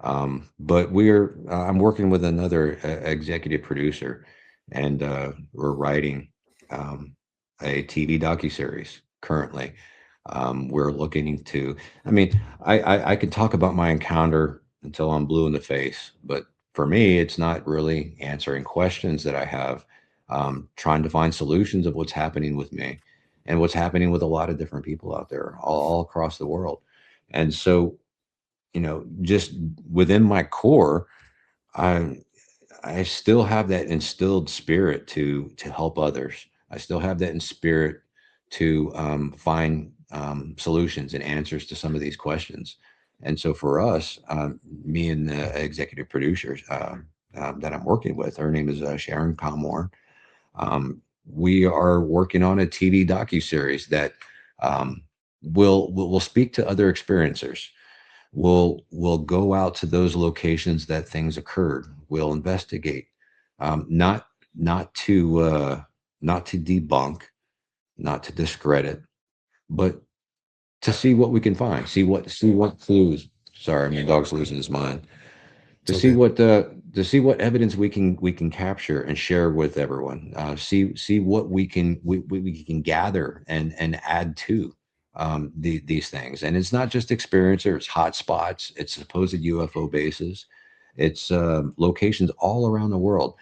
but I'm working with another executive producer, and we're writing a TV docuseries currently. We're looking to. I mean, I could talk about my encounter until I'm blue in the face, but for me, it's not really answering questions that I have. Trying to find solutions of what's happening with me and what's happening with a lot of different people out there all across the world. And so, just within my core, I I still have that instilled spirit to help others. I still have that in spirit to find solutions and answers to some of these questions. And so for us, me and the executive producers that I'm working with, her name is Sharon Comorn. We are working on a TV docuseries that um, will speak to other experiencers. We'll go out to those locations that things occurred. We'll investigate, not not to debunk, not to discredit, but to see what we can find. See what clues. Sorry, my dog's losing his mind. To It's see okay. what evidence we can capture and share with everyone. See what we can gather and add to these things. And it's not just experiencer, it's hotspots, it's supposed UFO bases, it's locations all around the world,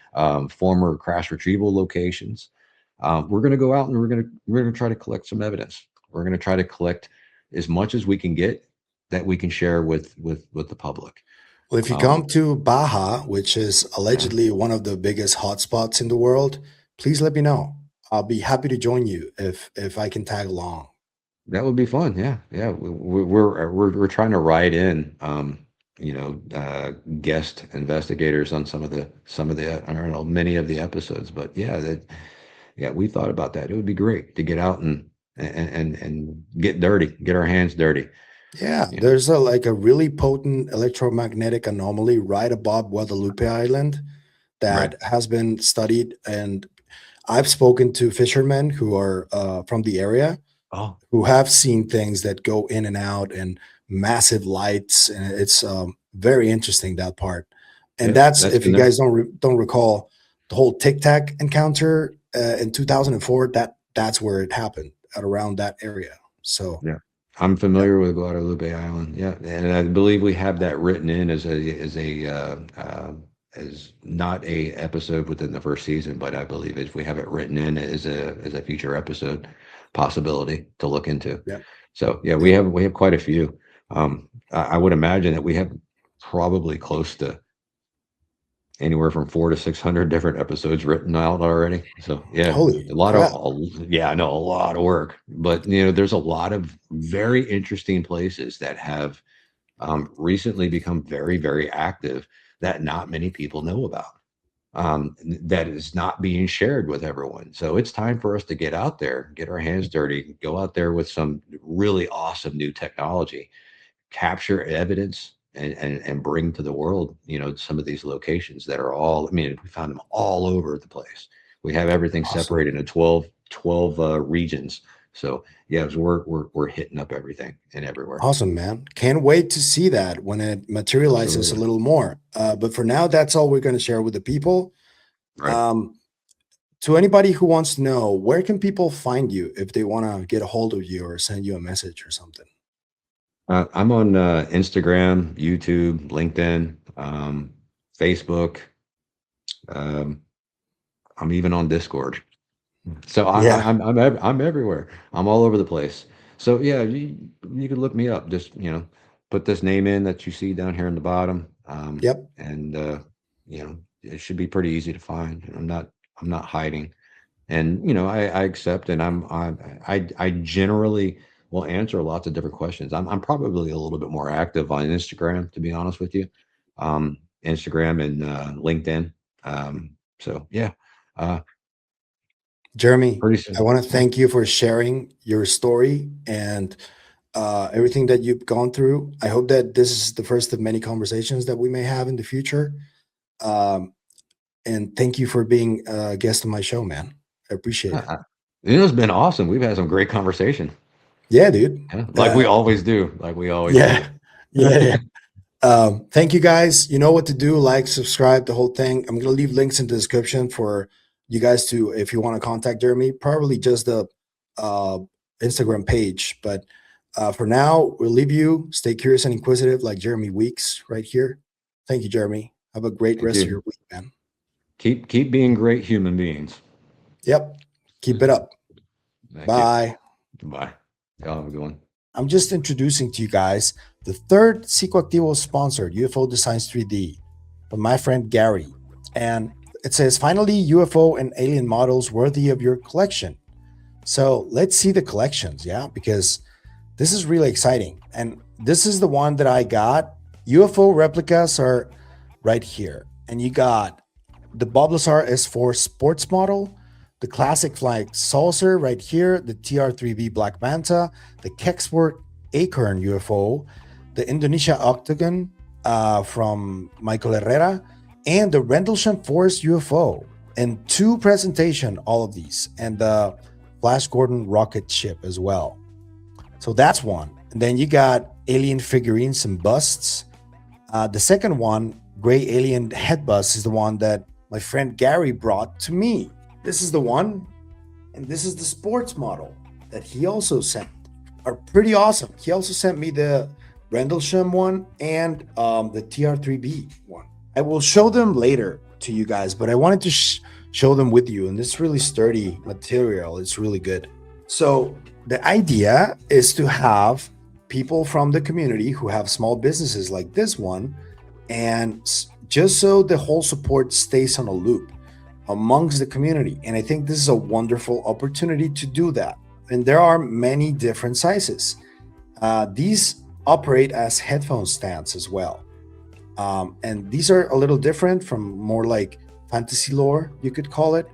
former crash retrieval locations. We're going to go out and we're going to try to collect some evidence. We're going to try to collect as much as we can get that we can share with the public. Well, if you Um, come to Baja, which is yeah, allegedly one of the biggest hotspots in the world, please let me know. I'll be happy to join you if I can tag along. that would be fun. Yeah, yeah. We're trying to write in, guest investigators on some of the I don't know, many of the episodes. But yeah, we thought about that. It would be great to get out and get dirty, get our hands dirty. Yeah, Yeah, there's like a really potent electromagnetic anomaly right above Guadalupe Island right. that has been studied, and I've spoken to fishermen who are from the area Oh, who have seen things that go in and out and massive lights, and it's very interesting, that part. And yeah. that's, That's if been you there. guys don't recall, the whole Tic Tac encounter in 2004. That's where it happened, at around that area. So Yeah. I'm yeah. familiar with Guadalupe Island. Yeah, and I believe we have that written in as not a episode within the first season, but I believe if we have it written in as a future episode possibility to look into. Yeah. So yeah, we Yeah. have quite a few. I would imagine that we have probably close to anywhere from 400 to 600 different episodes written out already. So yeah, Holy a lot of crap. yeah, I know, a lot of work. But there's a lot of very interesting places that have recently become very, very active that not many people know about. That is not being shared with everyone. So it's time for us to get out there, get our hands dirty, go out there with some really awesome new technology, capture evidence and bring to the world, some of these locations that are all, I mean, we found them all over the place. We have everything Awesome. separated into 12 regions So yeah, we're hitting up everything and everywhere. Awesome, man. Can't wait to see that when it materializes Absolutely. a little more. But for now, that's all we're going to share with the people. Right. To anybody who wants to know, where can people find you if they want to get a hold of you or send you a message or something? I'm on Instagram, YouTube, LinkedIn, Facebook. I'm even on Discord. So Yeah. I'm everywhere. I'm all over the place. So yeah, you could look me up. Just put this name in that you see down here in the bottom. Yep. And it should be pretty easy to find. I'm not hiding. And I accept, and I generally will answer lots of different questions. I'm probably a little bit more active on Instagram, to be honest with you. Instagram and LinkedIn. So yeah, Jeremy, pretty soon. I want to thank you for sharing your story and everything that you've gone through. I hope that this is the first of many conversations that we may have in the future. And thank you for being a guest on my show, man. I appreciate it. It's been awesome. We've had some great conversation. Yeah, dude. Like we always do. Like we always Yeah. do. Yeah. Thank you guys. You know what to do. Like, subscribe, the whole thing. I'm going to leave links in the description for you guys to, if you want to contact Jeremy, probably just the Instagram page. But for now, we'll leave you. Stay curious and inquisitive like Jeremy Weeks right here. Thank you, Jeremy. Have a great Thank rest of you. your week, man. Keep being great human beings. Yep. Keep it up. Thank Bye. you. Bye. Y'all have a good one. I'm just introducing to you guys the third Psicoactivo sponsored UFO Designs 3D from my friend Gary. And it says, finally, UFO and alien models worthy of your collection. So let's see the collections, yeah? Because this is really exciting. And this is the one that I got. UFO replicas are right here. And you got the Boblasar S4 sports model, the classic flight saucer right here, the TR-3B Black Manta, the Kexport Acorn UFO, the Indonesia Octagon from Michael Herrera, and the Rendlesham Forest UFO. And two presentation, all of these, and the Flash Gordon rocket ship as well. So that's one. And then you got alien figurines and busts. The second one, gray alien head bust, is the one that my friend Gary brought to me. This is the one, and this is the sports model that he also sent. Are pretty awesome. He also sent me the Rendlesham one and the TR-3B one. I will show them later to you guys, but I wanted to show them with you, and this really sturdy material. It's really good. So the idea is to have people from the community who have small businesses like this one, and just so the whole support stays on a loop amongst the community. And I think this is a wonderful opportunity to do that. And there are many different sizes. These operate as headphone stands as well. And these are a little different from more like fantasy lore, you could call it.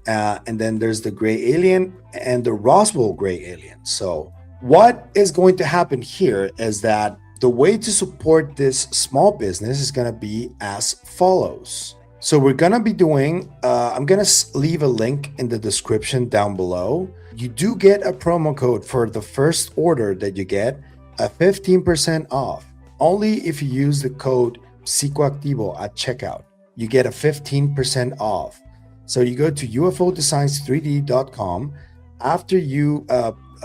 And then there's the gray alien and the Roswell gray alien. So what is going to happen here is that the way to support this small business is going to be as follows. So we're going to be doing, I'm going to leave a link in the description down below. You do get a promo code for the first order that you get, a 15% off. Only if you use the code Psicoactivo at checkout, you get a 15% off. So you go to ufodesigns3d.com. After you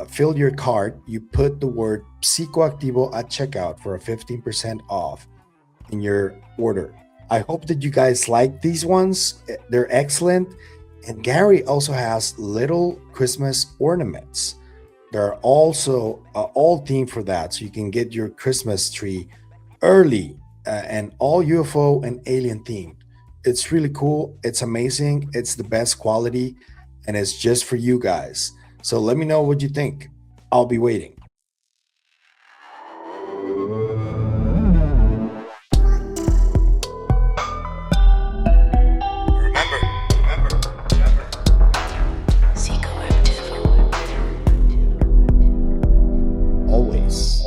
fill your cart, you put the word Psicoactivo at checkout for a 15% off in your order. I hope that you guys like these ones. They're excellent. And Gary also has little Christmas ornaments. They're also all themed for that. So you can get your Christmas tree early and all UFO and alien themed. It's really cool. It's amazing. It's the best quality and it's just for you guys. So let me know what you think. I'll be waiting. Always.